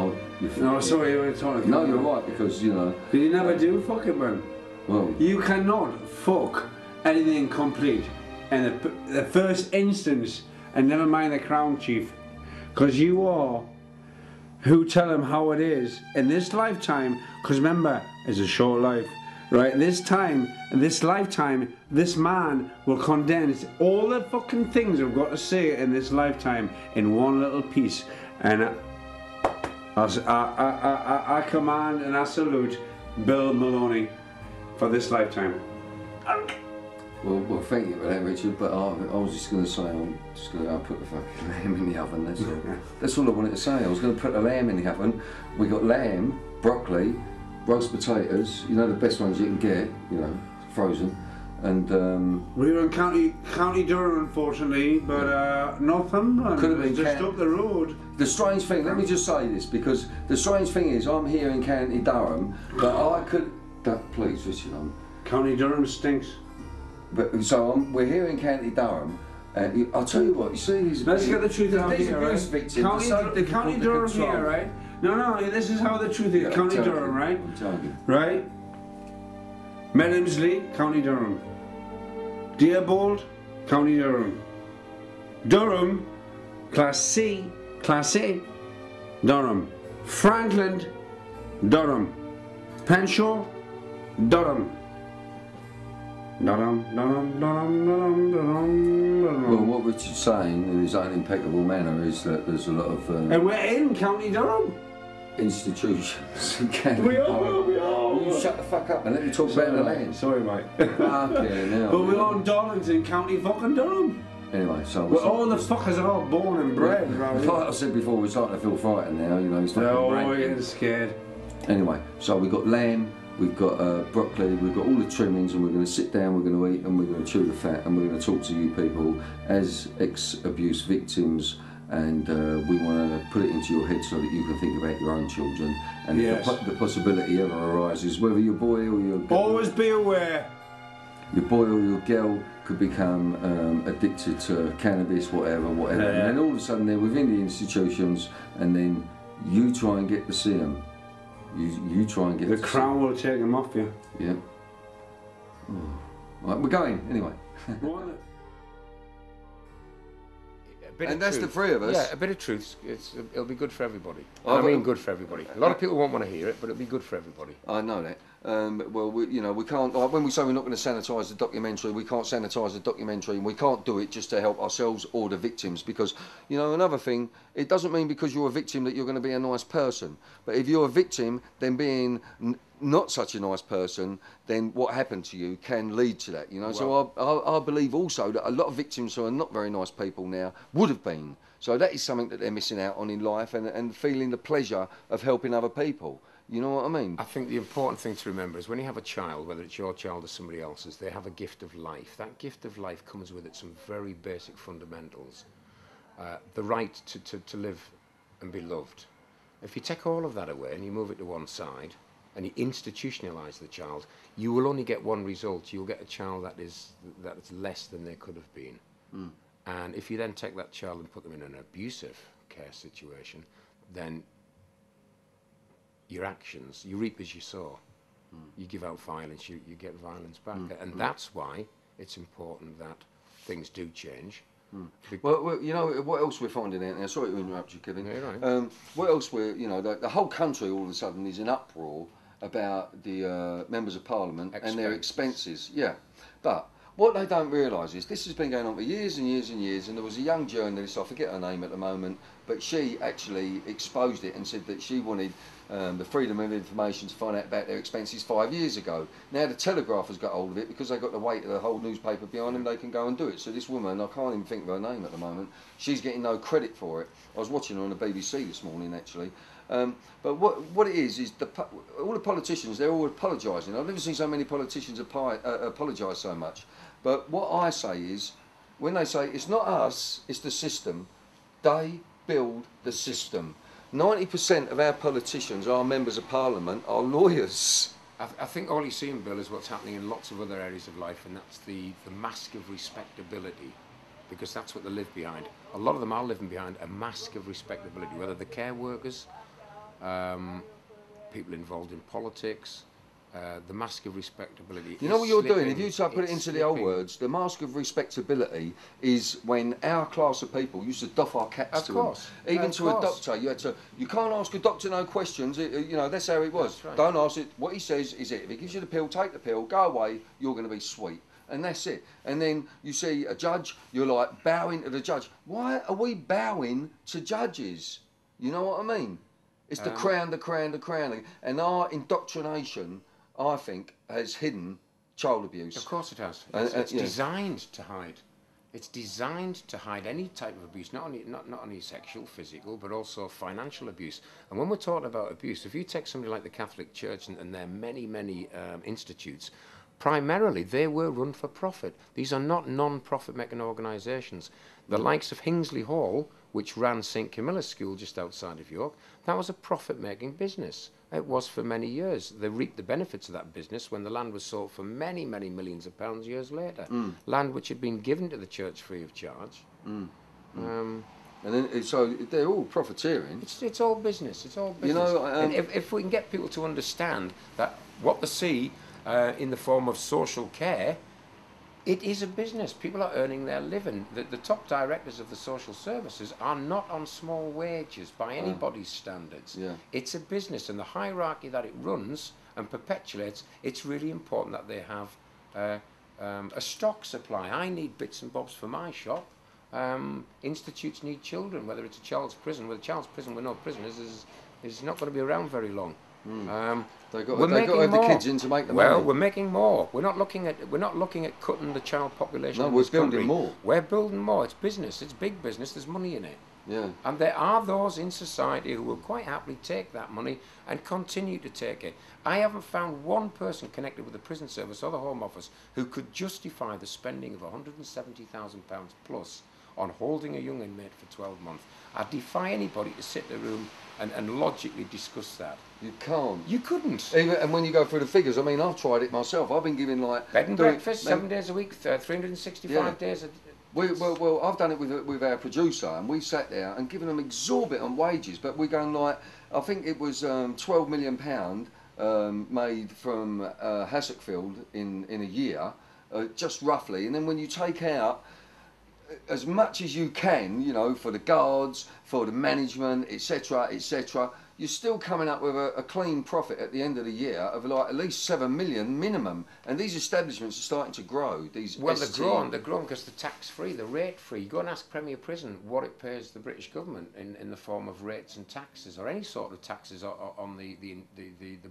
No, sorry, you were talking. No, you're right, because, you know... You never do fuck it, man. Well... You cannot fuck anything complete in the first instance, and never mind the Crown Chief, because you are who tell him how it is in this lifetime, because remember, it's a short life, right? This lifetime, this man will condense all the fucking things I've got to say in this lifetime in one little piece. And I command and I salute Bill Maloney for this lifetime. Well, thank you for that, Richard, but I was just going to say, I'm just going to go and put the fucking lamb in the oven, that's all. That's all I wanted to say. I was going to put the lamb in the oven. We got lamb, broccoli, roast potatoes, you know, the best ones you can get, you know, frozen. And we were in County Durham, unfortunately, but Northumberland could have been just up the road. The strange thing, let me just say this, because the strange thing is, I'm here in County Durham, but I could... Please, Richard, County Durham stinks. But so we're here in County Durham. I'll tell you what. You see these. Let's get the truth out these here, abuse right? victims. The County Durham here, right? No. This is how the truth is. Yeah, County Durham, right? I'm telling you. Right. Mellonsley, County Durham. Dearbold, County Durham. Durham, Class C, Class A. Durham. Frankland, Durham. Penshaw, Durham. Well, what Richard's saying in his own impeccable manner is that there's a lot of... and we're in County Durham. Institutions in County We are. Will you shut the fuck up and let me talk about the land? Sorry, mate. Okay, now. But we're on Darlington, County fucking Durham. Anyway, so... Well, all the fuckers are all born and bred, right? Like I said before, we're starting to feel frightened now, you know. It's we're getting scared. Anyway, so we've got lamb, we've got broccoli, we've got all the trimmings, and we're going to sit down, we're going to eat, and we're going to chew the fat, and we're going to talk to you people as ex-abuse victims, and we want to put it into your head so that you can think about your own children, and yes. if the possibility ever arises, whether your boy or your girl, always be aware. Your boy or your girl could become addicted to cannabis, whatever, Yeah. and then all of a sudden they're within the institutions, and then you try and get to see them. You try and get the crown will take them off you. Yeah. Right, we're going anyway. And that's the three of us. Yeah, a bit of truth. It'll be good for everybody. I mean, good for everybody. A lot of people won't want to hear it, but it'll be good for everybody. I know that. Well, we can't. Like, when we say we're not going to sanitise the documentary, we can't sanitise the documentary, and we can't do it just to help ourselves or the victims. Because, you know, another thing, it doesn't mean because you're a victim that you're going to be a nice person. But if you're a victim, then being not such a nice person, then what happened to you can lead to that. You know. Well, so I believe also that a lot of victims who are not very nice people now would have been. So that is something that they're missing out on in life, and feeling the pleasure of helping other people. You know what I mean? I think the important thing to remember is when you have a child, whether it's your child or somebody else's, they have a gift of life. That gift of life comes with it some very basic fundamentals. The right to live and be loved. If you take all of that away and you move it to one side and you institutionalise the child, you will only get one result. You'll get a child that is less than they could have been. Mm. And if you then take that child and put them in an abusive care situation, then your actions, you reap as you sow. You give out violence, you get violence back. And that's why it's important that things do change. Well, you know, what else we're finding out now, sorry to interrupt you, Kevin. Yeah, right. What else you know, the whole country all of a sudden is in uproar about the members of Parliament and their expenses. Yeah, but what they don't realise is this has been going on for years and years and years, and there was a young journalist, I forget her name at the moment, but she actually exposed it and said that she wanted the freedom of information to find out about their expenses 5 years ago. Now the Telegraph has got hold of it because they've got the weight of the whole newspaper behind them, they can go and do it. So this woman, I can't even think of her name at the moment, she's getting no credit for it. I was watching her on the BBC this morning actually. But what it is all the politicians, they're all apologising. I've never seen so many politicians apologise so much. But what I say is, when they say it's not us, it's the system, they build the system. 90% of our politicians, our members of Parliament, are lawyers. I think all you're seeing, Bill, is what's happening in lots of other areas of life, and that's the mask of respectability, because that's what they live behind. A lot of them are living behind a mask of respectability, whether they're care workers, people involved in politics, the mask of respectability. You know what you're doing? If you try to put it into the old words, the mask of respectability is when our class of people used to doff our caps to them. Even to a doctor, you can't ask a doctor no questions. You know, that's how it was. Right. Don't ask it. What he says is it. If he gives you the pill, take the pill, go away, you're going to be sweet. And that's it. And then you see a judge, you're like bowing to the judge. Why are we bowing to judges? You know what I mean? It's the crown, the crown, the crown. And our indoctrination, I think, has hidden child abuse. Of course it has. It's yeah. designed to hide. It's designed to hide any type of abuse, not only sexual, physical, but also financial abuse. And when we're talking about abuse, if you take somebody like the Catholic Church and their many institutes, primarily they were run for profit. These are not non-profit making organisations. The likes of Hingsley Hall, which ran St Camilla's School just outside of York, that was a profit-making business. It was for many years. They reaped the benefits of that business when the land was sold for many millions of pounds years later. Land which had been given to the church free of charge. And then, so they're all profiteering. It's all business. It's all business. You know, and if we can get people to understand that what they see in the form of social care, it is a business. People are earning their living. The top directors of the social services are not on small wages by anybody's standards. Yeah. It's a business, and the hierarchy that it runs and perpetuates, it's really important that they have a stock supply. I need bits and bobs for my shop. Institutes need children, whether it's a child's prison. Well, a child's prison with no prisoners is not going to be around very long. They've got to have the kids in to make the money. Well, we're making more. We're not looking at cutting the child population. No, in we're this building country. more. We're building more. It's business. It's big business. There's money in it. Yeah. And there are those in society who will quite happily take that money and continue to take it. I haven't found one person connected with the prison service or the Home Office who could justify the spending of £170,000 plus on holding a young inmate for 12 months. I defy anybody to sit in a room and logically discuss that. You can't. You couldn't. Even, and when you go through the figures, I mean, I've tried it myself. I've been giving like... Bed and breakfast, 7 days a week, 365 days a... Well, I've done it with our producer, and we sat there and given them exorbitant wages, but we're going like, I think it was £12 million made from Hassockfield in a year, just roughly, and then when you take out as much as you can, you know, for the guards, for the management, etc., etc., you're still coming up with a clean profit at the end of the year of like at least 7 million minimum. And these establishments are starting to grow. They're growing because they're tax-free, they're rate-free. Go and ask Premier Prison what it pays the British government in the form of rates and taxes, or any sort of taxes on the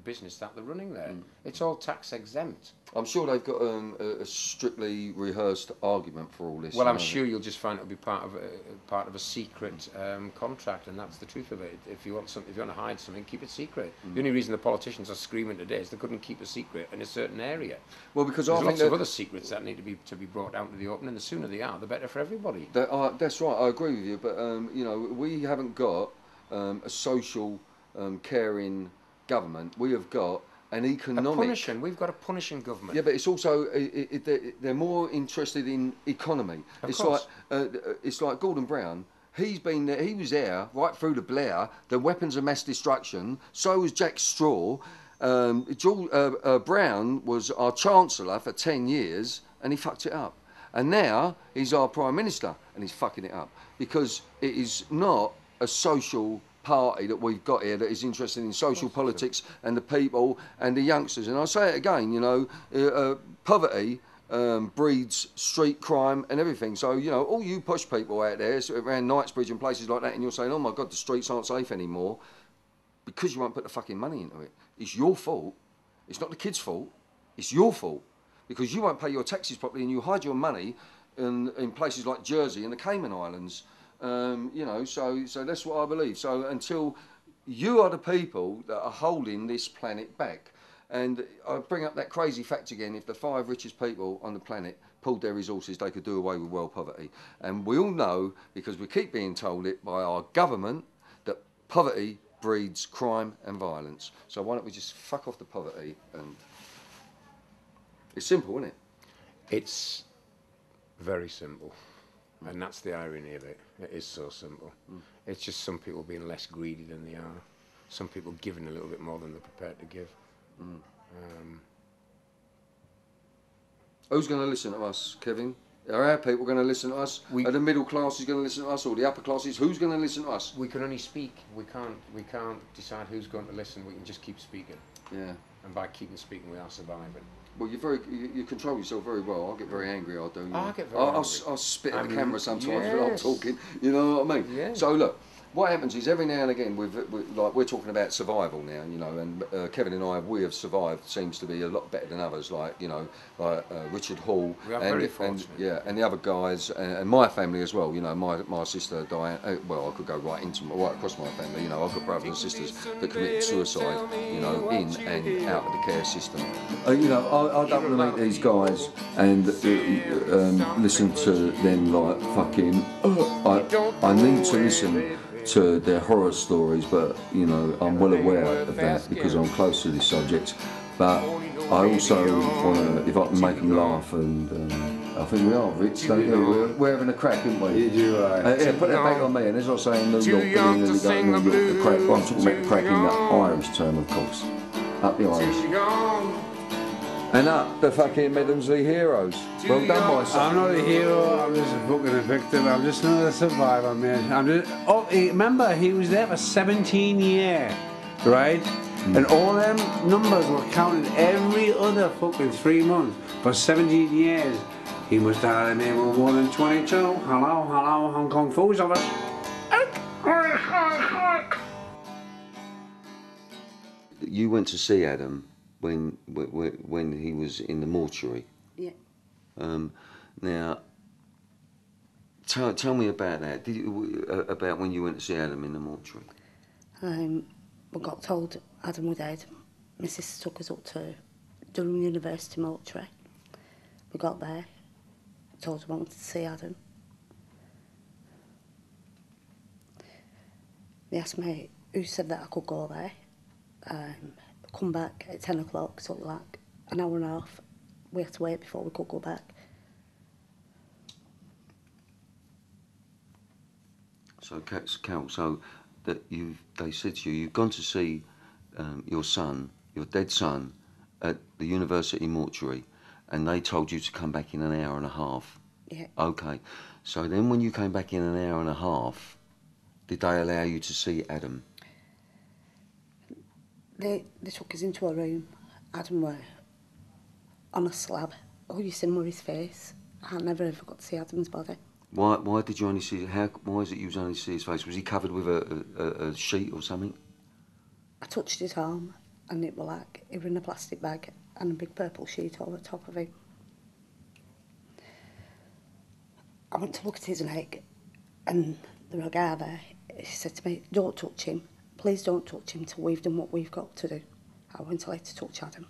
business that they're running there. It's all tax-exempt. I'm sure they've got a strictly rehearsed argument for all this. Well, I'm sure you'll just find it'll be part of a secret contract, and that's the truth of it. If you want to hide something, keep it secret. The only reason the politicians are screaming today is they couldn't keep a secret in a certain area. Well, because there's I think lots of other secrets that need to be brought out to the open, and the sooner they are, the better for everybody. That's right. I agree with you, but you know, we haven't got a social, caring government. We have got an economic. We've got a punishing government. Yeah, but it's also they're more interested in economy. Of course. It's like Gordon Brown. He was there right through the Blair, the weapons of mass destruction. So was Jack Straw. Brown was our Chancellor for 10 years, and he fucked it up. And now he's our Prime Minister, and he's fucking it up because it is not a social party that we've got here that is interested in social politics and the people and the youngsters. And I say it again, you know, poverty breeds street crime and everything. So, you know, all you push people out there around Knightsbridge and places like that, and you're saying, oh my God, the streets aren't safe anymore, because you won't put the fucking money into it. It's your fault. It's not the kids' fault. It's your fault. Because you won't pay your taxes properly and you hide your money in places like Jersey and the Cayman Islands. You know, so that's what I believe. So until you are the people that are holding this planet back, and I bring up that crazy fact again, if the 5 richest people on the planet pulled their resources, they could do away with world poverty. And we all know, because we keep being told it by our government, that poverty breeds crime and violence. So why don't we just fuck off the poverty? And it's simple, isn't it? It's very simple. And that's the irony of it. It is so simple. It's just some people being less greedy than they are. Some people giving a little bit more than they're prepared to give. Who's going to listen to us, Kevin? Are our people going to listen to us? Are the middle classes going to listen to us, or the upper classes? Who's going to listen to us? We can only speak. We can't decide who's going to listen. We can just keep speaking. Yeah. And by keeping speaking, we are surviving. Well, you control yourself very well. I'll get very angry. I get very angry. I'll spit at the camera sometimes when I'm talking. You know what I mean? Yeah. So look, what happens is every now and again, like we're talking about survival now, you know, and Kevin and I, we have survived. Seems to be a lot better than others, like you know, like Richard Hall, We are very fortunate. and the other guys, and my family as well. You know, my sister Diane. Well, I could go right across my family. You know, I've got brothers and sisters that committed suicide. You know, in and out of the care system. You know, I don't want to meet these guys and listen to them like fucking. I need to listen to their horror stories, but you know I'm well aware of that because I'm close to this subject. But I also want to, if I can make them laugh, and I think we are, Rich, don't you? We're having a crack, aren't we? You do, yeah, put that back on me, and as I say in New York, being in the New York, the crack, well, I'm talking about the crack in the Irish term, of course. Up the Irish. And up the fucking Medemsley heroes. Well done, my son. I'm not a hero, I'm just a fucking victim. I'm just another survivor, man. I'm just, remember, he was there for 17 years, right? And all them numbers were counted every other fucking 3 months for 17 years. He must have had a name of more than 22. Hello, hello, Hong Kong fools of us. You went to see Adam when he was in the mortuary. Yeah. Now, tell me about that. About when you went to see Adam in the mortuary? We got told Adam was dead. My sister took us up to Durham University mortuary. We got there, told we wanted to see Adam. They asked me who said that I could go there. Come back at 10 o'clock, so like an hour and a half. We had to wait before we could go back. So, Carol, so that they said to you, you've gone to see your son, your dead son, at the university mortuary, and they told you to come back in an hour and a half. Yeah. Okay. So then when you came back in an hour and a half, did they allow you to see Adam? They took us into a room. Adam were on a slab. All you seen were his face. I never ever got to see Adam's body. Why did you only see? Why is it you only see his face? Was he covered with a sheet or something? I touched his arm, and it was like he was in a plastic bag and a big purple sheet over the top of him. I went to look at his leg, and there was a guy there. He said to me, "Don't touch him. Please don't touch him till we've done what we've got to do." I went to let to touch Adam.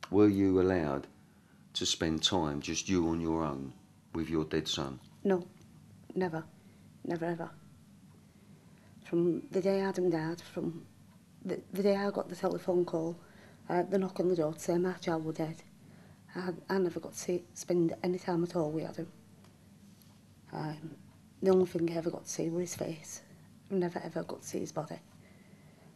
Were you allowed to spend time, just you on your own, with your dead son? No, never. Never ever. From the day Adam died, from the day I got the telephone call, the knock on the door to say my child was dead, I never got to spend any time at all with Adam. The only thing I ever got to see was his face. I never ever got to see his body.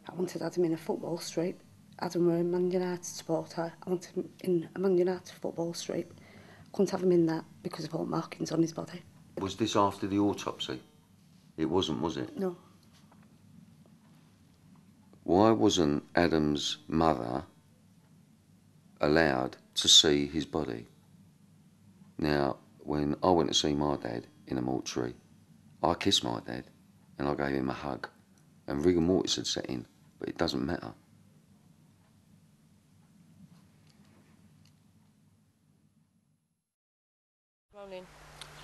I wanted Adam in a football strip. Adam were a Man United supporter. I wanted him in a Man United football strip. Couldn't have him in that because of all markings on his body. Was this after the autopsy? It wasn't, was it? No. Why wasn't Adam's mother allowed to see his body? Now, when I went to see my dad in a mortuary, I kissed my dad and I gave him a hug, and rigor mortis had set in, but it doesn't matter.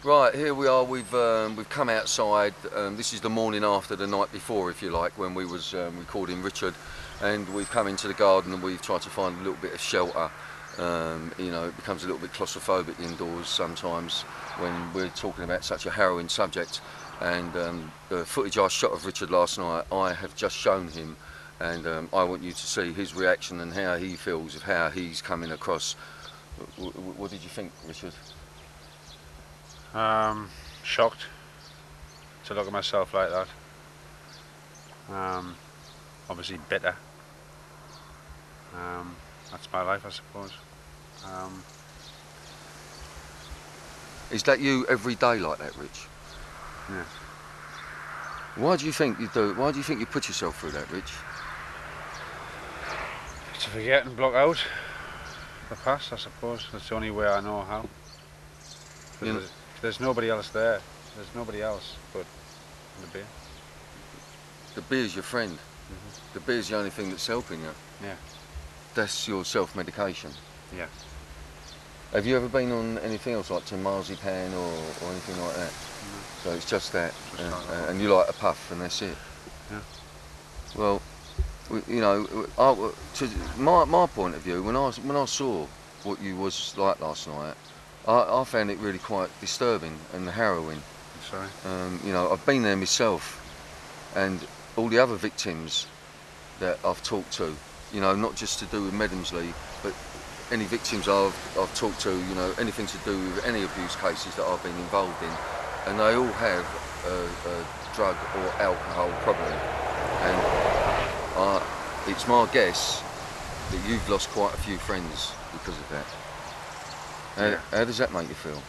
Right, here we are. We've come outside. This is the morning after the night before, if you like, when we was recording Richard, and we've come into the garden and we've tried to find a little bit of shelter. You know, it becomes a little bit claustrophobic indoors sometimes when we're talking about such a harrowing subject. And the footage I shot of Richard last night, I have just shown him, and I want you to see his reaction and how he feels of how he's coming across. What did you think, Richard? Shocked to look at myself like that. Obviously bitter. That's my life, I suppose. Is that you every day like that, Rich? Yeah. Why do you think you do? Why do you think you put yourself through that, Rich? To forget and block out the past, I suppose. That's the only way I know how. There's nobody else there. There's nobody else but And the beer? The beer's your friend. The beer's the only thing that's helping you. Yeah. That's your self-medication. Yeah. Have you ever been on anything else like temazepam or anything like that? No. So it's just that, Just like that. and you like a puff and that's it? Yeah. Well, you know, to my point of view, when I saw what you was like last night, I found it really quite disturbing and harrowing. Sorry? You know, I've been there myself, and all the other victims that I've talked to, you know, not just to do with Medhamsley, but any victims I've talked to, you know, anything to do with any abuse cases that I've been involved in, and they all have a drug or alcohol problem. And it's my guess that you've lost quite a few friends because of that. How does that make you feel?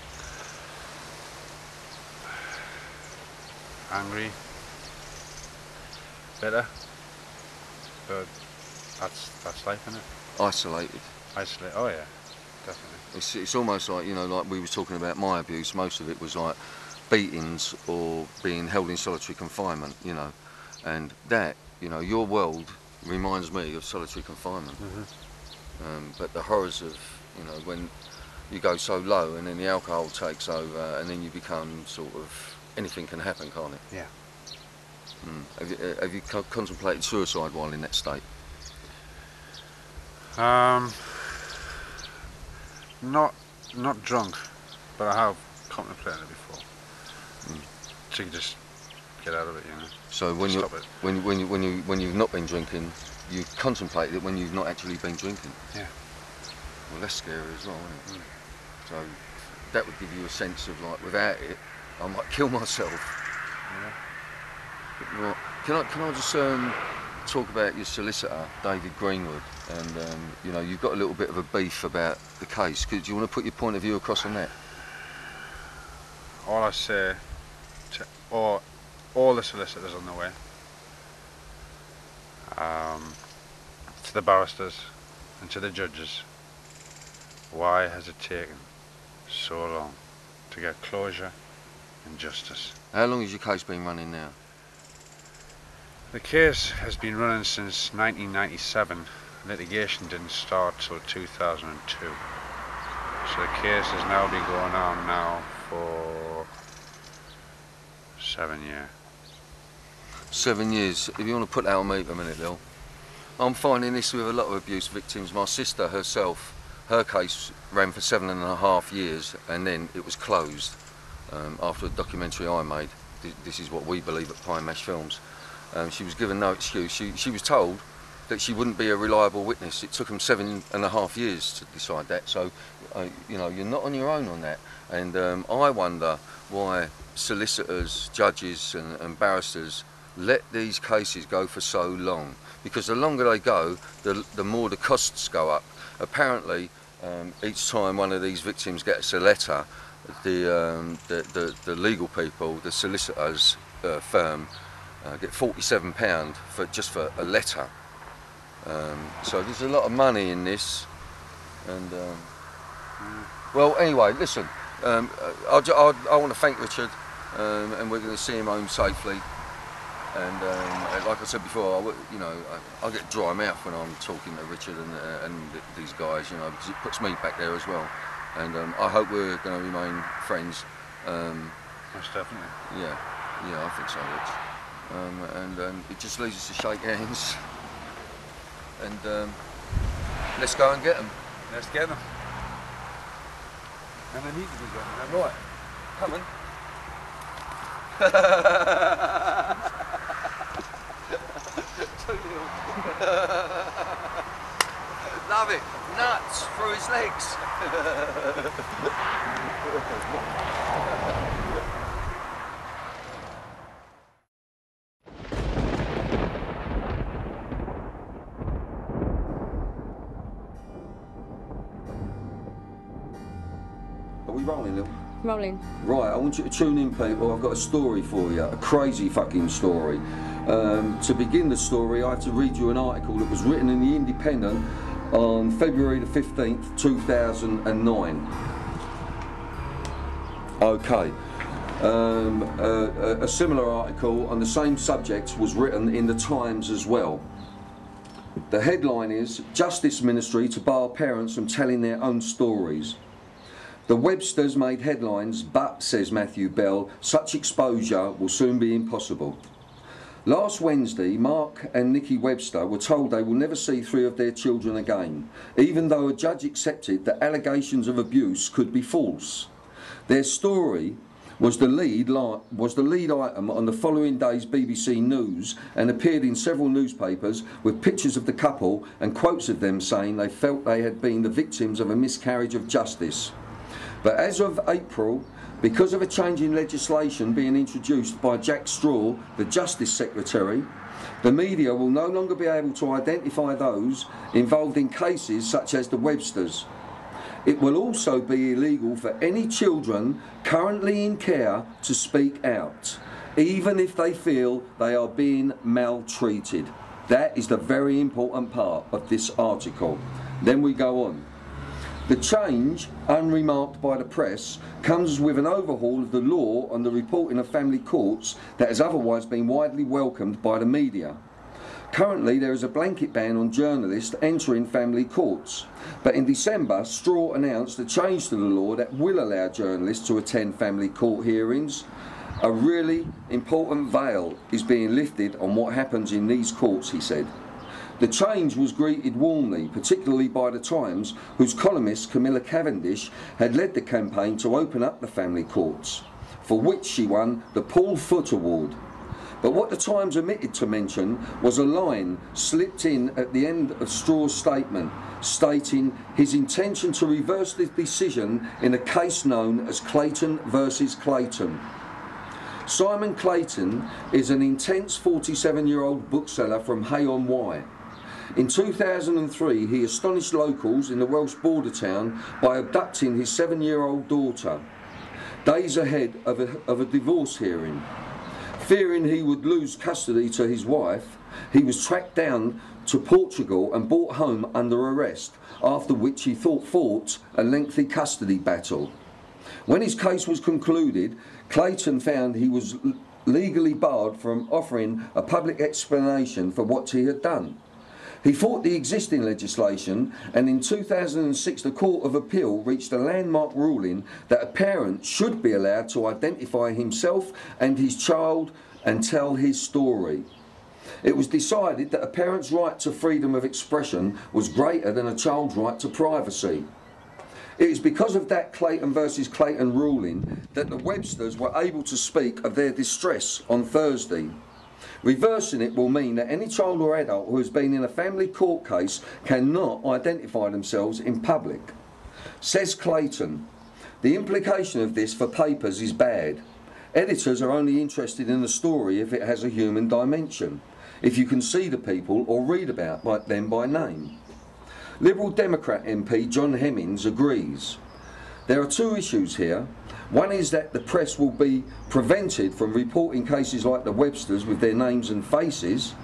Angry, bitter, but that's life, isn't it? Isolated. Isolate. Oh yeah, definitely. It's almost like, you know, like we were talking about my abuse. Most of it was like beatings or being held in solitary confinement, you know, and that, you know, your world reminds me of solitary confinement. But the horrors of, you know, when you go so low and then the alcohol takes over and then you become sort of, anything can happen, can't it? Yeah. Have you contemplated suicide while in that state? Not drunk, but I have contemplated it before. To just get out of it, you know. So when you've not been drinking, you contemplated it when you've not actually been drinking. Yeah. Well, that's scary as well, isn't it? So that would give you a sense of like, without it, I might kill myself. Yeah. Well, can I just talk about your solicitor, David Greenwood, and you know, you've got a little bit of a beef about the case. Do you want to put your point of view across on that? All I say to all the solicitors on the way, to the barristers and to the judges, why has it taken so long to get closure and justice? How long has your case been running now? The case has been running since 1997. Litigation didn't start till 2002. So the case has now been going on now for 7 years. 7 years. If you want to put that on me for a minute, Lil. I'm finding this with a lot of abuse victims. My sister herself, her case ran for 7.5 years and then it was closed after a documentary I made. This is what we believe at Pine Mash Films. She was given no excuse. She was told that she wouldn't be a reliable witness. It took them 7.5 years to decide that. So, you know, you're not on your own on that. And I wonder why solicitors, judges and barristers let these cases go for so long. Because the longer they go, the more the costs go up. Apparently, each time one of these victims gets a letter, the legal people, the solicitors firm, get £47 for a letter. So there's a lot of money in this, and well, anyway, listen. I want to thank Richard, and we're going to see him home safely. And like I said before, you know, I get dry mouth when I'm talking to Richard and these guys, you know, because it puts me back there as well. And I hope we're going to remain friends. Most definitely. Yeah, I think so, Rich. And it just leaves us to shake hands. And let's go and get them. Let's get them. And they need to be getting them. Right, come on. Love it. Nuts through his legs. Are we rolling, Lil? Rolling. Right, I want you to tune in, people. I've got a story for you, a crazy fucking story. To begin the story, I have to read you an article that was written in the Independent on February the 15th, 2009. Okay. A similar article on the same subject was written in the Times as well. The headline is Justice Ministry to bar parents from telling their own stories. The Websters made headlines, but, says Matthew Bell, such exposure will soon be impossible. Last Wednesday, Mark and Nikki Webster were told they will never see 3 of their children again, even though a judge accepted that allegations of abuse could be false. Their story was the lead item on the following day's BBC News and appeared in several newspapers with pictures of the couple and quotes of them saying they felt they had been the victims of a miscarriage of justice. But as of April, because of a change in legislation being introduced by Jack Straw, the Justice Secretary, the media will no longer be able to identify those involved in cases such as the Websters. It will also be illegal for any children currently in care to speak out, even if they feel they are being maltreated. That is the very important part of this article. Then we go on. The change, unremarked by the press, comes with an overhaul of the law on the reporting of family courts that has otherwise been widely welcomed by the media. Currently, there is a blanket ban on journalists entering family courts, but in December, Straw announced a change to the law that will allow journalists to attend family court hearings. A really important veil is being lifted on what happens in these courts, he said. The change was greeted warmly, particularly by the Times, whose columnist Camilla Cavendish had led the campaign to open up the family courts, for which she won the Paul Foot Award. But what the Times omitted to mention was a line slipped in at the end of Straw's statement, stating his intention to reverse the decision in a case known as Clayton versus Clayton. Simon Clayton is an intense 47-year-old bookseller from Hay-on-Wye. In 2003, he astonished locals in the Welsh border town by abducting his 7-year-old daughter, days ahead of a divorce hearing. Fearing he would lose custody to his wife, he was tracked down to Portugal and brought home under arrest, after which he fought a lengthy custody battle. When his case was concluded, Clayton found he was legally barred from offering a public explanation for what he had done. He fought the existing legislation, and in 2006 the Court of Appeal reached a landmark ruling that a parent should be allowed to identify himself and his child and tell his story. It was decided that a parent's right to freedom of expression was greater than a child's right to privacy. It is because of that Clayton versus Clayton ruling that the Websters were able to speak of their distress on Thursday. Reversing it will mean that any child or adult who has been in a family court case cannot identify themselves in public. Says Clayton, the implication of this for papers is bad. Editors are only interested in the story if it has a human dimension, if you can see the people or read about them by name. Liberal Democrat MP John Hemmings agrees. There are 2 issues here. One is that the press will be prevented from reporting cases like the Websters with their names and faces.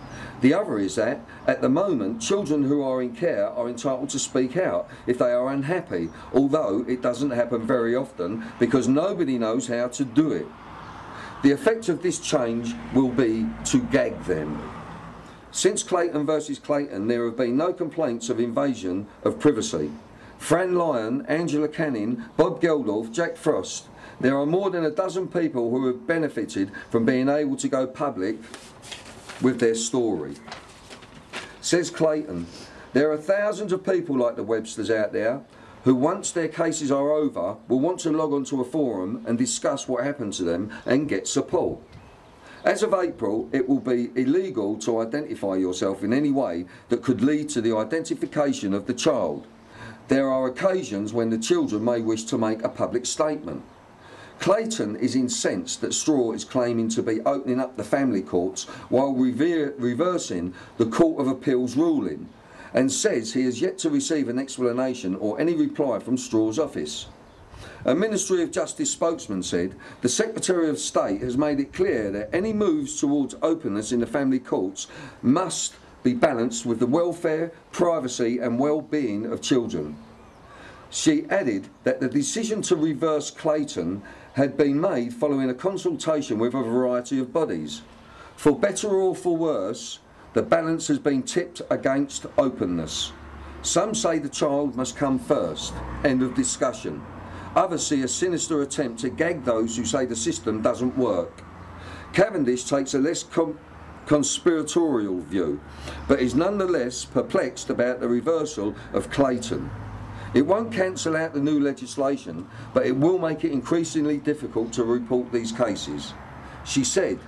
The other is that, at the moment, children who are in care are entitled to speak out if they are unhappy, although it doesn't happen very often because nobody knows how to do it. The effect of this change will be to gag them. Since Clayton versus Clayton, there have been no complaints of invasion of privacy. Fran Lyon, Angela Canning, Bob Geldof, Jack Frost. There are more than a dozen people who have benefited from being able to go public with their story. Says Clayton, there are thousands of people like the Websters out there who, once their cases are over, will want to log onto a forum and discuss what happened to them and get support. As of April, it will be illegal to identify yourself in any way that could lead to the identification of the child. There are occasions when the children may wish to make a public statement. Clayton is incensed that Straw is claiming to be opening up the family courts while reversing the Court of Appeal's ruling, and says he has yet to receive an explanation or any reply from Straw's office. A Ministry of Justice spokesman said, the Secretary of State has made it clear that any moves towards openness in the family courts must be balanced with the welfare, privacy and well-being of children. She added that the decision to reverse Clayton had been made following a consultation with a variety of bodies. For better or for worse, the balance has been tipped against openness. Some say the child must come first, end of discussion. Others see a sinister attempt to gag those who say the system doesn't work. Cavendish takes a less conspiratorial view, but is nonetheless perplexed about the reversal of Clayton. It won't cancel out the new legislation, but it will make it increasingly difficult to report these cases. She said,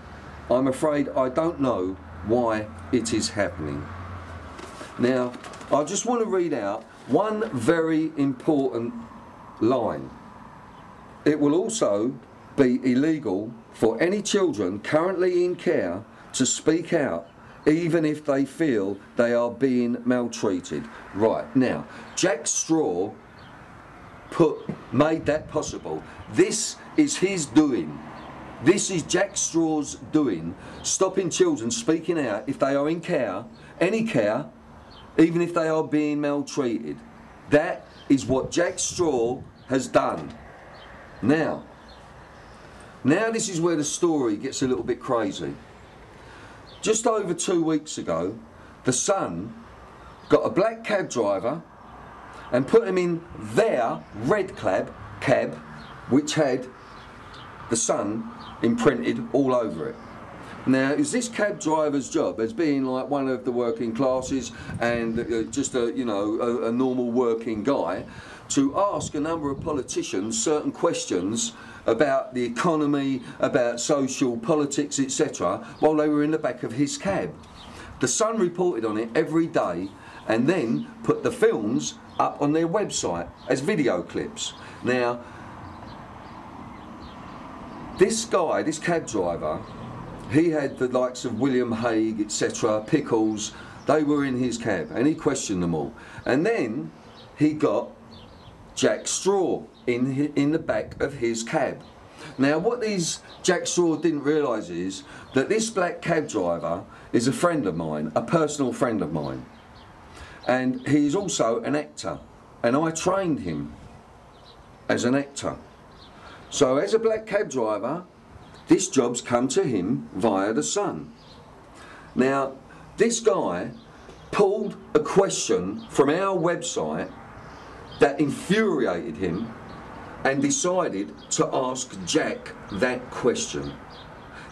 "I'm afraid I don't know why it is happening." Now, I just want to read out one very important line. It will also be illegal for any children currently in care to speak out, even if they feel they are being maltreated. Right, now, Jack Straw made that possible. This is his doing. This is Jack Straw's doing, stopping children speaking out if they are in care, any care, even if they are being maltreated. That is what Jack Straw has done. Now this is where the story gets a little bit crazy. Just over 2 weeks ago, the Sun got a black cab driver and put him in their red cab, which had the Sun imprinted all over it. Now, is this cab driver's job as being like one of the working classes and just a normal working guy to ask a number of politicians certain questions about the economy, about social politics, etc., while they were in the back of his cab. The Sun reported on it every day and then put the films up on their website as video clips. Now, this guy, this cab driver, he had the likes of William Hague, etc., Pickles, they were in his cab and he questioned them all. And then he got Jack Straw in the back of his cab. Now what these Jack Straw didn't realise is that this black cab driver is a friend of mine, a personal friend of mine. And he's also an actor. And I trained him as an actor. So as a black cab driver, this job's come to him via the Sun. Now, this guy pulled a question from our website that infuriated him and decided to ask Jack that question.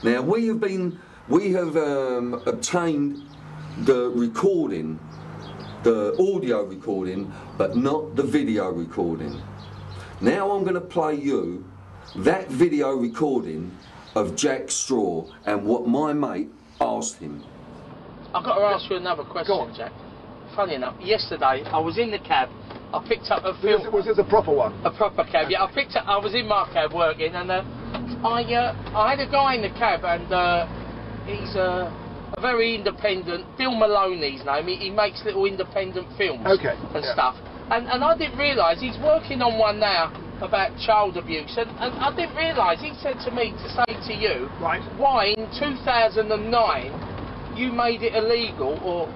Now, we have obtained the recording, the audio recording, but not the video recording. Now I'm going to play you that video recording of Jack Straw and what my mate asked him. I've got to ask you another question, Jack. Funny enough, yesterday I was in the cab. I picked up a film. Was this a proper one? A proper cab, yeah. I was in my cab working, and I had a guy in the cab, and he's a very independent. Bill Maloney's name. He makes little independent films and stuff. And I didn't realise he's working on one now about child abuse, and I didn't realise, he said to me to say to you, why in 2009 you made it illegal or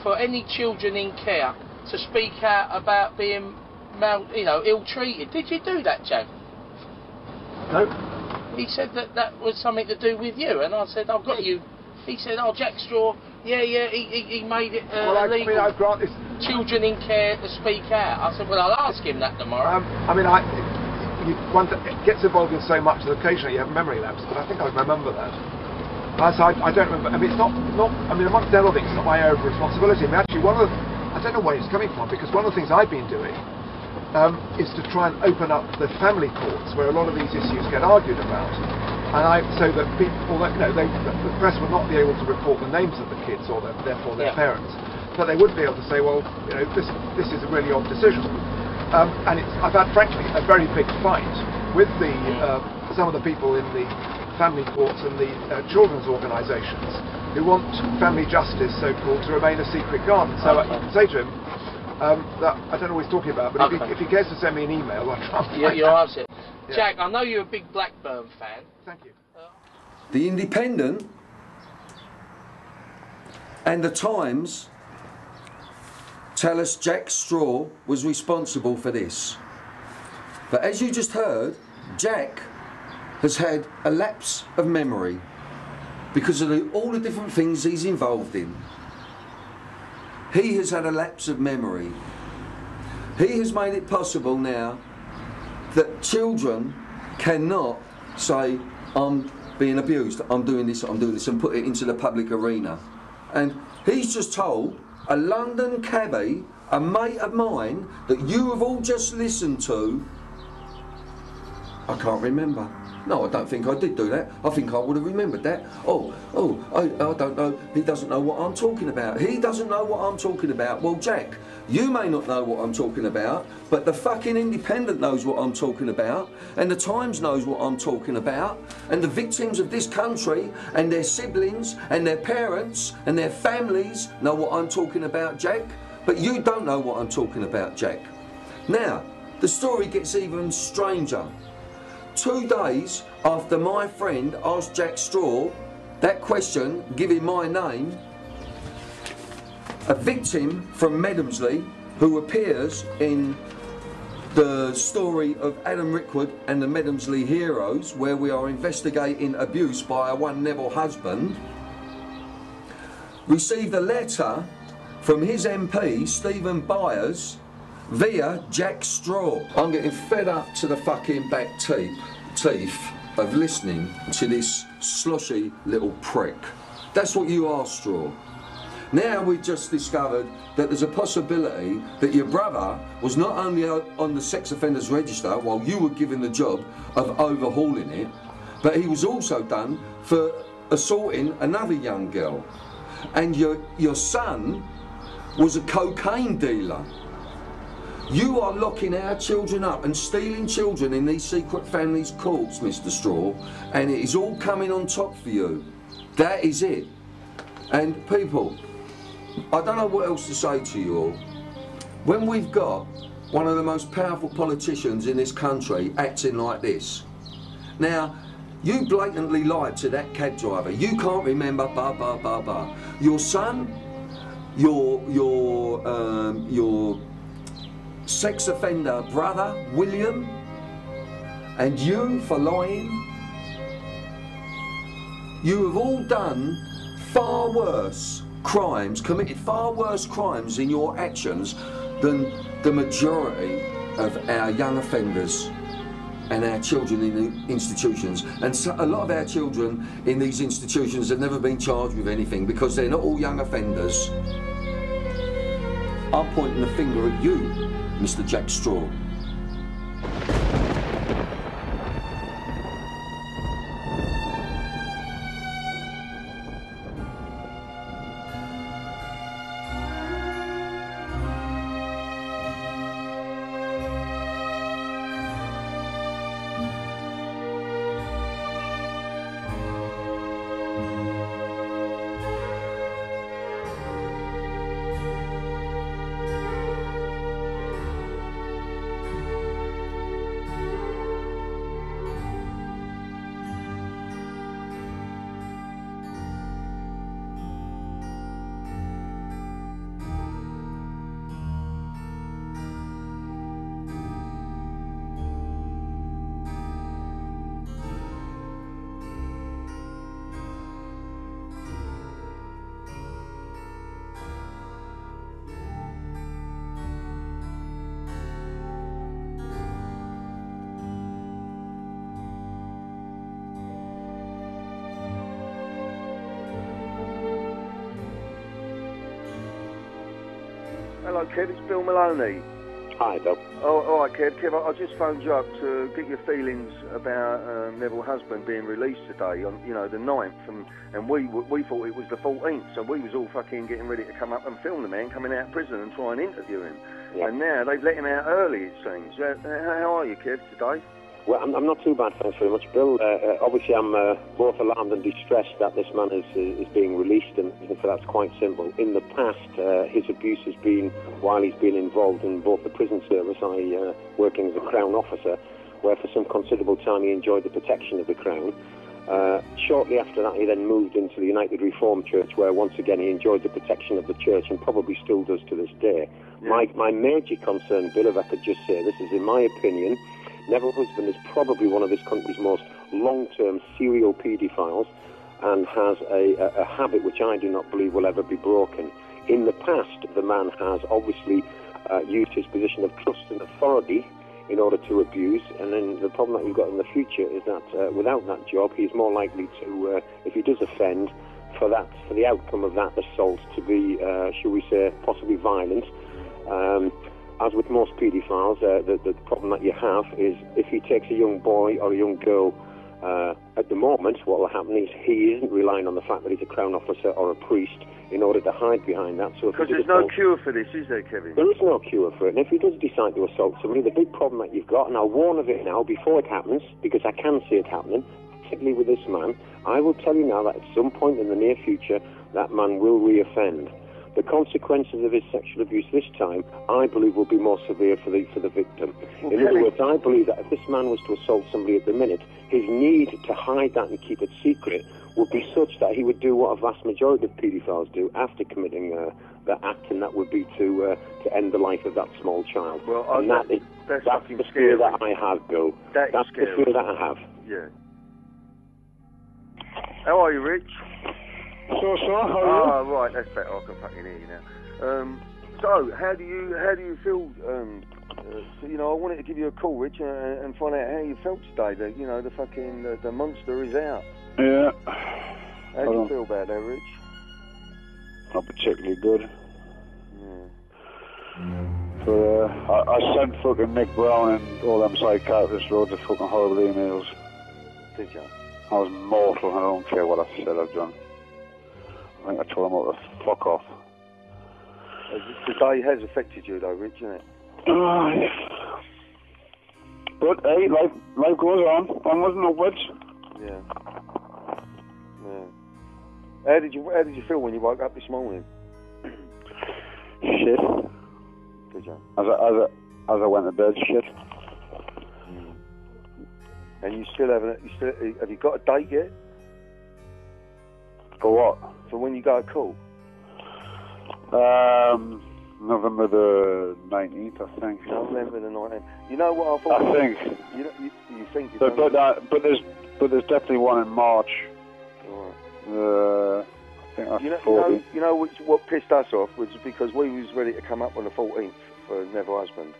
for any children in care to speak out about being ill-treated. Did you do that, Jack? No. He said that was something to do with you, and I said, I've got you. He said, oh, Jack Straw, he made it illegal. I grant this. Children in care to speak out. I said, well, I'll ask him that tomorrow. One gets involved in so much that occasionally you have memory lapse, but I think I remember that. I don't remember. I mean, it's not. I mean, amongst other things, it's not my area of responsibility. I mean, actually, I don't know where it's coming from, because one of the things I've been doing is to try and open up the family courts where a lot of these issues get argued about, and so that people, the press would not be able to report the names of the kids or therefore their parents, but they would be able to say, well, this is a really odd decision. And I've had, frankly, a very big fight with some of the people in the family courts and the children's organisations who want family justice, so-called, to remain a secret garden. So I can say to him that I don't know what he's talking about, but if he cares to send me an email, I'll try and find you'll answer it. Yeah. Jack, I know you're a big Blackburn fan. Thank you. The Independent and the Times tell us Jack Straw was responsible for this. But as you just heard, Jack has had a lapse of memory because of all the different things he's involved in. He has had a lapse of memory. He has made it possible now that children cannot say, I'm being abused, I'm doing this, and put it into the public arena. And he's just told a London cabbie, a mate of mine, that you have all just listened to, I can't remember. No, I don't think I did do that. I think I would have remembered that. I don't know. He doesn't know what I'm talking about. He doesn't know what I'm talking about. Well, Jack, you may not know what I'm talking about, but the fucking Independent knows what I'm talking about, and the Times knows what I'm talking about, and the victims of this country and their siblings and their parents and their families know what I'm talking about, Jack. But you don't know what I'm talking about, Jack. Now, the story gets even stranger. 2 days after my friend asked Jack Straw that question, giving my name, a victim from Medhamsley who appears in the story of Adam Rickwood and the Medhamsley Heroes, where we are investigating abuse by a one Neville husband, received a letter from his MP, Stephen Byers, via Jack Straw. I'm getting fed up to the fucking back teeth of listening to this sloshy little prick. That's what you are, Straw. Now we've just discovered that there's a possibility that your brother was not only on the sex offenders register while you were given the job of overhauling it, but he was also done for assaulting another young girl. And your son was a cocaine dealer. You are locking our children up and stealing children in these secret families' courts, Mr. Straw, and it is all coming on top for you. That is it. And people, I don't know what else to say to you all. When we've got one of the most powerful politicians in this country acting like this, now, you blatantly lied to that cab driver. You can't remember, Your son, your sex offender brother, William, and you for lying. You have all done far worse crimes, committed far worse crimes in your actions than the majority of our young offenders and our children in the institutions. And so a lot of our children in these institutions have never been charged with anything because they're not all young offenders. I'm pointing the finger at you, Mr. Jack Straw. Hello, Kev, it's Bill Maloney. Hi, Bill. Oh, all right, Kev. I just phoned you up to get your feelings about Neville's husband being released today on, the 9th, and we thought it was the 14th, so we was all fucking getting ready to come up and film the man coming out of prison and try and interview him. Yeah. And now they've let him out early, it seems. How are you, Kev, today? Well, I'm not too bad, thanks very much, Bill. Obviously, I'm both alarmed and distressed that this man is being released, and for that's quite simple. In the past, his abuse has been while he's been involved in both the prison service, working as a Crown officer, where for some considerable time he enjoyed the protection of the Crown. Shortly after that, he then moved into the United Reformed Church, where once again he enjoyed the protection of the church, and probably still does to this day. Yeah. My major concern, Bill, if I could just say this, is in my opinion, Neville Husband is probably one of this country's most long-term serial paedophiles and has a habit which I do not believe will ever be broken. In the past, the man has obviously used his position of trust and authority in order to abuse, and then the problem that you've got in the future is that without that job, he's more likely to, if he does offend, for the outcome of that assault to be, shall we say, possibly violent. As with most paedophiles, the problem that you have is if he takes a young boy or a young girl, at the moment, what will happen is he isn't relying on the fact that he's a Crown officer or a priest in order to hide behind that. So because there's no cure for this, is there, Kevin? There is no cure for it. And if he does decide to assault somebody, the big problem that you've got, and I'll warn of it now before it happens, because I can see it happening, particularly with this man, I will tell you now that at some point in the near future, that man will reoffend. The consequences of his sexual abuse this time, I believe, will be more severe for the victim. Well, in other words, I believe that if this man was to assault somebody at the minute, his need to hide that and keep it secret would be such that he would do what a vast majority of paedophiles do after committing the act, and that would be to end the life of that small child. Well, and that's the fear that I have, Bill. That's the fear that I have. Yeah. How are you, Rich? So, how are you? Ah, right, that's better. I can fucking hear you now. So, how do you feel? So, you know, I wanted to give you a call, Rich, and find out how you felt today. That you know, the monster is out. Yeah. How do you feel about that, Rich? Not particularly good. Yeah. But I sent fucking Nick Brown and all them psychiatrists wrote the fucking horrible emails. Did you? I was mortal. I don't care what I said I've done. I think I told them all to fuck off. Today has affected you, though, Rich, isn't it? Yeah. But hey, life goes on. Onwards and upwards. Yeah. Yeah. How did you feel when you woke up this morning? Shit. Did you? As I went to bed, shit. And you still haven't? Have you got a date yet? For what? For when you go to court? November the 19th, I think. November the 19th. You know what I thought? I think. You think? But there's definitely one in March. Right. I think that's 40. You know what pissed us off was because we was ready to come up on the 14th for Neville Husband.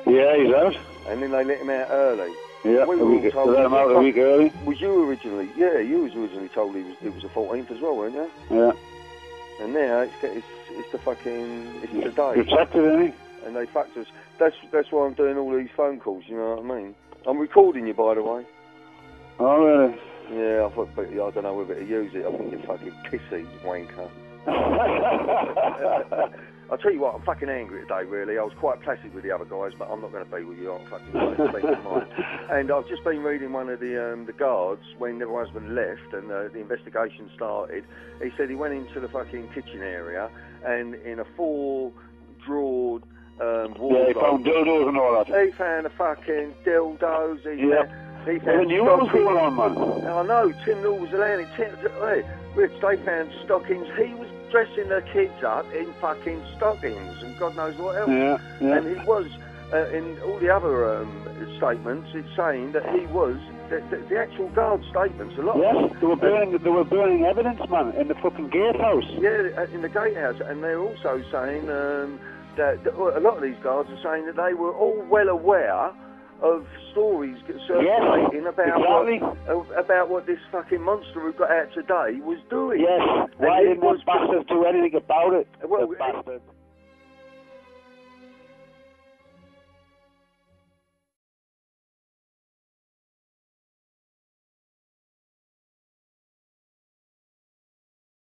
Yeah, he's out. And then they let him out early. Yeah, we were told let him out a week early. Was you originally? Yeah, you was originally told it was the 14th as well, weren't you? Yeah. And now it's the fucking today. You've checked it, ain't he? And they fucked us. That's why I'm doing all these phone calls. You know what I mean? I'm recording you, by the way. Oh really? Yeah, I thought, but I don't know whether to use it. I think you're fucking pissy wanker. I'll tell you what, I'm fucking angry today, really. I was quite placid with the other guys, but I'm not going to be with you. I'm fucking speaking mine. And I've just been reading one of the guards when their husband left and the investigation started. He said he went into the fucking kitchen area and in a 4-drawer wardrobe. Yeah, he found dildos and all that. He found a fucking dildos. He found well, you know what's going on, man. I know, Tim Law was allowing it. Hey, Rich, they found stockings. He was dressing the kids up in fucking stockings and God knows what else. Yeah. And he was, in all the other statements, it's saying that he was, the actual guard statements, a lot of them. They were burning evidence, man, in the fucking gatehouse. Yeah, in the gatehouse. And they're also saying that a lot of these guards are saying that they were all well aware of stories circulating about what this fucking monster who got out today was doing. Yes. Why didn't those bastards do anything about it? Well,